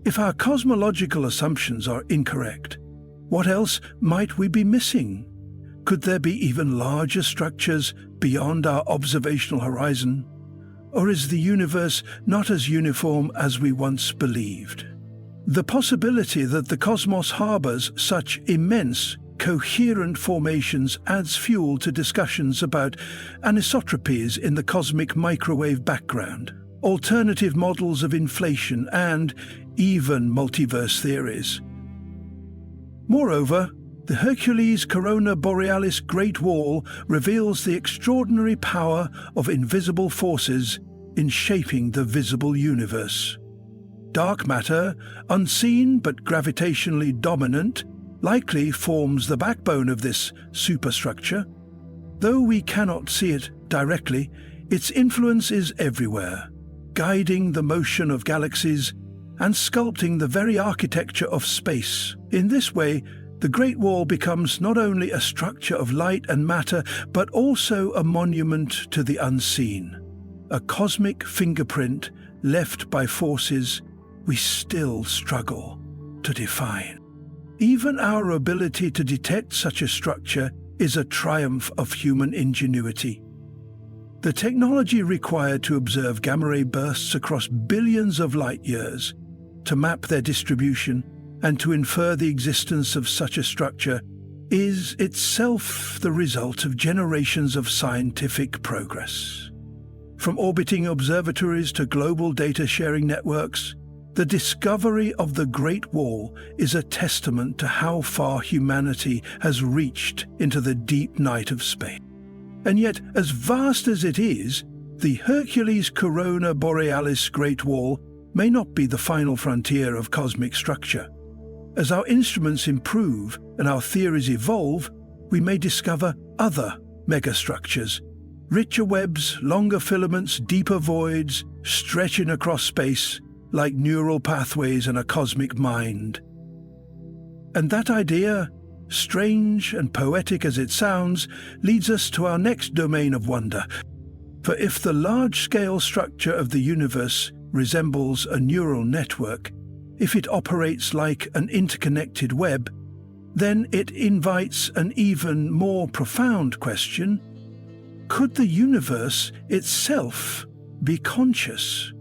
If our cosmological assumptions are incorrect, what else might we be missing? Could there be even larger structures beyond our observational horizon? Or is the universe not as uniform as we once believed? The possibility that the cosmos harbors such immense, coherent formations adds fuel to discussions about anisotropies in the cosmic microwave background, alternative models of inflation, and even multiverse theories. Moreover, the Hercules Corona Borealis Great Wall reveals the extraordinary power of invisible forces in shaping the visible universe. Dark matter, unseen but gravitationally dominant, likely forms the backbone of this superstructure. Though we cannot see it directly, its influence is everywhere, guiding the motion of galaxies and sculpting the very architecture of space. In this way, the Great Wall becomes not only a structure of light and matter, but also a monument to the unseen, a cosmic fingerprint left by forces we still struggle to define. Even our ability to detect such a structure is a triumph of human ingenuity. The technology required to observe gamma-ray bursts across billions of light-years, to map their distribution, and to infer the existence of such a structure is itself the result of generations of scientific progress. From orbiting observatories to global data-sharing networks, the discovery of the Great Wall is a testament to how far humanity has reached into the deep night of space. And yet, as vast as it is, the Hercules Corona Borealis Great Wall may not be the final frontier of cosmic structure. As our instruments improve and our theories evolve, we may discover other megastructures, richer webs, longer filaments, deeper voids, stretching across space like neural pathways in a cosmic mind. And that idea, strange and poetic as it sounds, leads us to our next domain of wonder. For if the large-scale structure of the universe resembles a neural network, if it operates like an interconnected web, then it invites an even more profound question. Could the universe itself be conscious?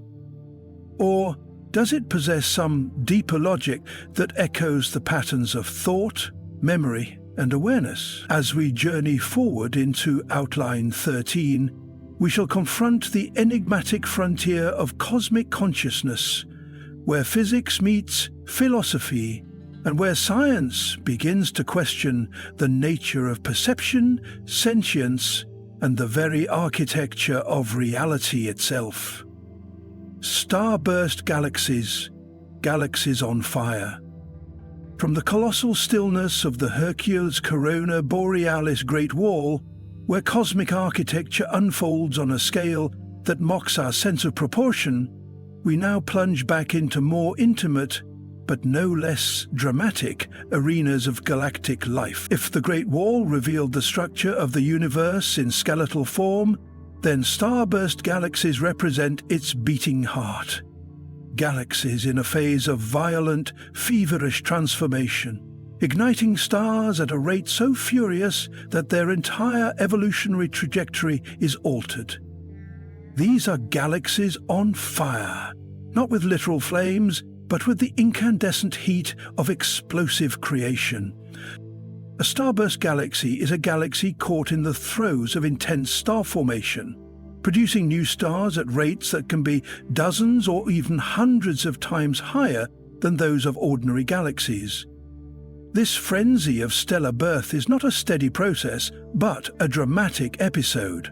Or does it possess some deeper logic that echoes the patterns of thought, memory, and awareness? As we journey forward into Outline 13, we shall confront the enigmatic frontier of cosmic consciousness, where physics meets philosophy and where science begins to question the nature of perception, sentience, and the very architecture of reality itself. Starburst galaxies, galaxies on fire. From the colossal stillness of the Hercules Corona Borealis Great Wall, where cosmic architecture unfolds on a scale that mocks our sense of proportion, we now plunge back into more intimate, but no less dramatic arenas of galactic life. If the Great Wall revealed the structure of the universe in skeletal form, then starburst galaxies represent its beating heart. Galaxies in a phase of violent, feverish transformation, igniting stars at a rate so furious that their entire evolutionary trajectory is altered. These are galaxies on fire, not with literal flames, but with the incandescent heat of explosive creation. A starburst galaxy is a galaxy caught in the throes of intense star formation, producing new stars at rates that can be dozens or even hundreds of times higher than those of ordinary galaxies. This frenzy of stellar birth is not a steady process, but a dramatic episode,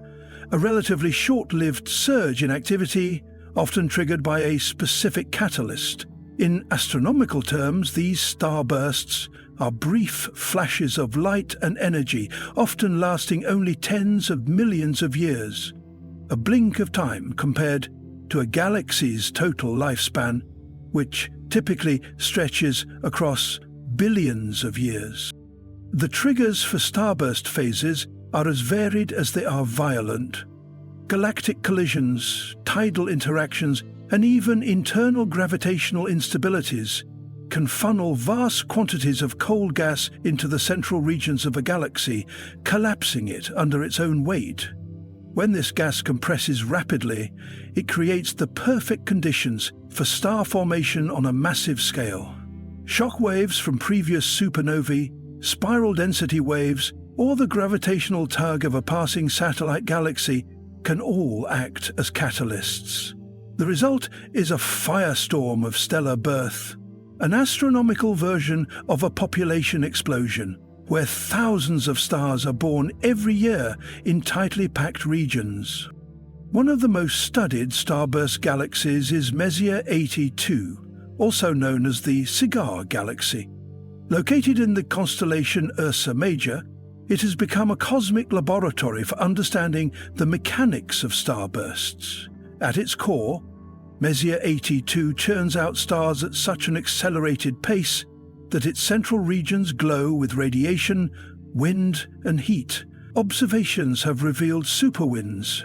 a relatively short-lived surge in activity, often triggered by a specific catalyst. In astronomical terms, these starbursts are brief flashes of light and energy, often lasting only tens of millions of years, a blink of time compared to a galaxy's total lifespan, which typically stretches across billions of years. The triggers for starburst phases are as varied as they are violent. Galactic collisions, tidal interactions, and even internal gravitational instabilities can funnel vast quantities of cold gas into the central regions of a galaxy, collapsing it under its own weight. When this gas compresses rapidly, it creates the perfect conditions for star formation on a massive scale. Shock waves from previous supernovae, spiral density waves, or the gravitational tug of a passing satellite galaxy can all act as catalysts. The result is a firestorm of stellar birth, an astronomical version of a population explosion, where thousands of stars are born every year in tightly packed regions. One of the most studied starburst galaxies is Messier 82, also known as the Cigar Galaxy. Located in the constellation Ursa Major, it has become a cosmic laboratory for understanding the mechanics of starbursts. At its core, Messier 82 churns out stars at such an accelerated pace that its central regions glow with radiation, wind, and heat. Observations have revealed superwinds,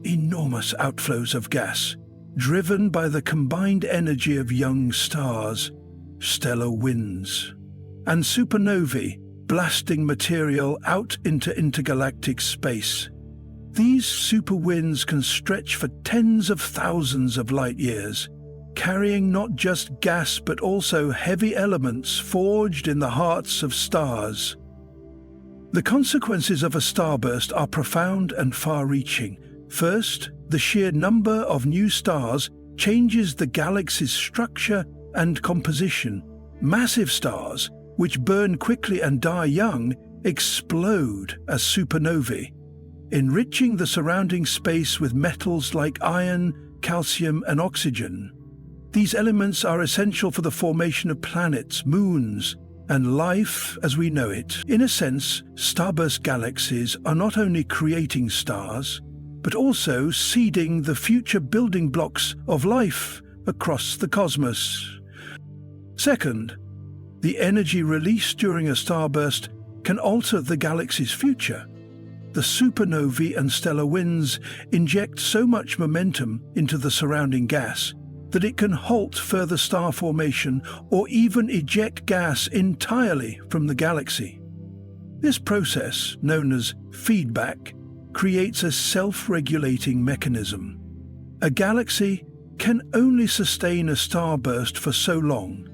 enormous outflows of gas, driven by the combined energy of young stars, stellar winds, and supernovae blasting material out into intergalactic space. These superwinds can stretch for tens of thousands of light years, carrying not just gas but also heavy elements forged in the hearts of stars. The consequences of a starburst are profound and far-reaching. First, the sheer number of new stars changes the galaxy's structure and composition. Massive stars, which burn quickly and die young, explode as supernovae, enriching the surrounding space with metals like iron, calcium, and oxygen. These elements are essential for the formation of planets, moons, and life as we know it. In a sense, starburst galaxies are not only creating stars, but also seeding the future building blocks of life across the cosmos. Second, the energy released during a starburst can alter the galaxy's future. The supernovae and stellar winds inject so much momentum into the surrounding gas that it can halt further star formation or even eject gas entirely from the galaxy. This process, known as feedback, creates a self-regulating mechanism. A galaxy can only sustain a starburst for so long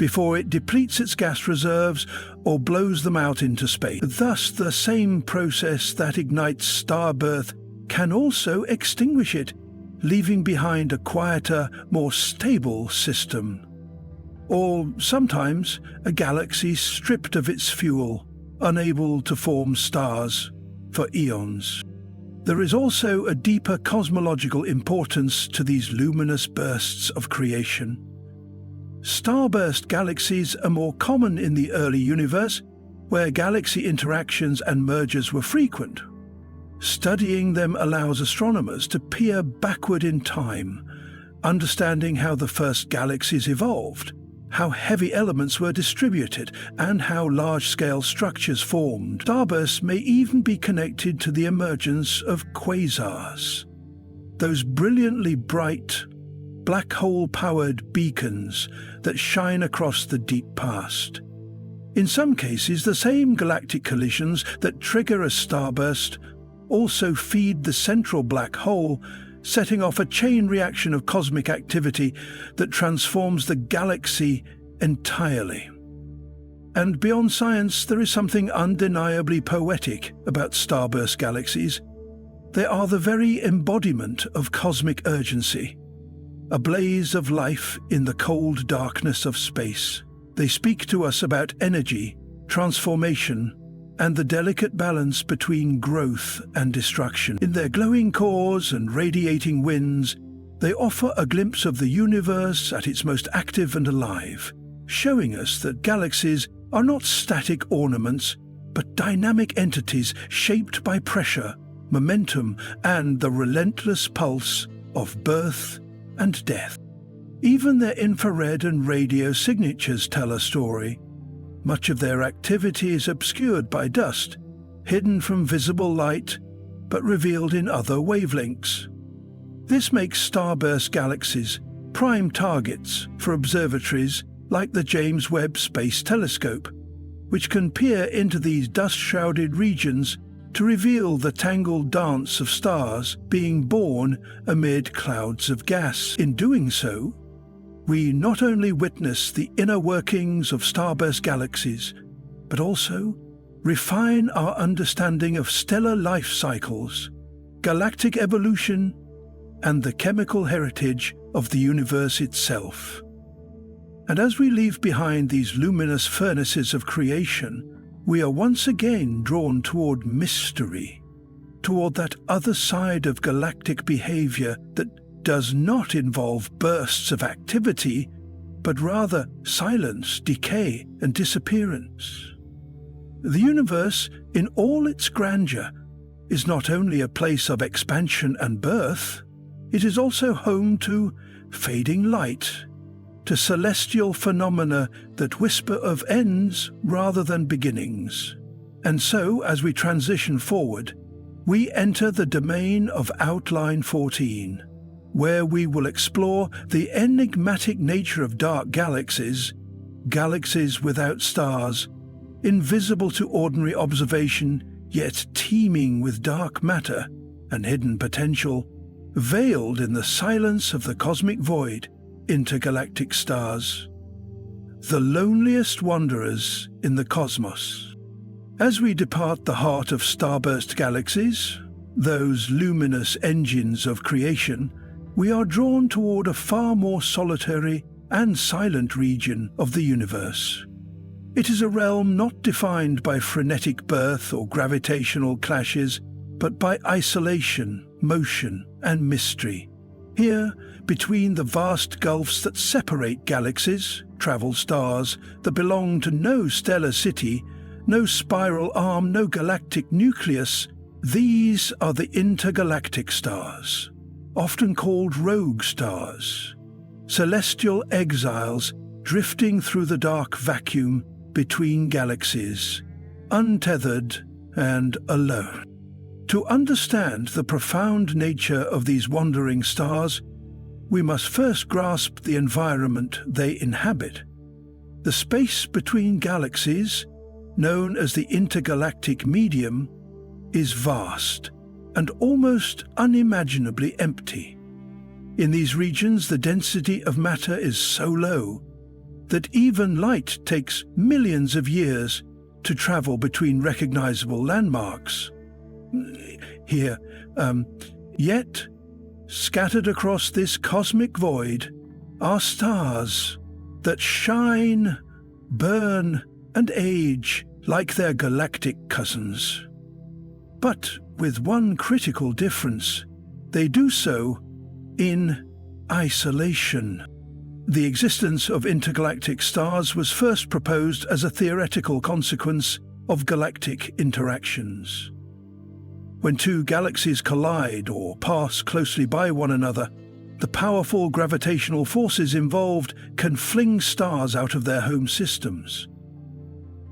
before it depletes its gas reserves or blows them out into space. Thus, the same process that ignites star birth can also extinguish it, leaving behind a quieter, more stable system. Or sometimes a galaxy stripped of its fuel, unable to form stars for eons. There is also a deeper cosmological importance to these luminous bursts of creation. Starburst galaxies are more common in the early universe, where galaxy interactions and mergers were frequent. Studying them allows astronomers to peer backward in time, understanding how the first galaxies evolved, how heavy elements were distributed, and how large-scale structures formed. Starbursts may even be connected to the emergence of quasars, those brilliantly bright, black hole-powered beacons that shine across the deep past. In some cases, the same galactic collisions that trigger a starburst also feed the central black hole, setting off a chain reaction of cosmic activity that transforms the galaxy entirely. And beyond science, there is something undeniably poetic about starburst galaxies. They are the very embodiment of cosmic urgency, a blaze of life in the cold darkness of space. They speak to us about energy, transformation, and the delicate balance between growth and destruction. In their glowing cores and radiating winds, they offer a glimpse of the universe at its most active and alive, showing us that galaxies are not static ornaments, but dynamic entities shaped by pressure, momentum, and the relentless pulse of birth and death. Even their infrared and radio signatures tell a story. Much of their activity is obscured by dust, hidden from visible light, but revealed in other wavelengths. This makes starburst galaxies prime targets for observatories like the James Webb Space Telescope, which can peer into these dust-shrouded regions to reveal the tangled dance of stars being born amid clouds of gas. In doing so, we not only witness the inner workings of starburst galaxies, but also refine our understanding of stellar life cycles, galactic evolution, and the chemical heritage of the universe itself. And as we leave behind these luminous furnaces of creation, we are once again drawn toward mystery, toward that other side of galactic behavior that does not involve bursts of activity, but rather silence, decay, and disappearance. The universe, in all its grandeur, is not only a place of expansion and birth, it is also home to fading light, to celestial phenomena that whisper of ends rather than beginnings. And so, as we transition forward, we enter the domain of Outline 14, where we will explore the enigmatic nature of dark galaxies, galaxies without stars, invisible to ordinary observation, yet teeming with dark matter and hidden potential, veiled in the silence of the cosmic void, intergalactic stars, the loneliest wanderers in the cosmos. As we depart the heart of starburst galaxies, those luminous engines of creation, we are drawn toward a far more solitary and silent region of the universe. It is a realm not defined by frenetic birth or gravitational clashes, but by isolation, motion, and mystery. Here, between the vast gulfs that separate galaxies, travel stars that belong to no stellar city, no spiral arm, no galactic nucleus, these are the intergalactic stars, often called rogue stars, celestial exiles drifting through the dark vacuum between galaxies, untethered and alone. To understand the profound nature of these wandering stars, we must first grasp the environment they inhabit. The space between galaxies, known as the intergalactic medium, is vast and almost unimaginably empty. In these regions, the density of matter is so low that even light takes millions of years to travel between recognizable landmarks. Yet, scattered across this cosmic void are stars that shine, burn, and age like their galactic cousins. But with one critical difference: they do so in isolation. The existence of intergalactic stars was first proposed as a theoretical consequence of galactic interactions. When two galaxies collide or pass closely by one another, The powerful gravitational forces involved can fling stars out of their home systems.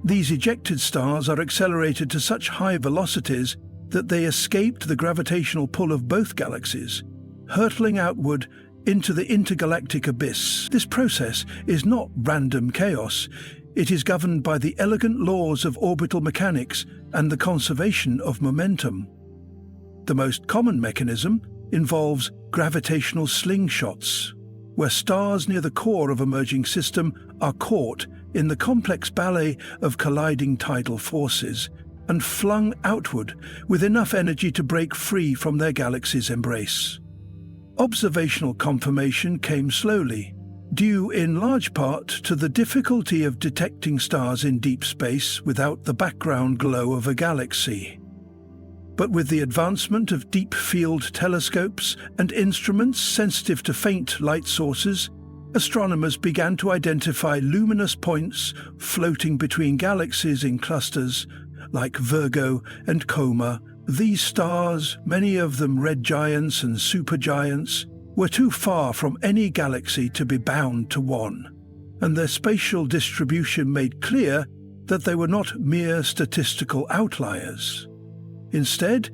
These ejected stars are accelerated to such high velocities that they escaped the gravitational pull of both galaxies, hurtling outward into the intergalactic abyss. This process is not random chaos. It is governed by the elegant laws of orbital mechanics and the conservation of momentum. The most common mechanism involves gravitational slingshots, where stars near the core of a merging system are caught in the complex ballet of colliding tidal forces and flung outward with enough energy to break free from their galaxy's embrace. Observational confirmation came slowly, due in large part to the difficulty of detecting stars in deep space without the background glow of a galaxy. But with the advancement of deep-field telescopes and instruments sensitive to faint light sources, astronomers began to identify luminous points floating between galaxies in clusters like Virgo and Coma. These stars, many of them red giants and supergiants, were too far from any galaxy to be bound to one, and their spatial distribution made clear that they were not mere statistical outliers. Instead,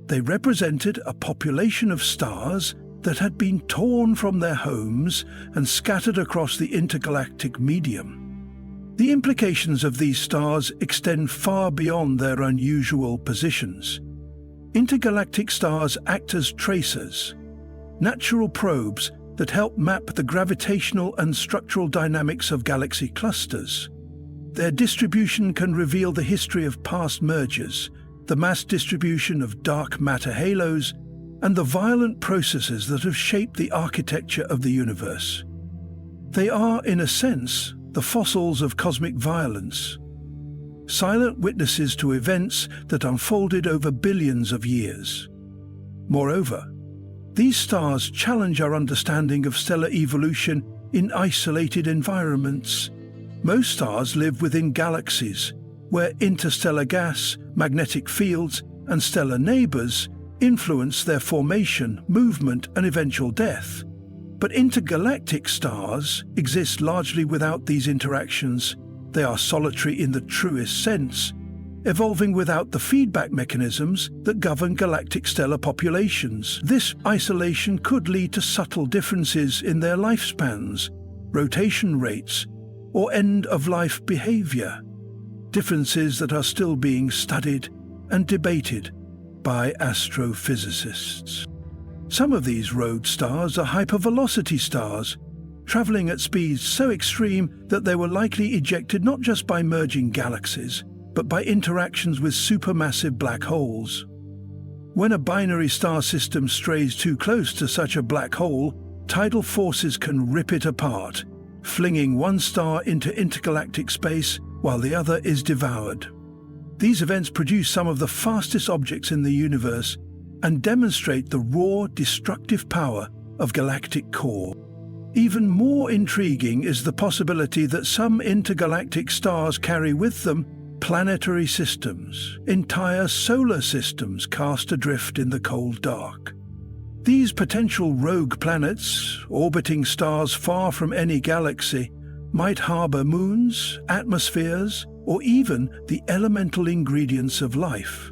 they represented a population of stars that had been torn from their homes and scattered across the intergalactic medium. The implications of these stars extend far beyond their unusual positions. Intergalactic stars act as tracers, natural probes that help map the gravitational and structural dynamics of galaxy clusters. Their distribution can reveal the history of past mergers, the mass distribution of dark matter halos, and the violent processes that have shaped the architecture of the universe. They are, in a sense, the fossils of cosmic violence, silent witnesses to events that unfolded over billions of years. Moreover, these stars challenge our understanding of stellar evolution in isolated environments. Most stars live within galaxies, where interstellar gas, magnetic fields, and stellar neighbors influence their formation, movement, and eventual death. But intergalactic stars exist largely without these interactions. They are solitary in the truest sense, evolving without the feedback mechanisms that govern galactic stellar populations. This isolation could lead to subtle differences in their lifespans, rotation rates, or end-of-life behavior. Differences that are still being studied and debated by astrophysicists. Some of these rogue stars are hypervelocity stars, traveling at speeds so extreme that they were likely ejected not just by merging galaxies, but by interactions with supermassive black holes. When a binary star system strays too close to such a black hole, tidal forces can rip it apart, flinging one star into intergalactic space while the other is devoured. These events produce some of the fastest objects in the universe and demonstrate the raw, destructive power of galactic core. Even more intriguing is the possibility that some intergalactic stars carry with them planetary systems, entire solar systems cast adrift in the cold dark. These potential rogue planets, orbiting stars far from any galaxy, might harbor moons, atmospheres, or even the elemental ingredients of life,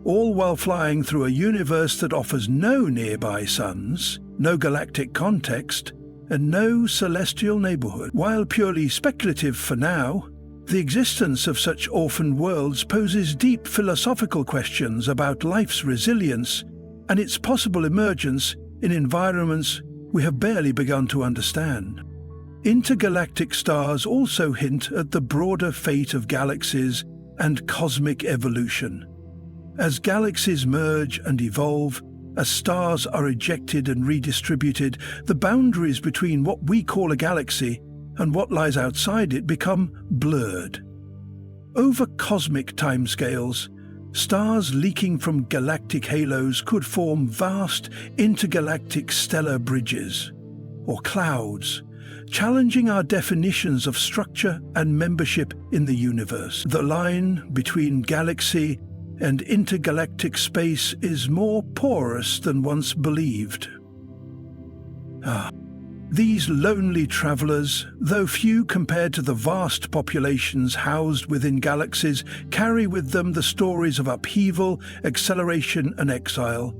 all while flying through a universe that offers no nearby suns, no galactic context, and no celestial neighborhood. While purely speculative for now, the existence of such orphaned worlds poses deep philosophical questions about life's resilience and its possible emergence in environments we have barely begun to understand. Intergalactic stars also hint at the broader fate of galaxies and cosmic evolution. As galaxies merge and evolve, as stars are ejected and redistributed, the boundaries between what we call a galaxy and what lies outside it become blurred. Over cosmic timescales, stars leaking from galactic halos could form vast intergalactic stellar bridges, or clouds, challenging our definitions of structure and membership in the universe. The line between galaxy and intergalactic space is more porous than once believed. These lonely travelers, though few compared to the vast populations housed within galaxies, carry with them the stories of upheaval, acceleration, and exile.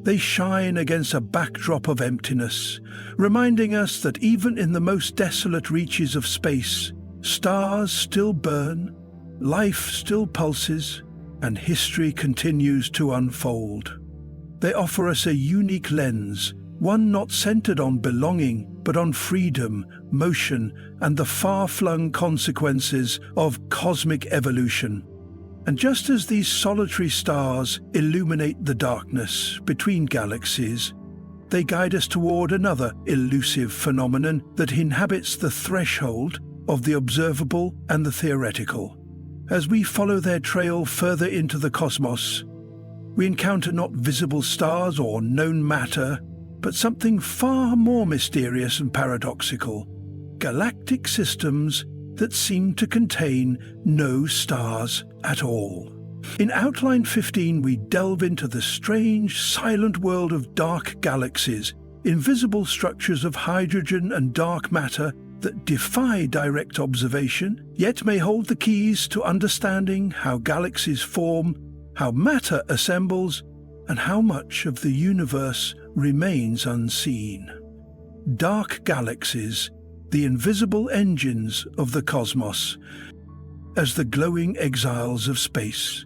They shine against a backdrop of emptiness, reminding us that even in the most desolate reaches of space, stars still burn, life still pulses, and history continues to unfold. They offer us a unique lens, one not centered on belonging, but on freedom, motion, and the far-flung consequences of cosmic evolution. And just as these solitary stars illuminate the darkness between galaxies, they guide us toward another elusive phenomenon that inhabits the threshold of the observable and the theoretical. As we follow their trail further into the cosmos, we encounter not visible stars or known matter, but something far more mysterious and paradoxical: galactic systems that seem to contain no stars at all. In Outline 15, we delve into the strange, silent world of dark galaxies, invisible structures of hydrogen and dark matter that defy direct observation, yet may hold the keys to understanding how galaxies form, how matter assembles, and how much of the universe remains unseen. Dark galaxies, the invisible engines of the cosmos, as the glowing exiles of space.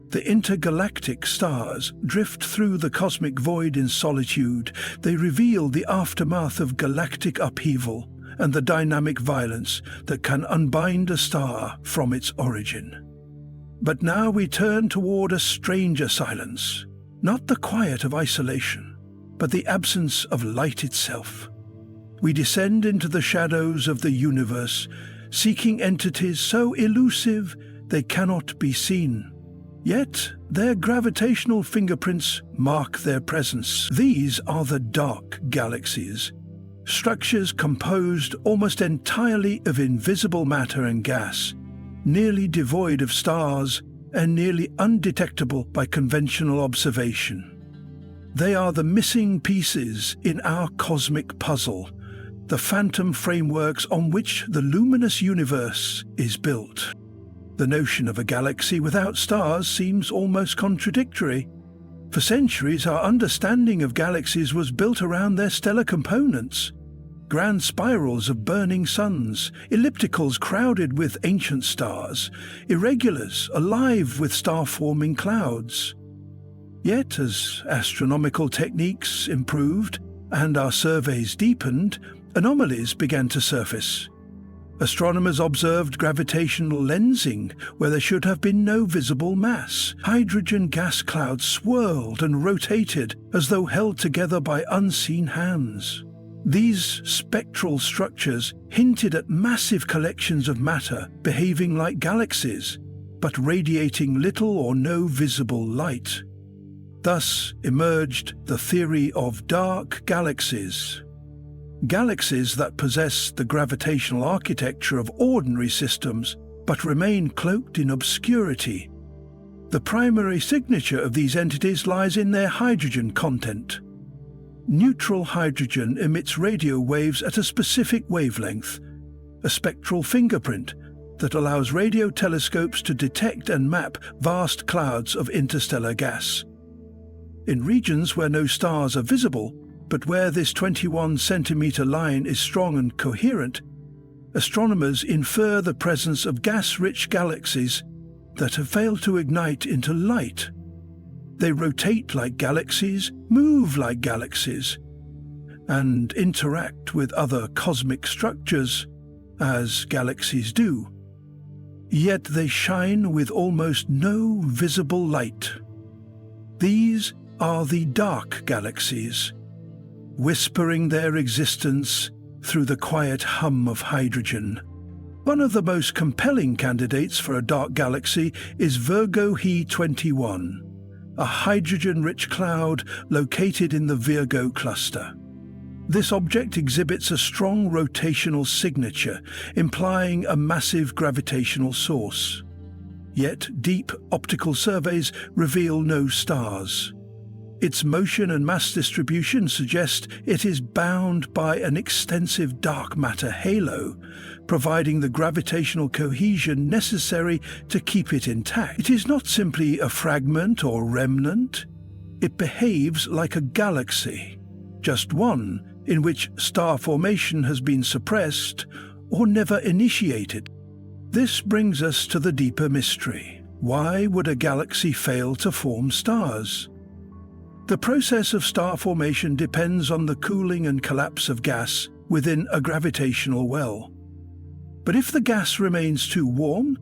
The intergalactic stars drift through the cosmic void in solitude. They reveal the aftermath of galactic upheaval and the dynamic violence that can unbind a star from its origin. But now we turn toward a stranger silence, not the quiet of isolation, but the absence of light itself. We descend into the shadows of the universe, seeking entities so elusive they cannot be seen. Yet their gravitational fingerprints mark their presence. These are the dark galaxies, structures composed almost entirely of invisible matter and gas, nearly devoid of stars and nearly undetectable by conventional observation. They are the missing pieces in our cosmic puzzle, the phantom frameworks on which the luminous universe is built. The notion of a galaxy without stars seems almost contradictory. For centuries, our understanding of galaxies was built around their stellar components: grand spirals of burning suns, ellipticals crowded with ancient stars, irregulars alive with star-forming clouds. Yet, as astronomical techniques improved and our surveys deepened, anomalies began to surface. Astronomers observed gravitational lensing where there should have been no visible mass. Hydrogen gas clouds swirled and rotated as though held together by unseen hands. These spectral structures hinted at massive collections of matter behaving like galaxies, but radiating little or no visible light. Thus emerged the theory of dark galaxies. Galaxies that possess the gravitational architecture of ordinary systems, but remain cloaked in obscurity. The primary signature of these entities lies in their hydrogen content. Neutral hydrogen emits radio waves at a specific wavelength, a spectral fingerprint that allows radio telescopes to detect and map vast clouds of interstellar gas. In regions where no stars are visible, but where this 21-centimeter line is strong and coherent, astronomers infer the presence of gas-rich galaxies that have failed to ignite into light. They rotate like galaxies, move like galaxies, and interact with other cosmic structures as galaxies do. Yet they shine with almost no visible light. These are the dark galaxies, whispering their existence through the quiet hum of hydrogen. One of the most compelling candidates for a dark galaxy is Virgo He 21, a hydrogen-rich cloud located in the Virgo cluster. This object exhibits a strong rotational signature, implying a massive gravitational source. Yet deep optical surveys reveal no stars. Its motion and mass distribution suggest it is bound by an extensive dark matter halo, providing the gravitational cohesion necessary to keep it intact. It is not simply a fragment or remnant. It behaves like a galaxy, just one in which star formation has been suppressed or never initiated. This brings us to the deeper mystery. Why would a galaxy fail to form stars? The process of star formation depends on the cooling and collapse of gas within a gravitational well. But if the gas remains too warm,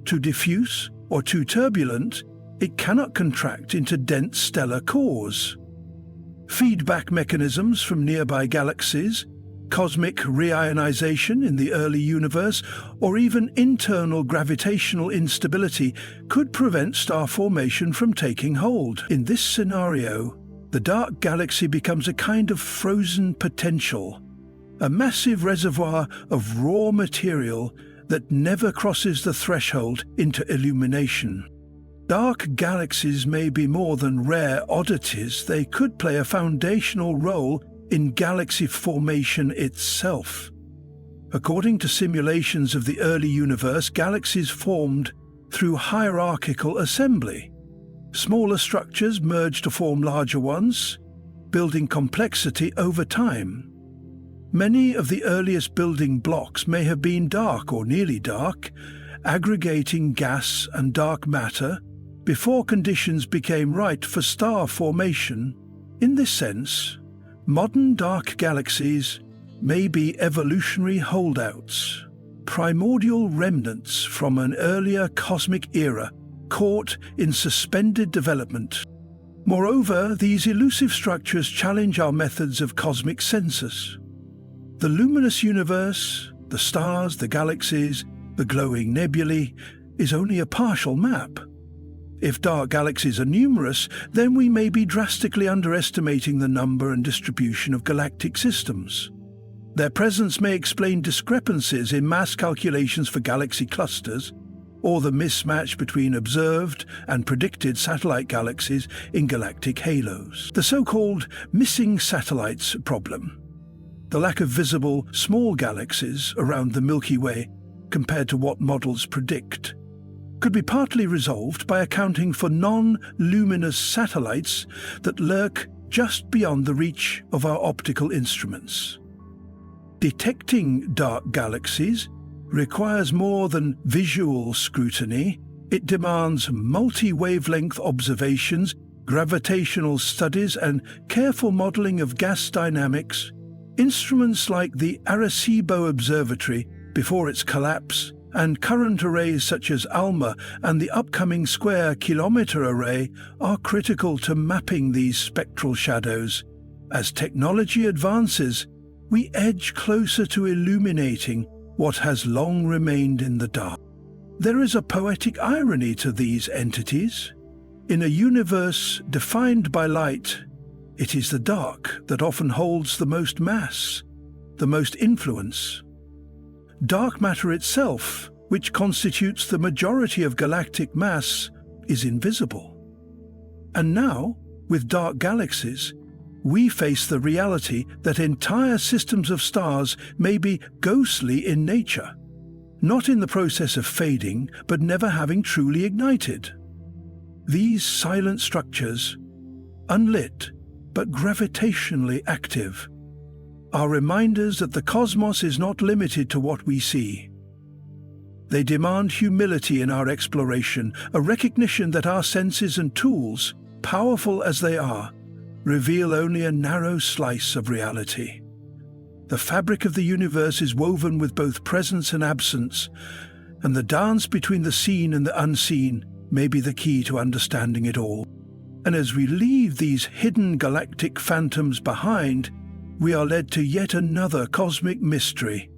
too diffuse, or too turbulent, it cannot contract into dense stellar cores. Feedback mechanisms from nearby galaxies, cosmic reionization in the early universe, or even internal gravitational instability could prevent star formation from taking hold. In this scenario, the dark galaxy becomes a kind of frozen potential, a massive reservoir of raw material that never crosses the threshold into illumination. Dark galaxies may be more than rare oddities. They could play a foundational role in galaxy formation itself. According to simulations of the early universe, galaxies formed through hierarchical assembly. Smaller structures merge to form larger ones, building complexity over time. Many of the earliest building blocks may have been dark or nearly dark, aggregating gas and dark matter before conditions became right for star formation. In this sense, modern dark galaxies may be evolutionary holdouts, primordial remnants from an earlier cosmic era caught in suspended development. Moreover, these elusive structures challenge our methods of cosmic census. The luminous universe, the stars, the galaxies, the glowing nebulae, is only a partial map. If dark galaxies are numerous, then we may be drastically underestimating the number and distribution of galactic systems. Their presence may explain discrepancies in mass calculations for galaxy clusters, or the mismatch between observed and predicted satellite galaxies in galactic halos. The so-called missing satellites problem, the lack of visible small galaxies around the Milky Way compared to what models predict, could be partly resolved by accounting for non-luminous satellites that lurk just beyond the reach of our optical instruments. Detecting dark galaxies requires more than visual scrutiny. It demands multi-wavelength observations, gravitational studies, and careful modeling of gas dynamics. Instruments like the Arecibo Observatory before its collapse, and current arrays such as ALMA and the upcoming Square Kilometre Array are critical to mapping these spectral shadows. As technology advances, we edge closer to illuminating what has long remained in the dark. There is a poetic irony to these entities. In a universe defined by light, it is the dark that often holds the most mass, the most influence. Dark matter itself, which constitutes the majority of galactic mass, is invisible. And now, with dark galaxies, we face the reality that entire systems of stars may be ghostly in nature, not in the process of fading, but never having truly ignited. These silent structures, unlit but gravitationally active, are reminders that the cosmos is not limited to what we see. They demand humility in our exploration, a recognition that our senses and tools, powerful as they are, reveal only a narrow slice of reality. The fabric of the universe is woven with both presence and absence, and the dance between the seen and the unseen may be the key to understanding it all. And as we leave these hidden galactic phantoms behind, we are led to yet another cosmic mystery,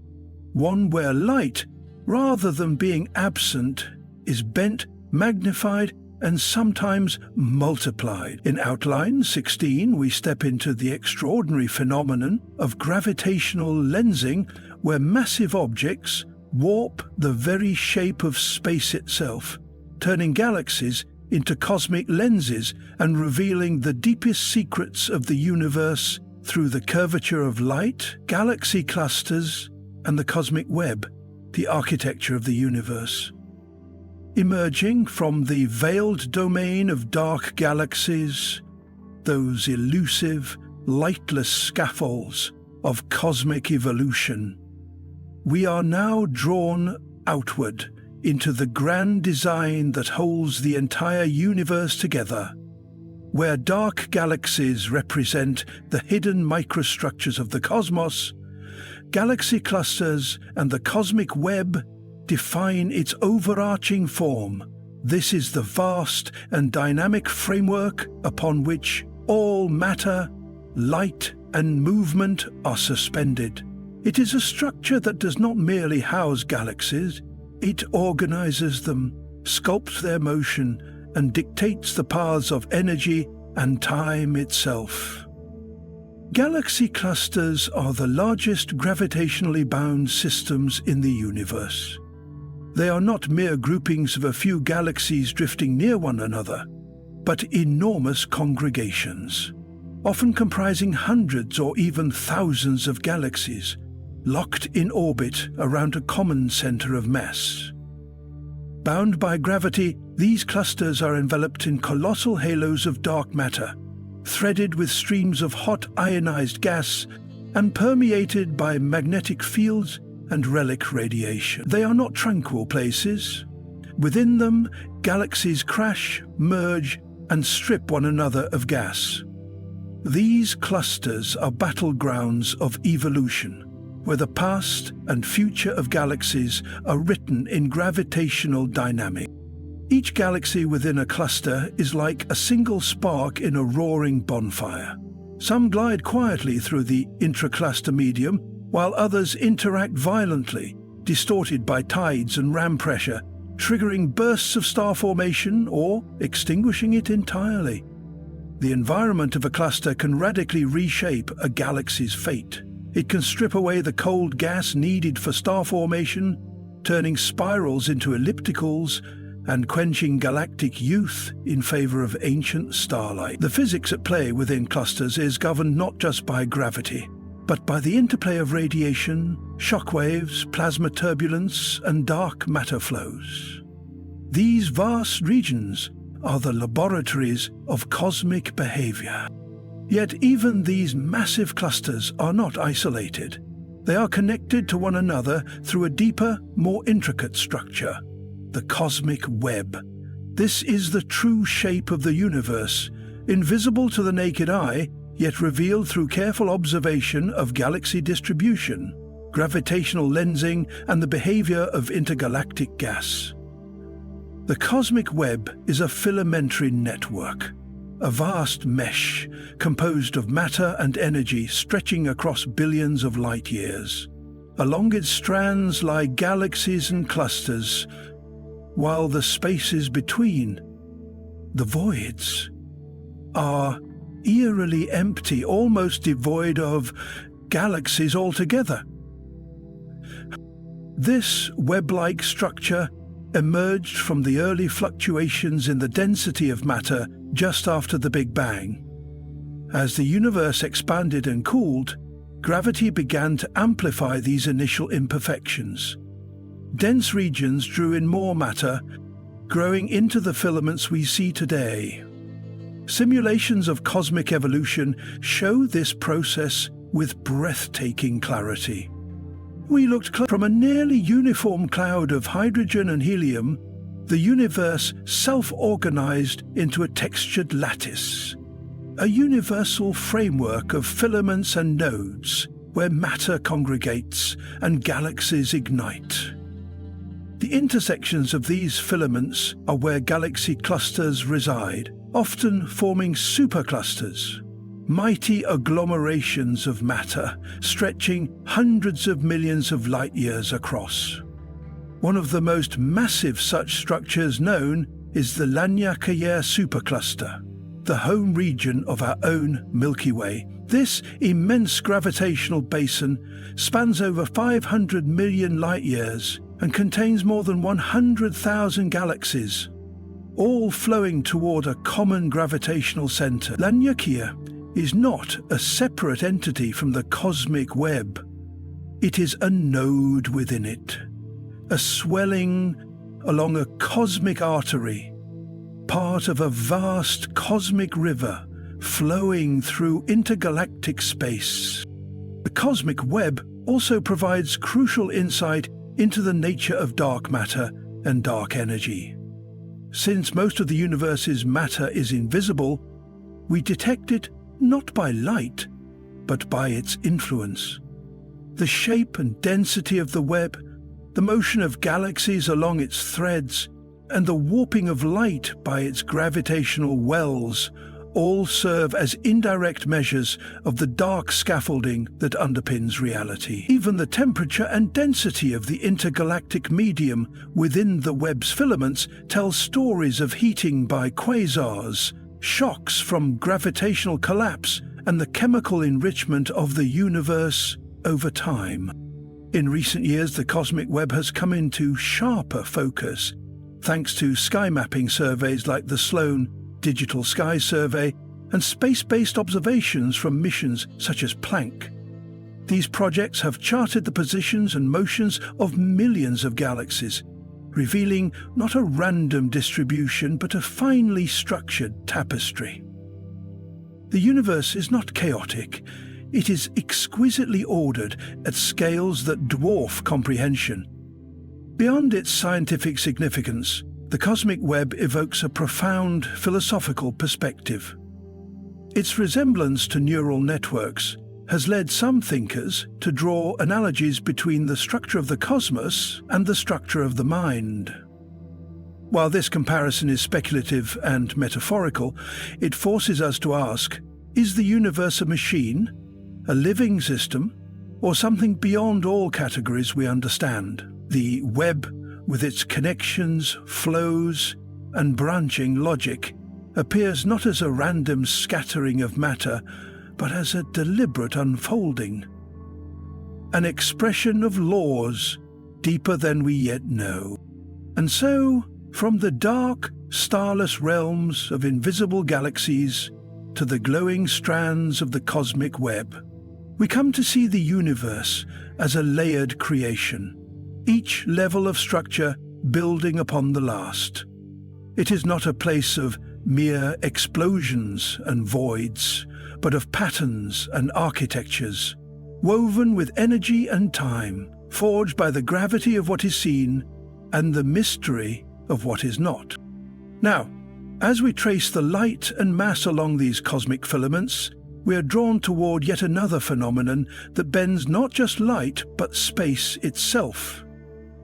one where light, rather than being absent, is bent, magnified, and sometimes multiplied. In Outline 16, we step into the extraordinary phenomenon of gravitational lensing, where massive objects warp the very shape of space itself, turning galaxies into cosmic lenses and revealing the deepest secrets of the universe through the curvature of light, galaxy clusters, and the cosmic web, the architecture of the universe. Emerging from the veiled domain of dark galaxies, those elusive, lightless scaffolds of cosmic evolution, we are now drawn outward into the grand design that holds the entire universe together, where dark galaxies represent the hidden microstructures of the cosmos, galaxy clusters and the cosmic web define its overarching form. This is the vast and dynamic framework upon which all matter, light, and movement are suspended. It is a structure that does not merely house galaxies, it organizes them, sculpts their motion, and dictates the paths of energy and time itself. Galaxy clusters are the largest gravitationally bound systems in the universe. They are not mere groupings of a few galaxies drifting near one another, but enormous congregations, often comprising hundreds or even thousands of galaxies, locked in orbit around a common center of mass. Bound by gravity, these clusters are enveloped in colossal halos of dark matter, threaded with streams of hot ionized gas and permeated by magnetic fields and relic radiation. They are not tranquil places. Within them, galaxies crash, merge, and strip one another of gas. These clusters are battlegrounds of evolution, where the past and future of galaxies are written in gravitational dynamics. Each galaxy within a cluster is like a single spark in a roaring bonfire. Some glide quietly through the intracluster medium, while others interact violently, distorted by tides and ram pressure, triggering bursts of star formation or extinguishing it entirely. The environment of a cluster can radically reshape a galaxy's fate. It can strip away the cold gas needed for star formation, turning spirals into ellipticals and quenching galactic youth in favor of ancient starlight. The physics at play within clusters is governed not just by gravity, but by the interplay of radiation, shockwaves, plasma turbulence, and dark matter flows. These vast regions are the laboratories of cosmic behavior. Yet even these massive clusters are not isolated. They are connected to one another through a deeper, more intricate structure, the cosmic web. This is the true shape of the universe, invisible to the naked eye, yet revealed through careful observation of galaxy distribution, gravitational lensing, and the behavior of intergalactic gas. The cosmic web is a filamentary network, a vast mesh composed of matter and energy stretching across billions of light years. Along its strands lie galaxies and clusters, while the spaces between, the voids, are eerily empty, almost devoid of galaxies altogether. This web-like structure emerged from the early fluctuations in the density of matter just after the Big Bang. As the universe expanded and cooled, gravity began to amplify these initial imperfections. Dense regions drew in more matter, growing into the filaments we see today. Simulations of cosmic evolution show this process with breathtaking clarity. We looked from a nearly uniform cloud of hydrogen and helium, the universe self-organized into a textured lattice, a universal framework of filaments and nodes where matter congregates and galaxies ignite. The intersections of these filaments are where galaxy clusters reside, often forming superclusters, mighty agglomerations of matter stretching hundreds of millions of light years across. One of the most massive such structures known is the Lagrangian supercluster, the home region of our own Milky Way. This immense gravitational basin spans over 500 million light years and contains more than 100,000 galaxies. all flowing toward a common gravitational center. Laniakea is not a separate entity from the cosmic web. It is a node within it, a swelling along a cosmic artery, part of a vast cosmic river flowing through intergalactic space. The cosmic web also provides crucial insight into the nature of dark matter and dark energy. Since most of the universe's matter is invisible, we detect it not by light, but by its influence. The shape and density of the web, the motion of galaxies along its threads, and the warping of light by its gravitational wells all serve as indirect measures of the dark scaffolding that underpins reality. Even the temperature and density of the intergalactic medium within the web's filaments tell stories of heating by quasars, shocks from gravitational collapse, and the chemical enrichment of the universe over time. In recent years, the cosmic web has come into sharper focus, thanks to sky mapping surveys like the Sloan Digital Sky Survey and space-based observations from missions such as Planck. These projects have charted the positions and motions of millions of galaxies, revealing not a random distribution but a finely structured tapestry. The universe is not chaotic. It is exquisitely ordered at scales that dwarf comprehension. Beyond its scientific significance, the cosmic web evokes a profound philosophical perspective. Its resemblance to neural networks has led some thinkers to draw analogies between the structure of the cosmos and the structure of the mind. While this comparison is speculative and metaphorical, it forces us to ask, is the universe a machine, a living system, or something beyond all categories we understand? The web, with its connections, flows, and branching logic, appears not as a random scattering of matter, but as a deliberate unfolding, an expression of laws deeper than we yet know. And so, from the dark, starless realms of invisible galaxies to the glowing strands of the cosmic web, we come to see the universe as a layered creation, each level of structure building upon the last. It is not a place of mere explosions and voids, but of patterns and architectures, woven with energy and time, forged by the gravity of what is seen and the mystery of what is not. Now, as we trace the light and mass along these cosmic filaments, we are drawn toward yet another phenomenon that bends not just light, but space itself.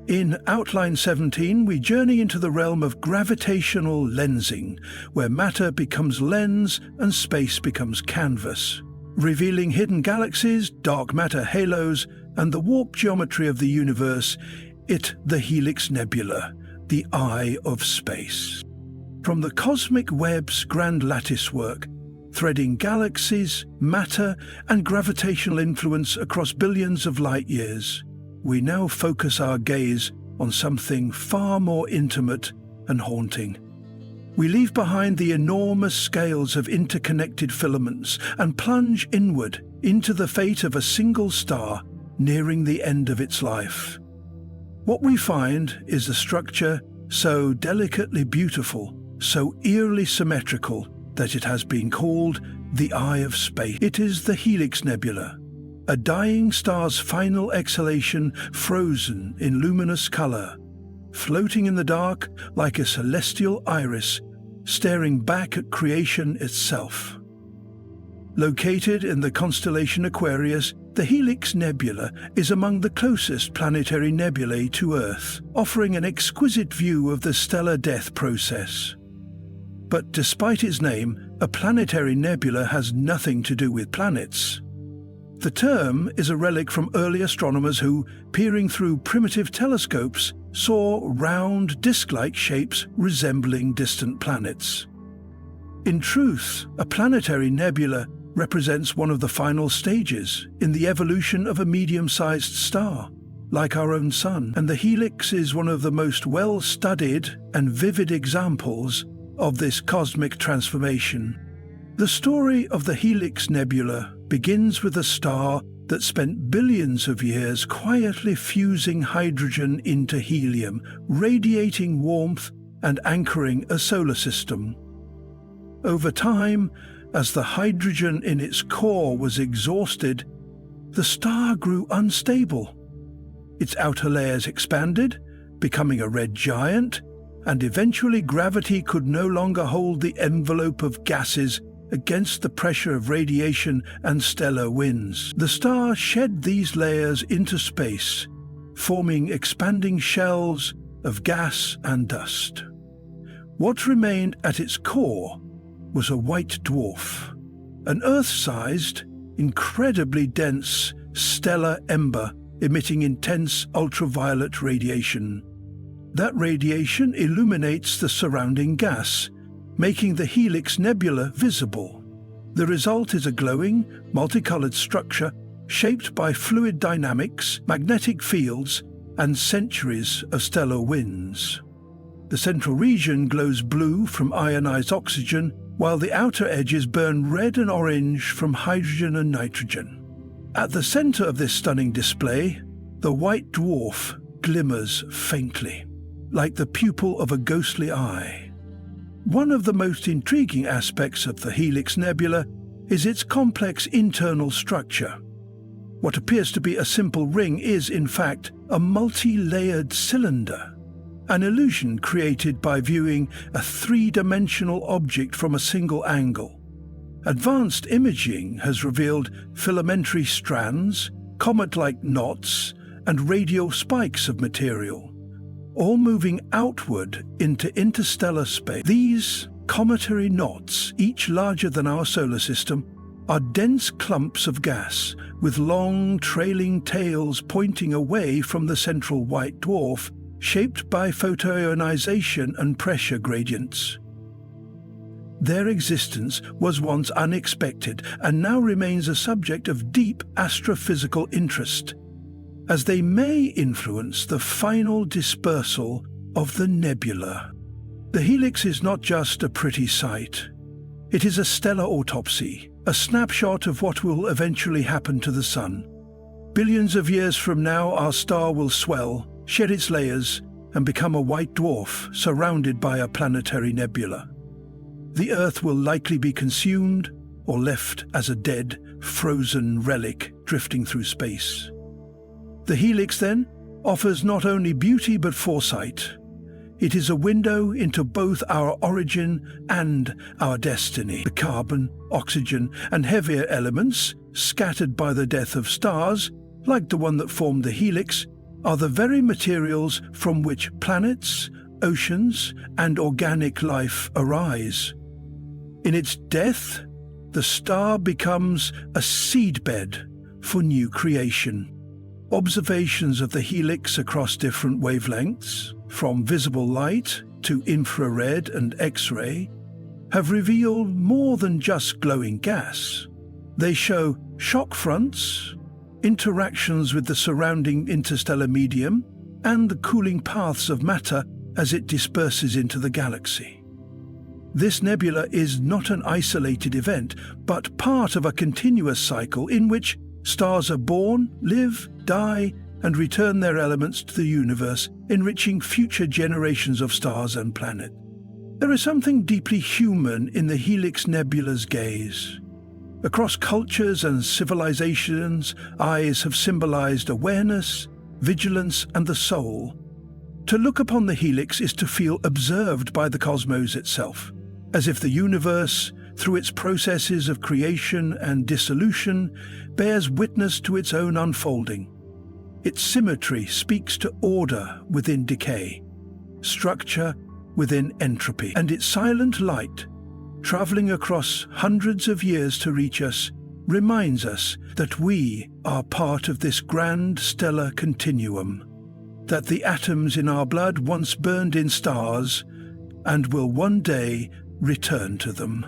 In Outline 17, we journey into the realm of gravitational lensing, where matter becomes lens and space becomes canvas, revealing hidden galaxies, dark matter halos, and the warp geometry of the universe, the Helix Nebula, the eye of space. From the cosmic web's grand lattice work, threading galaxies, matter, and gravitational influence across billions of light years, we now focus our gaze on something far more intimate and haunting. We leave behind the enormous scales of interconnected filaments and plunge inward into the fate of a single star nearing the end of its life. What we find is a structure so delicately beautiful, so eerily symmetrical, that it has been called the Eye of Space. It is the Helix Nebula, a dying star's final exhalation frozen in luminous color, floating in the dark like a celestial iris, staring back at creation itself. Located in the constellation Aquarius, the Helix Nebula is among the closest planetary nebulae to Earth, offering an exquisite view of the stellar death process. But despite its name, a planetary nebula has nothing to do with planets. The term is a relic from early astronomers who, peering through primitive telescopes, saw round, disc-like shapes resembling distant planets. In truth, a planetary nebula represents one of the final stages in the evolution of a medium-sized star, like our own sun, and the helix is one of the most well-studied and vivid examples of this cosmic transformation. The story of the Helix Nebula begins with a star that spent billions of years quietly fusing hydrogen into helium, radiating warmth and anchoring a solar system. Over time, as the hydrogen in its core was exhausted, the star grew unstable. Its outer layers expanded, becoming a red giant, and eventually gravity could no longer hold the envelope of gases against the pressure of radiation and stellar winds. The star shed these layers into space, forming expanding shells of gas and dust. What remained at its core was a white dwarf, an Earth-sized, incredibly dense stellar ember emitting intense ultraviolet radiation. That radiation illuminates the surrounding gas, making the Helix Nebula visible. The result is a glowing, multicolored structure shaped by fluid dynamics, magnetic fields, and centuries of stellar winds. The central region glows blue from ionized oxygen, while the outer edges burn red and orange from hydrogen and nitrogen. At the center of this stunning display, the white dwarf glimmers faintly, like the pupil of a ghostly eye. One of the most intriguing aspects of the Helix Nebula is its complex internal structure. What appears to be a simple ring is, in fact, a multi-layered cylinder, an illusion created by viewing a three-dimensional object from a single angle. Advanced imaging has revealed filamentary strands, comet-like knots, and radial spikes of material, all moving outward into interstellar space. These cometary knots, each larger than our solar system, are dense clumps of gas with long trailing tails pointing away from the central white dwarf, shaped by photoionization and pressure gradients. Their existence was once unexpected and now remains a subject of deep astrophysical interest, as they may influence the final dispersal of the nebula. The helix is not just a pretty sight. It is a stellar autopsy, a snapshot of what will eventually happen to the Sun. Billions of years from now, our star will swell, shed its layers, and become a white dwarf surrounded by a planetary nebula. The Earth will likely be consumed or left as a dead, frozen relic drifting through space. The helix, then, offers not only beauty but foresight. It is a window into both our origin and our destiny. The carbon, oxygen, and heavier elements, scattered by the death of stars, like the one that formed the helix, are the very materials from which planets, oceans, and organic life arise. In its death, the star becomes a seedbed for new creation. Observations of the helix across different wavelengths, from visible light to infrared and X-ray, have revealed more than just glowing gas. They show shock fronts, interactions with the surrounding interstellar medium, and the cooling paths of matter as it disperses into the galaxy. This nebula is not an isolated event, but part of a continuous cycle in which stars are born, live, die, and return their elements to the universe, enriching future generations of stars and planets. There is something deeply human in the Helix Nebula's gaze. Across cultures and civilizations, eyes have symbolized awareness, vigilance, and the soul. To look upon the helix is to feel observed by the cosmos itself, as if the universe, through its processes of creation and dissolution, bears witness to its own unfolding. Its symmetry speaks to order within decay, structure within entropy, and its silent light, traveling across hundreds of years to reach us, reminds us that we are part of this grand stellar continuum, that the atoms in our blood once burned in stars and will one day return to them.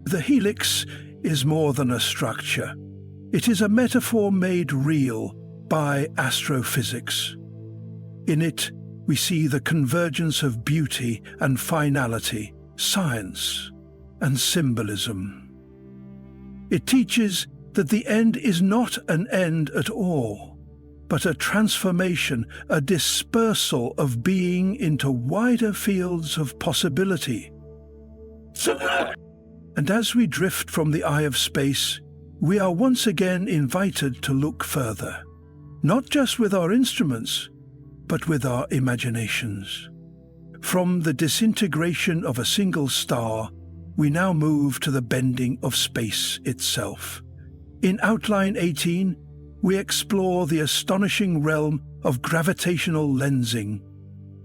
The helix is more than a structure. It is a metaphor made real by astrophysics. In it, we see the convergence of beauty and finality, science and symbolism. It teaches that the end is not an end at all, but a transformation, a dispersal of being into wider fields of possibility. And as we drift from the eye of space, we are once again invited to look further, not just with our instruments, but with our imaginations. From the disintegration of a single star, we now move to the bending of space itself. In Outline 18, we explore the astonishing realm of gravitational lensing,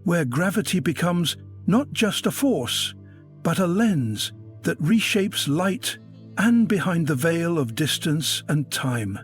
where gravity becomes not just a force, but a lens that reshapes light and behind the veil of distance and time.